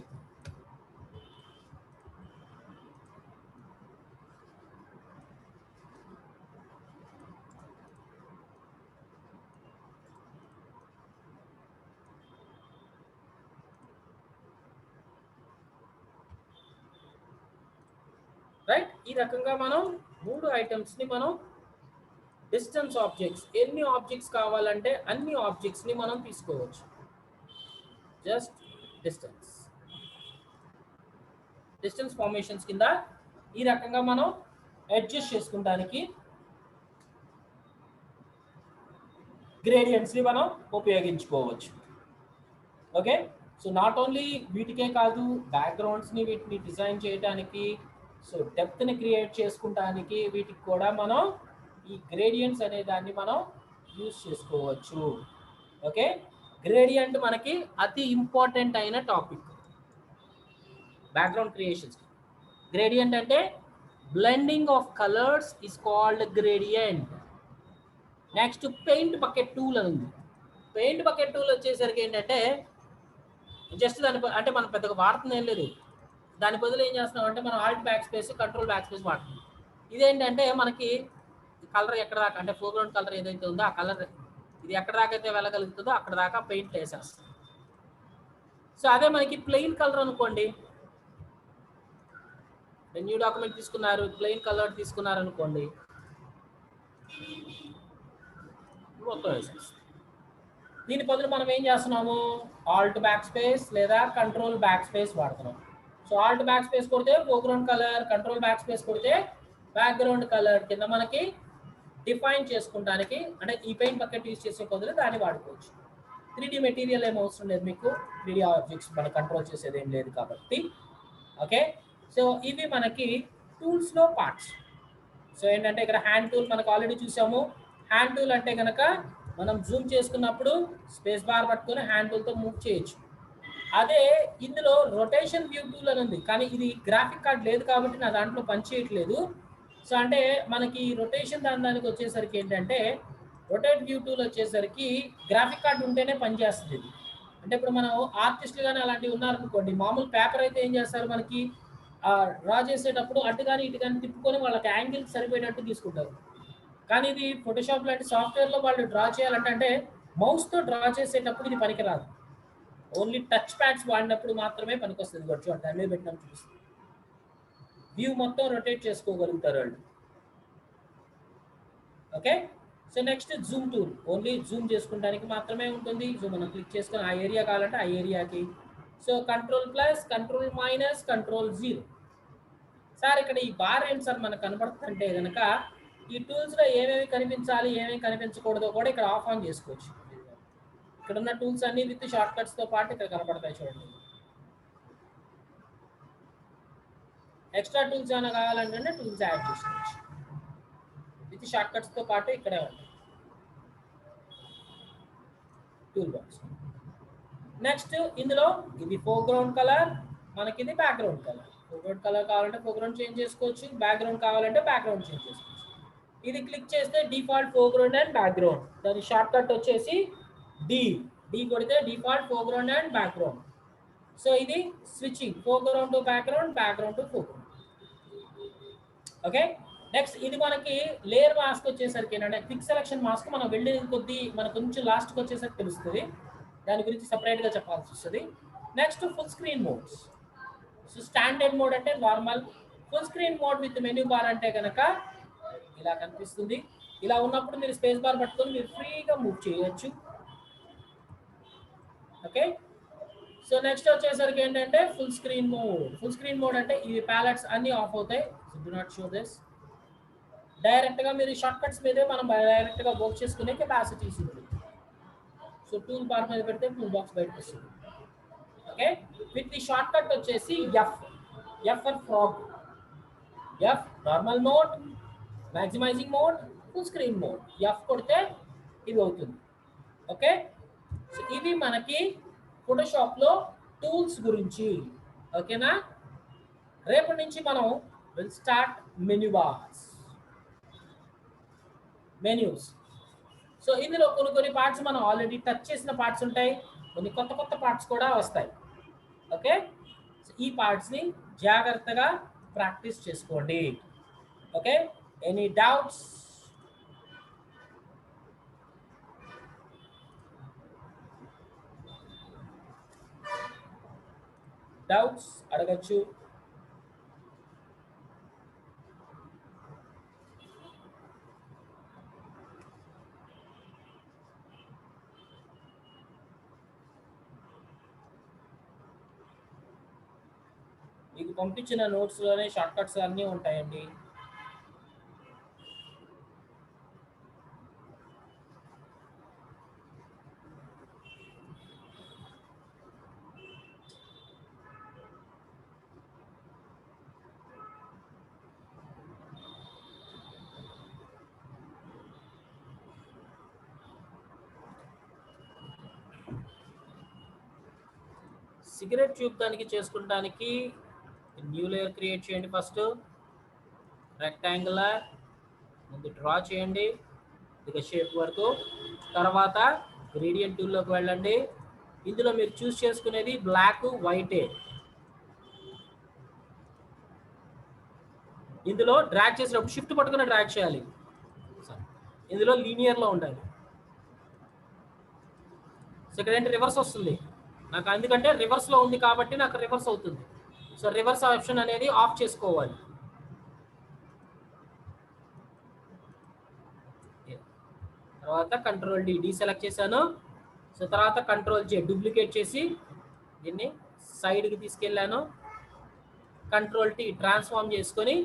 రైట్. ఈ రకంగా మనం 3 ఐటమ్స్ని మనం డిస్టెన్స్ ఆబ్జెక్ట్స్, ఎన్ని ఆబ్జెక్ట్స్ కావాలంటే అన్ని ఆబ్జెక్ట్స్ని మనం తీసుకోవచ్చు. జస్ట్ డిస్టెన్స్ ఫార్మేషన్స్ కింద ఈ రకంగా మనం అడ్జస్ట్ చేసుకుంటానికి గ్రేడియంట్స్ని మనం ఉపయోగించుకోవచ్చు. ఓకే, సో నాట్ ఓన్లీ వీటికే కాదు, బ్యాక్గ్రౌండ్స్ని వీటిని డిజైన్ చేయడానికి, సో డెప్త్ని క్రియేట్ చేసుకుంటానికి వీటికి కూడా మనం ఈ గ్రేడియంట్స్ అనే దాన్ని మనం యూజ్ చేసుకోవచ్చు. ఓకే, గ్రేడియంట్ మనకి అతి ఇంపార్టెంట్ అయిన టాపిక్ బ్యాక్గ్రౌండ్ క్రియేషన్స్. గ్రేడియంట్ అంటే blending of colours is called gradient. Next paint bucket tool అని ఉంది. పెయింట్ బకెట్ టూల్ వచ్చేసరికి ఏంటంటే జస్ట్ దాని అంటే మనం పెద్దగా వాడుతుంది ఏం లేదు, దాని బదులు ఏం చేస్తున్నాం అంటే మనం Alt back space, control back space వాడుతున్నాం. ఇదేంటంటే మనకి కలర్ ఎక్కడ దాకా అంటే ఫోర్గ్రౌండ్ కలర్ ఏదైతే ఉందో ఆ కలర్ ఇది ఎక్కడ దాకా అయితే వెళ్ళగలుగుతుందో అక్కడ దాకా పెయింట్ వేసేస్తాం. సో అదే మనకి ప్లెయిన్ కలర్ అనుకోండి, న్యూ డాక్యుమెంట్ తీసుకున్నారు, ప్లెయిన్ కలర్ తీసుకున్నారు అనుకోండి, మొత్తం వేసేస్తాం. దీని బదులు మనం ఏం చేస్తున్నాము, ఆల్ట్ బ్యాక్ స్పేస్ లేదా కంట్రోల్ బ్యాక్ స్పేస్ వాడుతున్నాం. సో ఆల్ట్ బ్యాక్ స్పేస్ కొడితే foreground colour, control back space కొడితే బ్యాక్గ్రౌండ్ కలర్ కింద మనకి డిఫైన్ చేసుకుంటానికి, అంటే ఈ పెయింట్ బకెట్ యూజ్ చేసే బదులు దాన్ని వాడుకోవచ్చు. 3D మెటీరియల్ ఏం అవసరం లేదు మీకు, 3D ఆబ్జెక్ట్స్ మనం కంట్రోల్ చేసేది ఏం లేదు కాబట్టి. ఓకే, సో ఇవి మనకి టూల్స్లో పార్ట్స్. సో ఏంటంటే ఇక్కడ హ్యాండ్ టూల్ మనకు ఆల్రెడీ చూసాము. హ్యాండ్ టూల్ అంటే కనుక మనం జూమ్ చేసుకున్నప్పుడు స్పేస్ బార్ పట్టుకొని హ్యాండ్ టూల్తో మూవ్ చేయొచ్చు. అదే ఇందులో రొటేషన్ వ్యూ టూల్ అని ఉంది, కానీ ఇది గ్రాఫిక్ కార్డ్ లేదు కాబట్టి నా దాంట్లో పనిచేయట్లేదు. సో అంటే మనకి రొటేషన్ దానికి వచ్చేసరికి ఏంటంటే రొటేట్ వ్యూ టూల్ వచ్చేసరికి గ్రాఫిక్ కార్డ్ ఉంటేనే పనిచేస్తుంది ఇది. అంటే ఇప్పుడు మనం ఆర్టిస్టులు కానీ అలాంటివి ఉన్నారనుకోండి, మామూలు పేపర్ అయితే ఏం చేస్తారు, మనకి డ్రా చేసేటప్పుడు అటు కానీ ఇటు కానీ తిప్పుకొని వాళ్ళకి యాంగిల్ సరిపోయేటట్టు తీసుకుంటారు. కానీ ఇది ఫోటోషాప్ లాంటి సాఫ్ట్వేర్లో వాళ్ళు డ్రా చేయాలంటే అంటే మౌస్తో డ్రా చేసేటప్పుడు ఇది పనికిరాదు. ఓన్లీ టచ్ ప్యాడ్స్ వాడినప్పుడు మాత్రమే పనికొస్తుంది. చూడండి దాని మీద పెట్టినాం చూపిస్తుంది. వ్యూ మొత్తం రొటేట్ చేసుకోగలుగుతారు వాళ్ళు. Okay, so next Zoom tool only Zoom చేసుకోవడానికి మాత్రమే ఉంటుంది. సో మనం క్లిక్ చేసుకొని ఆ ఏరియా కావాలంటే ఆ ఏరియాకి. So control plus, control minus, control 0. Sir ఇక్కడ ఈ బార్ ఏంటి సార్ మనకు కనబడుతుందంటే కనుక ఈ టూల్స్లో ఏమేమి కనిపించాలి ఏమేమి కనిపించకూడదో కూడా ఇక్కడ ఆఫ్ ఆన్ చేసుకోవచ్చు. ఇక్కడ ఉన్న టూల్స్ అన్ని విత్ షార్ట్ కట్స్తో పాటు ఇక్కడ కనపడతాయి చూడండి. ఎక్స్ట్రా టూల్స్ ఏమైనా కావాలంటే టూల్స్ యాడ్ చేసుకోవచ్చు. విత్ షార్ట్ కట్స్తో పాటు ఇక్కడే ఉంటాయి టూల్ బాక్స్. నెక్స్ట్ ఇందులో ఇది ఫోర్గ్రౌండ్ కలర్, మనకి ఇది బ్యాక్గ్రౌండ్ కలర్. ఫోర్గ్రౌండ్ కలర్ కావాలంటే ఫోర్గ్రౌండ్ చేంజ్ చేసుకోవచ్చు, బ్యాక్గ్రౌండ్ కావాలంటే బ్యాక్గ్రౌండ్ చేంజ్ చేసుకోవచ్చు. ఇది క్లిక్ చేస్తే డిఫాల్ట్ ఫోర్గ్రౌండ్ అండ్ బ్యాక్గ్రౌండ్, దాని షార్ట్ కట్ వచ్చేసి డి కొడితే default foreground and background. So ఇది switching foreground to background, background to foreground. Okay, next ఇది మనకి లేయర్ మాస్క్ వచ్చేసరికి ఏంటంటే క్విక్ సెలక్షన్ మాస్క్ మనం వెళ్ళే కొద్దీ మనకు కొంచెం లాస్ట్కి వచ్చేసరికి తెలుస్తుంది, దాని గురించి సపరేట్గా చెప్పాల్సి వస్తుంది. Next full screen modes. So standard mode అంటే normal, full screen mode with menu bar అంటే కనుక ఇలా కనిపిస్తుంది. ఇలా ఉన్నప్పుడు మీరు స్పేస్ బార్ పట్టుకొని మీరు ఫ్రీగా మూవ్ చేయొచ్చు. ఓకే, సో నెక్స్ట్ వచ్చేసరికి ఏంటంటే full screen mode. Full screen mode అంటే ఈ ప్యాలెట్స్ అన్ని ఆఫ్ అవుతాయి. So do not show this. డైరెక్ట్గా మీరు షార్ట్ కట్స్ మీదే మనం డైరెక్ట్గా వర్క్ చేసుకునే కెపాసిటీస్ ఉంటుంది. సో టూల్ బార్ మీద పెడితే టూల్ బాక్స్ బయటకు వస్తుంది. Okay, with the shortcut వచ్చేసి F for frog, F normal mode, maximising mode, full screen mode. F కొడితే ఇది అవుతుంది. ఓకే, సో ఇవి మనకి ఫోటోషాప్లో టూల్స్ గురించి. ఓకేనా, రేపటి నుంచి మనం will start menu bars, menus. So ఇందులో కొన్ని పార్ట్స్ మనం ఆల్రెడీ టచ్ చేసిన పార్ట్స్ ఉంటాయి, కొన్ని కొత్త పార్ట్స్ కూడా వస్తాయి. ఓకే, సో ఈ పార్ట్స్ని జాగ్రత్తగా ప్రాక్టీస్ చేసుకోండి. Okay, any doubts? డౌట్స్ అడగచ్చు. మీకు పంపించిన నోట్స్లోనే షార్ట్ కట్స్ అన్నీ ఉంటాయండి. సిగరెట్ ట్యూబ్ దానికి చేసుకుంటానికి న్యూ లేయర్ క్రియేట్ చేయండి. ఫస్ట్ రెక్టాంగులర్ ముందు డ్రా చేయండి ఇక షేప్ వరకు. తర్వాత గ్రేడియంట్ టూల్లోకి వెళ్ళండి. ఇందులో మీరు చూస్ చేసుకునేది బ్లాక్ వైటే. ఇందులో డ్రాగ్ చేసినప్పుడు షిఫ్ట్ పట్టుకుని డ్రాగ్ చేయాలి. ఇందులో లీనియర్లో ఉండాలి. సెకండ్ ఏంటి రివర్స్ వస్తుంది నాకు, ఎందుకంటే రివర్స్లో ఉంది కాబట్టి నాకు రివర్స్ అవుతుంది. సో రివర్స్ ఆప్షన్ అనేది ఆఫ్ చేసుకోవాలి. తర్వాత కంట్రోల్ డి సెలెక్ట్ చేశాను. సో తర్వాత కంట్రోల్ జే డూప్లికేట్ చేసి దీన్ని సైడ్కి తీసుకెళ్ళాను. కంట్రోల్ టీ ట్రాన్స్ఫార్మ్ చేసుకొని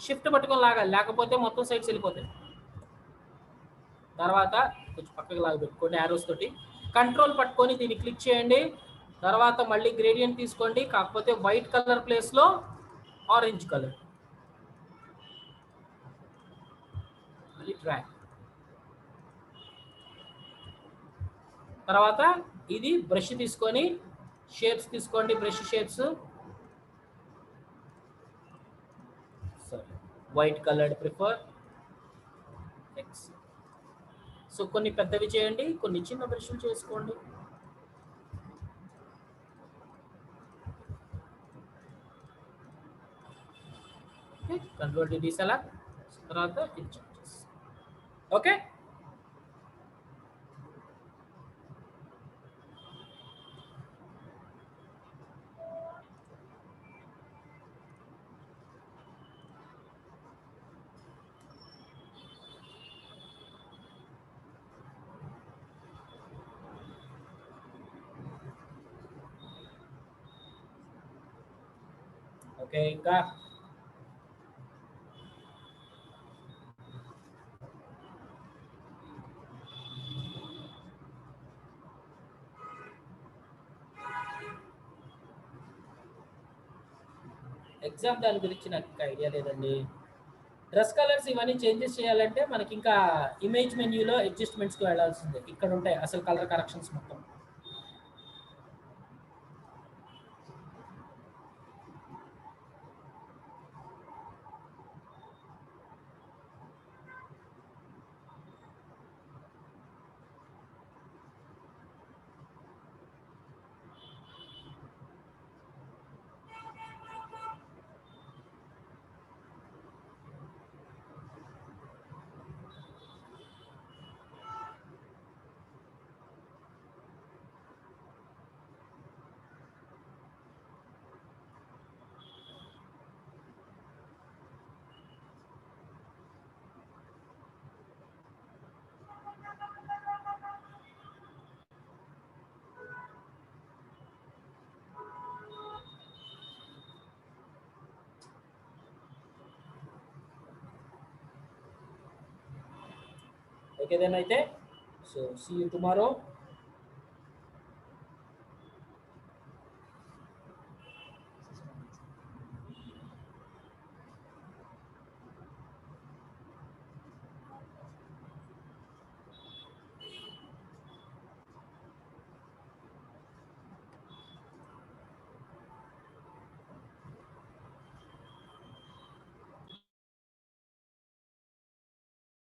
షిఫ్ట్ పట్టుకొని లాగాలి, లేకపోతే మొత్తం సైడ్స్ వెళ్ళిపోతాయి. తర్వాత కొంచెం పక్కకి లాగా పెట్టుకోండి యారోస్ తోటి. కంట్రోల్ పట్టుకొని దీన్ని క్లిక్ చేయండి. తర్వాత మళ్ళీ గ్రేడియంట్ తీసుకోండి, కాకపోతే వైట్ కలర్ ప్లేస్లో ఆరెంజ్ కలర్. మళ్ళీ డ్రాగ్. తర్వాత ఇది బ్రష్ తీసుకొని షేప్స్ తీసుకోండి, బ్రష్ షేప్స్. సరే, white coloured prefer. X. So కొన్ని పెద్దవి చేయండి, కొన్ని చిన్న బ్రష్లు చేసుకోండి. ఓకే, కంట్రోల్ డి సెలెక్ట్, తర్వాత ఇన్సర్ట్. Okay, okay. ఇంకా ఎగ్జామ్ దాని గురించి నాకు ఇంకా ఐడియా లేదండి. డ్రెస్ కలర్స్ ఇవన్నీ చేంజెస్ చేయాలంటే మనకి ఇంకా ఇమేజ్ మెన్యూలో అడ్జస్ట్మెంట్స్కి వెళ్ళాల్సిందే. ఇక్కడ ఉంటాయి అసలు కలర్ కరెక్షన్స్ మొత్తం. ఓకే దెన్ అయితే, సో సీ యూ టుమారో.